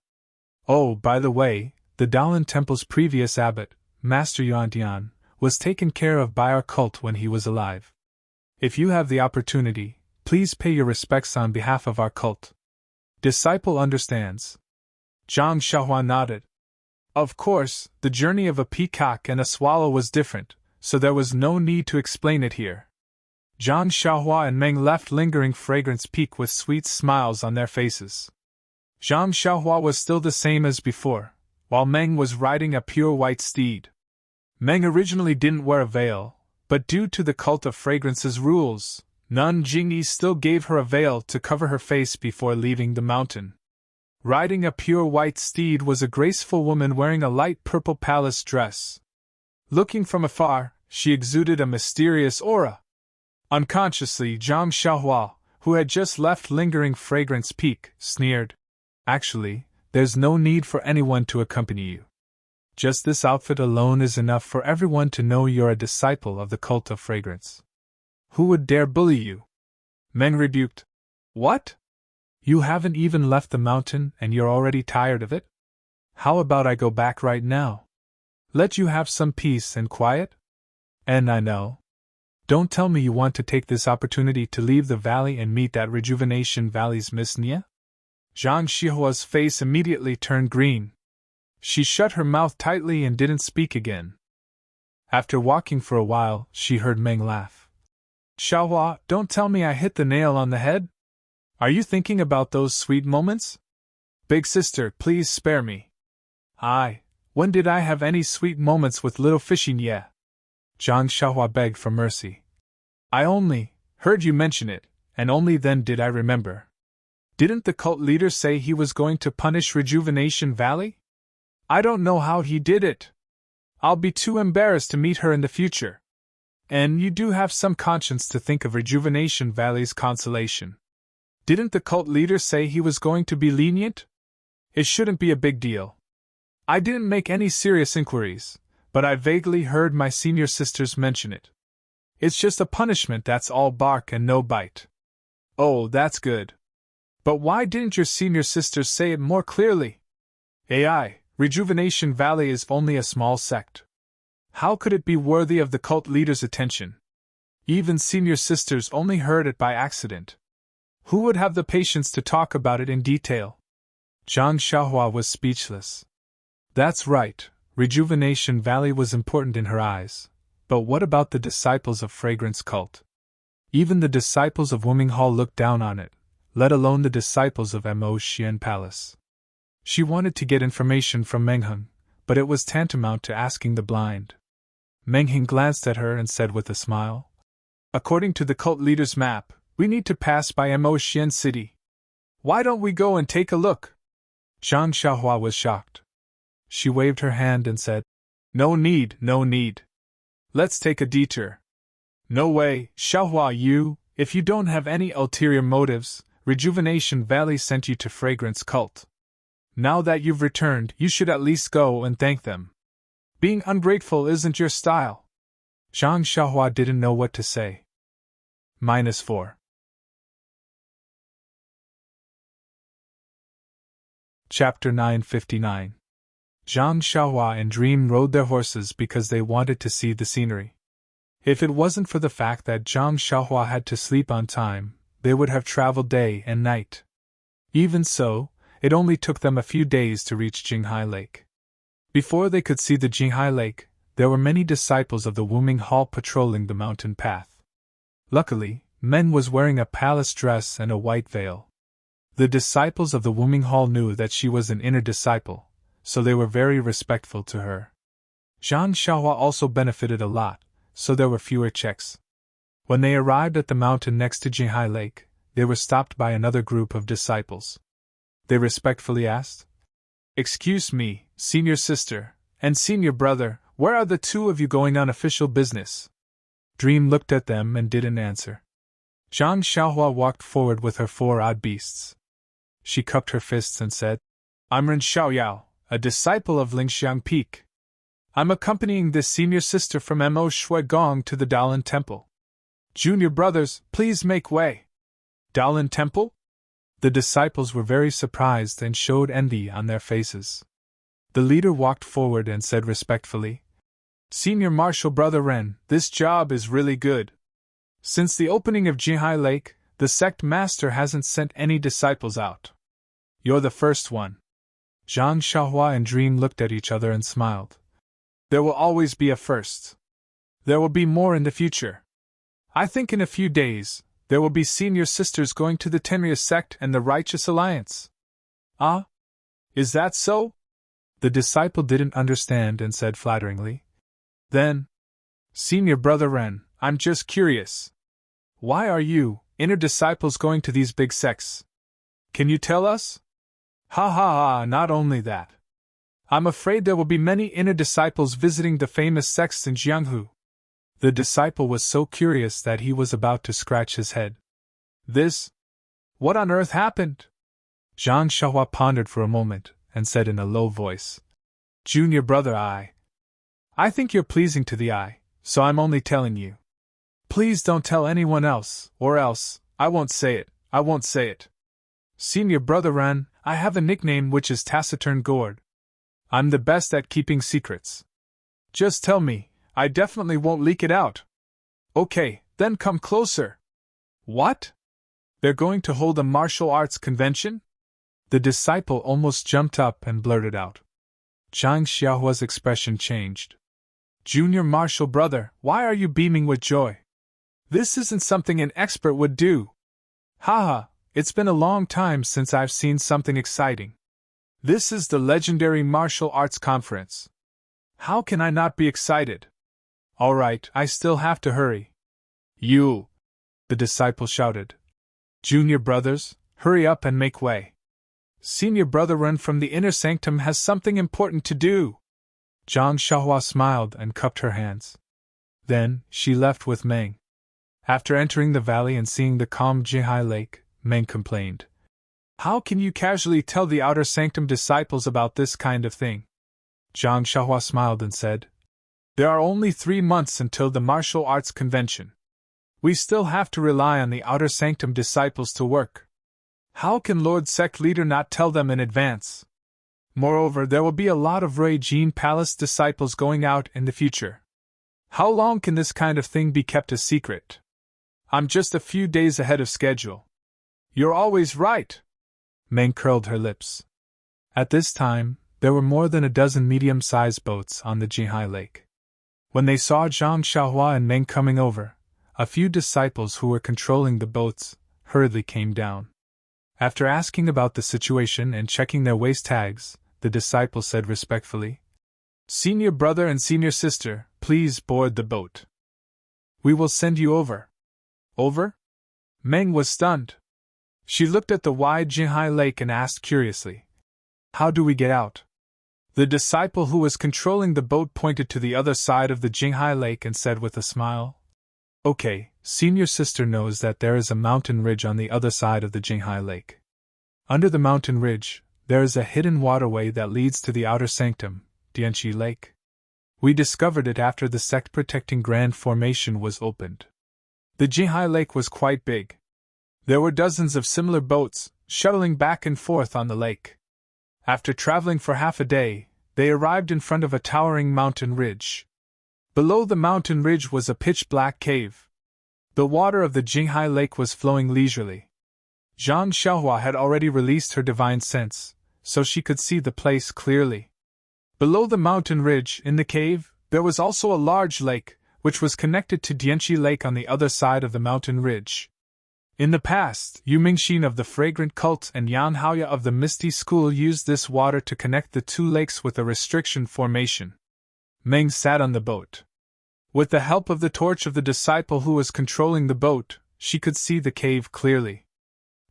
"Oh, by the way, the Dalan Temple's previous abbot, Master Yuantian, was taken care of by our cult when he was alive. If you have the opportunity, please pay your respects on behalf of our cult." "Disciple understands." Zhang Xiaohua nodded. Of course, the journey of a peacock and a swallow was different, so there was no need to explain it here. Zhang Xiaohua and Meng left Lingering Fragrance Peak with sweet smiles on their faces. Zhang Xiaohua was still the same as before, while Meng was riding a pure white steed. Meng originally didn't wear a veil, but due to the cult of fragrance's rules, Nun Jingyi still gave her a veil to cover her face before leaving the mountain. Riding a pure white steed was a graceful woman wearing a light purple palace dress. Looking from afar, she exuded a mysterious aura. Unconsciously, Zhang Xiaohua, who had just left Lingering Fragrance Peak, sneered, "Actually, there's no need for anyone to accompany you. Just this outfit alone is enough for everyone to know you're a disciple of the cult of fragrance. Who would dare bully you? Meng rebuked. What? You haven't even left the mountain and you're already tired of it? How about I go back right now? Let you have some peace and quiet? And I know. Don't tell me you want to take this opportunity to leave the valley and meet that Rejuvenation Valley's Miss Nia? Zhang Xihua's face immediately turned green. She shut her mouth tightly and didn't speak again. After walking for a while, she heard Meng laugh. Xiaohua, don't tell me I hit the nail on the head? Are you thinking about those sweet moments? Big sister, please spare me. When did I have any sweet moments with little fishy Nia? Zhang Xiaohua begged for mercy. I only heard you mention it, and only then did I remember. Didn't the cult leader say he was going to punish Rejuvenation Valley? I don't know how he did it. I'll be too embarrassed to meet her in the future. And you do have some conscience to think of Rejuvenation Valley's consolation. Didn't the cult leader say he was going to be lenient? It shouldn't be a big deal. I didn't make any serious inquiries, but I vaguely heard my senior sisters mention it. It's just a punishment, that's all, bark and no bite. Oh, that's good. But why didn't your senior sisters say it more clearly? Rejuvenation Valley is only a small sect. How could it be worthy of the cult leader's attention? Even senior sisters only heard it by accident. Who would have the patience to talk about it in detail? Zhang Xiaohua was speechless. That's right, Rejuvenation Valley was important in her eyes. But what about the disciples of Fragrance Cult? Even the disciples of Wuming Hall looked down on it, let alone the disciples of Mo Xian Palace. She wanted to get information from Mengheng, but it was tantamount to asking the blind. Mengheng glanced at her and said with a smile, According to the cult leader's map, we need to pass by Mo Xian City. Why don't we go and take a look? Zhang Xiaohua was shocked. She waved her hand and said, No need. Let's take a detour. No way, Xiaohua, if you don't have any ulterior motives, Rejuvenation Valley sent you to Fragrance Cult. Now that you've returned, you should at least go and thank them. Being ungrateful isn't your style. Zhang Xiaohua didn't know what to say. -4. Chapter 959. Zhang Xiaohua and Dream rode their horses because they wanted to see the scenery. If it wasn't for the fact that Zhang Xiaohua had to sleep on time, they would have traveled day and night. Even so, it only took them a few days to reach Jinghai Lake. Before they could see the Jinghai Lake, there were many disciples of the Wuming Hall patrolling the mountain path. Luckily, Meng was wearing a palace dress and a white veil. The disciples of the Wuming Hall knew that she was an inner disciple, so they were very respectful to her. Zhang Xiaohua also benefited a lot, so there were fewer checks. When they arrived at the mountain next to Jinghai Lake, they were stopped by another group of disciples. They respectfully asked, Excuse me, senior sister, and senior brother, where are the two of you going on official business? Dream looked at them and didn't answer. Zhang Xiaohua walked forward with her 4 odd beasts. She cupped her fists and said, I'm Ren Xiaoyao, a disciple of Lingxiang Peak. I'm accompanying this senior sister from Mo Shuigong to the Daolin Temple. Junior brothers, please make way. Daolin Temple? The disciples were very surprised and showed envy on their faces. The leader walked forward and said respectfully, Senior Marshal Brother Ren, this job is really good. Since the opening of Jinghai Lake, the sect master hasn't sent any disciples out. You're the first one. Zhang Xiaohua and Dream looked at each other and smiled. There will always be a first. There will be more in the future. I think in a few days, there will be senior sisters going to the Tenria sect and the Righteous Alliance. Ah? Is that so? The disciple didn't understand and said flatteringly. Then, Senior Brother Ren, I'm just curious. Why are you, inner disciples, going to these big sects? Can you tell us? Ha, not only that. I'm afraid there will be many inner disciples visiting the famous sects in Jianghu. The disciple was so curious that he was about to scratch his head. What on earth happened? Zhang Xiaohua pondered for a moment, and said in a low voice. Junior brother, I think you're pleasing to the eye, so I'm only telling you. Please don't tell anyone else, or else, I won't say it. Senior brother Ren, I have a nickname which is Taciturn Gourd. I'm the best at keeping secrets. Just tell me, I definitely won't leak it out. Okay, then come closer. What? They're going to hold a martial arts convention? The disciple almost jumped up and blurted out. Zhang Xiaohua's expression changed. Junior martial brother, why are you beaming with joy? This isn't something an expert would do. Haha, it's been a long time since I've seen something exciting. This is the legendary martial arts conference. How can I not be excited? Alright, I still have to hurry. You! The disciple shouted. Junior brothers, hurry up and make way. Senior brother Ren from the inner sanctum has something important to do. Zhang Xiaohua smiled and cupped her hands. Then, she left with Meng. After entering the valley and seeing the calm Jinghai Lake, Meng complained. How can you casually tell the outer sanctum disciples about this kind of thing? Zhang Xiaohua smiled and said, There are only 3 months until the martial arts convention. We still have to rely on the outer sanctum disciples to work. How can Lord Sect Leader not tell them in advance? Moreover, there will be a lot of Rui Jin Palace disciples going out in the future. How long can this kind of thing be kept a secret? I'm just a few days ahead of schedule. You're always right. Meng curled her lips. At this time, there were more than a dozen medium-sized boats on the Jinghai Lake. When they saw Zhang Xiaohua and Meng coming over, a few disciples who were controlling the boats hurriedly came down. After asking about the situation and checking their waist tags, the disciple said respectfully, Senior brother and senior sister, please board the boat. We will send you over. Over? Meng was stunned. She looked at the wide Jinghai Lake and asked curiously, How do we get out? The disciple who was controlling the boat pointed to the other side of the Jinghai Lake and said with a smile, Okay, senior sister knows that there is a mountain ridge on the other side of the Jinghai Lake. Under the mountain ridge, there is a hidden waterway that leads to the outer sanctum, Dianchi Lake. We discovered it after the sect-protecting Grand Formation was opened. The Jinghai Lake was quite big. There were dozens of similar boats, shuttling back and forth on the lake. After traveling for half a day, they arrived in front of a towering mountain ridge. Below the mountain ridge was a pitch-black cave. The water of the Jinghai Lake was flowing leisurely. Zhang Xiaohua had already released her divine sense, so she could see the place clearly. Below the mountain ridge, in the cave, there was also a large lake, which was connected to Dianchi Lake on the other side of the mountain ridge. In the past, Yu Mingxin of the Fragrant Cult and Yan Haoya of the Misty School used this water to connect the two lakes with a restriction formation. Meng sat on the boat. With the help of the torch of the disciple who was controlling the boat, she could see the cave clearly.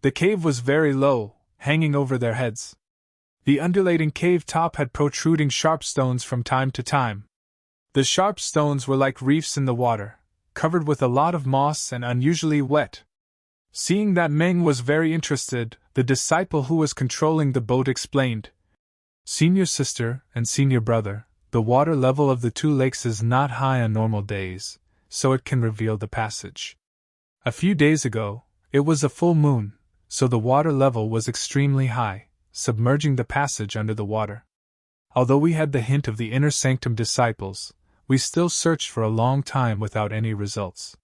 The cave was very low, hanging over their heads. The undulating cave top had protruding sharp stones from time to time. The sharp stones were like reefs in the water, covered with a lot of moss and unusually wet. Seeing that Meng was very interested, the disciple who was controlling the boat explained, Senior sister and senior brother, the water level of the two lakes is not high on normal days, so it can reveal the passage. A few days ago, it was a full moon, so the water level was extremely high, submerging the passage under the water. Although we had the hint of the inner sanctum disciples, we still searched for a long time without any results.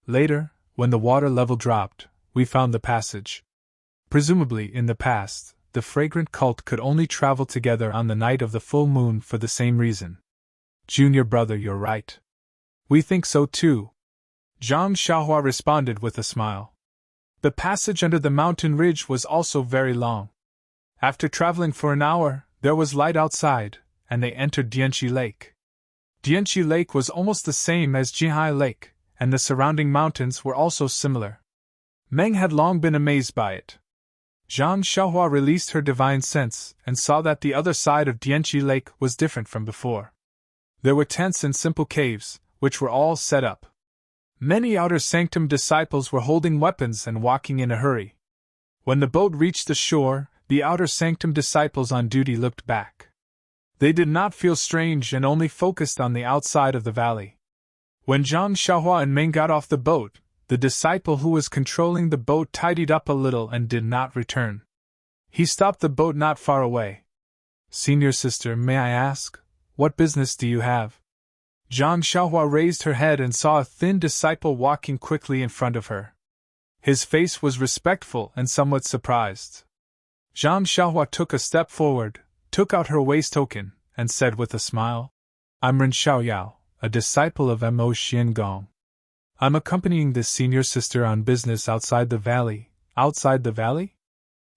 Later, when the water level dropped, we found the passage. Presumably, in the past, the Fragrant Cult could only travel together on the night of the full moon for the same reason. Junior brother, you're right. We think so too. Zhang Xiaohua responded with a smile. The passage under the mountain ridge was also very long. After traveling for an hour, there was light outside, and they entered Dianchi Lake. Dianchi Lake was almost the same as Jinghai Lake, and the surrounding mountains were also similar. Meng had long been amazed by it. Zhang Xiaohua released her divine sense and saw that the other side of Dianchi Lake was different from before. There were tents and simple caves, which were all set up. Many outer sanctum disciples were holding weapons and walking in a hurry. When the boat reached the shore, the outer sanctum disciples on duty looked back. They did not feel strange and only focused on the outside of the valley. When Zhang Xiaohua and Meng got off the boat, the disciple who was controlling the boat tidied up a little and did not return. He stopped the boat not far away. Senior sister, may I ask, what business do you have? Zhang Xiaohua raised her head and saw a thin disciple walking quickly in front of her. His face was respectful and somewhat surprised. Zhang Xiaohua took a step forward, took out her waist token, and said with a smile, I'm Ren Xiaoyao, a disciple of Mo Xiangong. I'm accompanying this senior sister on business outside the valley. Outside the valley?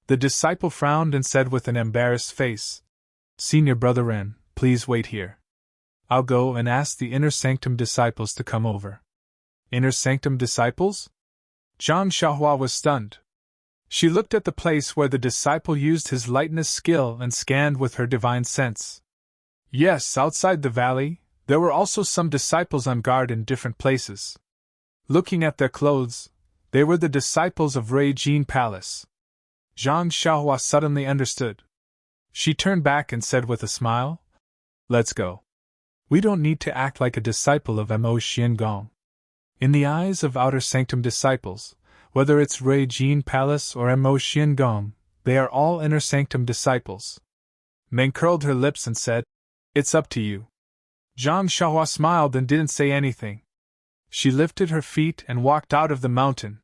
The disciple frowned and said with an embarrassed face, Senior brother Ren, please wait here. I'll go and ask the inner sanctum disciples to come over. Inner sanctum disciples? Zhang Xiaohua was stunned. She looked at the place where the disciple used his lightness skill and scanned with her divine sense. Yes, outside the valley, there were also some disciples on guard in different places. Looking at their clothes, they were the disciples of Rui Jin Palace. Zhang Xiaohua suddenly understood. She turned back and said with a smile, Let's go. We don't need to act like a disciple of Mo Xiangong. In the eyes of outer sanctum disciples, whether it's Rui Jin Palace or Mo Xiangong, they are all inner sanctum disciples. Meng curled her lips and said, It's up to you. Zhang Xiaohua smiled and didn't say anything. She lifted her feet and walked out of the mountain.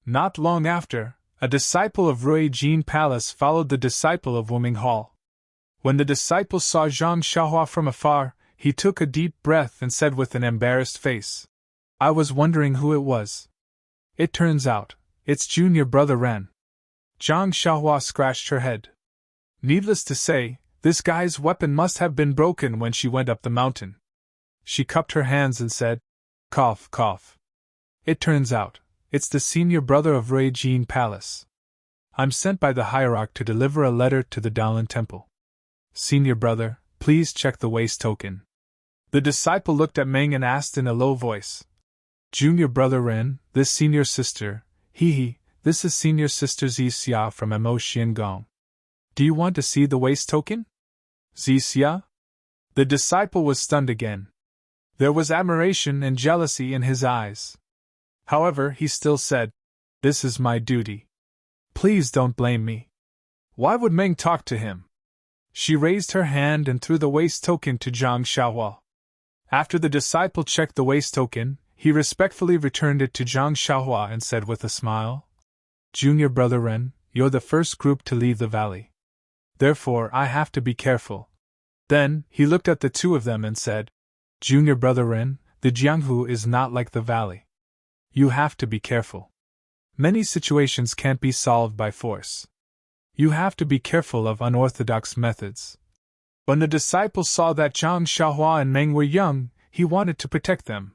Not long after, a disciple of Rui Jin Palace followed the disciple of Wuming Hall. When the disciple saw Zhang Xiaohua from afar, he took a deep breath and said with an embarrassed face, I was wondering who it was. It turns out, it's junior brother Ren. Zhang Xiaohua scratched her head. Needless to say, this guy's weapon must have been broken when she went up the mountain. She cupped her hands and said, Cough, cough. It turns out, it's the senior brother of Rui Jin Palace. I'm sent by the hierarch to deliver a letter to the Daolin Temple. Senior brother, please check the waist token. The disciple looked at Meng and asked in a low voice, Junior brother Ren, this senior sister, this is senior sister Zixia from Mo Xiangong. Do you want to see the waist token? Zixia? The disciple was stunned again. There was admiration and jealousy in his eyes. However, he still said, This is my duty. Please don't blame me. Why would Meng talk to him? She raised her hand and threw the waist token to Zhang Xiaohua. After the disciple checked the waist token, he respectfully returned it to Zhang Xiaohua and said with a smile, Junior brother Ren, you're the first group to leave the valley. Therefore, I have to be careful. Then, he looked at the two of them and said, Junior brother Ren, the Jianghu is not like the valley. You have to be careful. Many situations can't be solved by force. You have to be careful of unorthodox methods. When the disciple saw that Zhang Xiaohua and Meng were young, he wanted to protect them.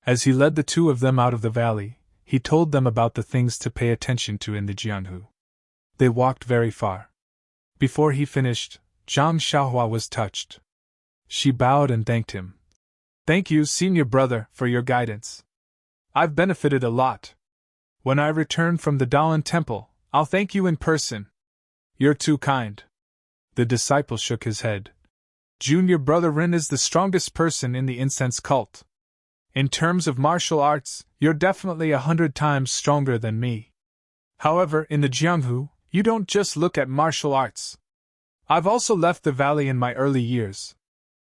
As he led the two of them out of the valley, he told them about the things to pay attention to in the Jianghu. They walked very far. Before he finished, Zhang Xiaohua was touched. She bowed and thanked him. Thank you, senior brother, for your guidance. I've benefited a lot. When I return from the Daolin Temple, I'll thank you in person. You're too kind. The disciple shook his head. Junior brother Ren is the strongest person in the incense cult. In terms of martial arts, you're definitely 100 times stronger than me. However, in the Jianghu, you don't just look at martial arts. I've also left the valley in my early years.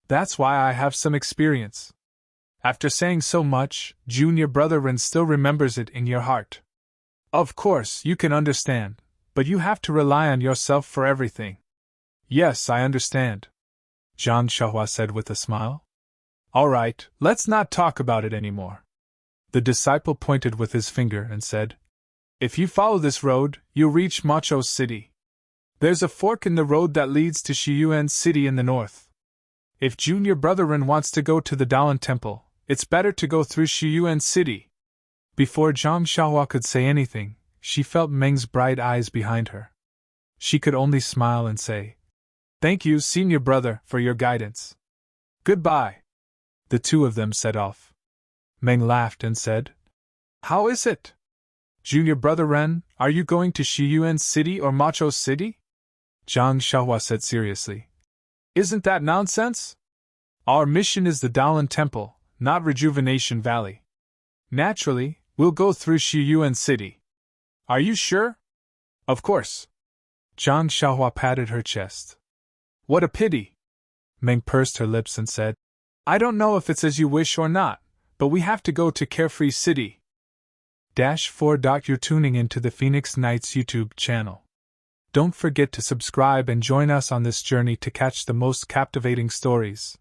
That's why I have some experience. After saying so much, junior brother Ren still remembers it in your heart. Of course, you can understand, but you have to rely on yourself for everything. Yes, I understand, Zhang Xiaohua said with a smile. All right, let's not talk about it anymore. The disciple pointed with his finger and said, If you follow this road, you'll reach Macho City. There's a fork in the road that leads to Shiyuan City in the north. If junior brother Ren wants to go to the Daolin Temple, it's better to go through Shiyuan City. Before Zhang Xiaohua could say anything, she felt Meng's bright eyes behind her. She could only smile and say, Thank you, senior brother, for your guidance. Goodbye. The two of them set off. Meng laughed and said, How is it? Junior brother Ren, are you going to Shiyuan City or Macho City? Zhang Xiaohua said seriously. Isn't that nonsense? Our mission is the Dalan Temple, not Rejuvenation Valley. Naturally, we'll go through Shiyuan City. Are you sure? Of course. Zhang Xiaohua patted her chest. What a pity. Meng pursed her lips and said, I don't know if it's as you wish or not, but we have to go to Carefree City. -4. You're tuning into the Phoenix Nights YouTube channel. Don't forget to subscribe and join us on this journey to catch the most captivating stories.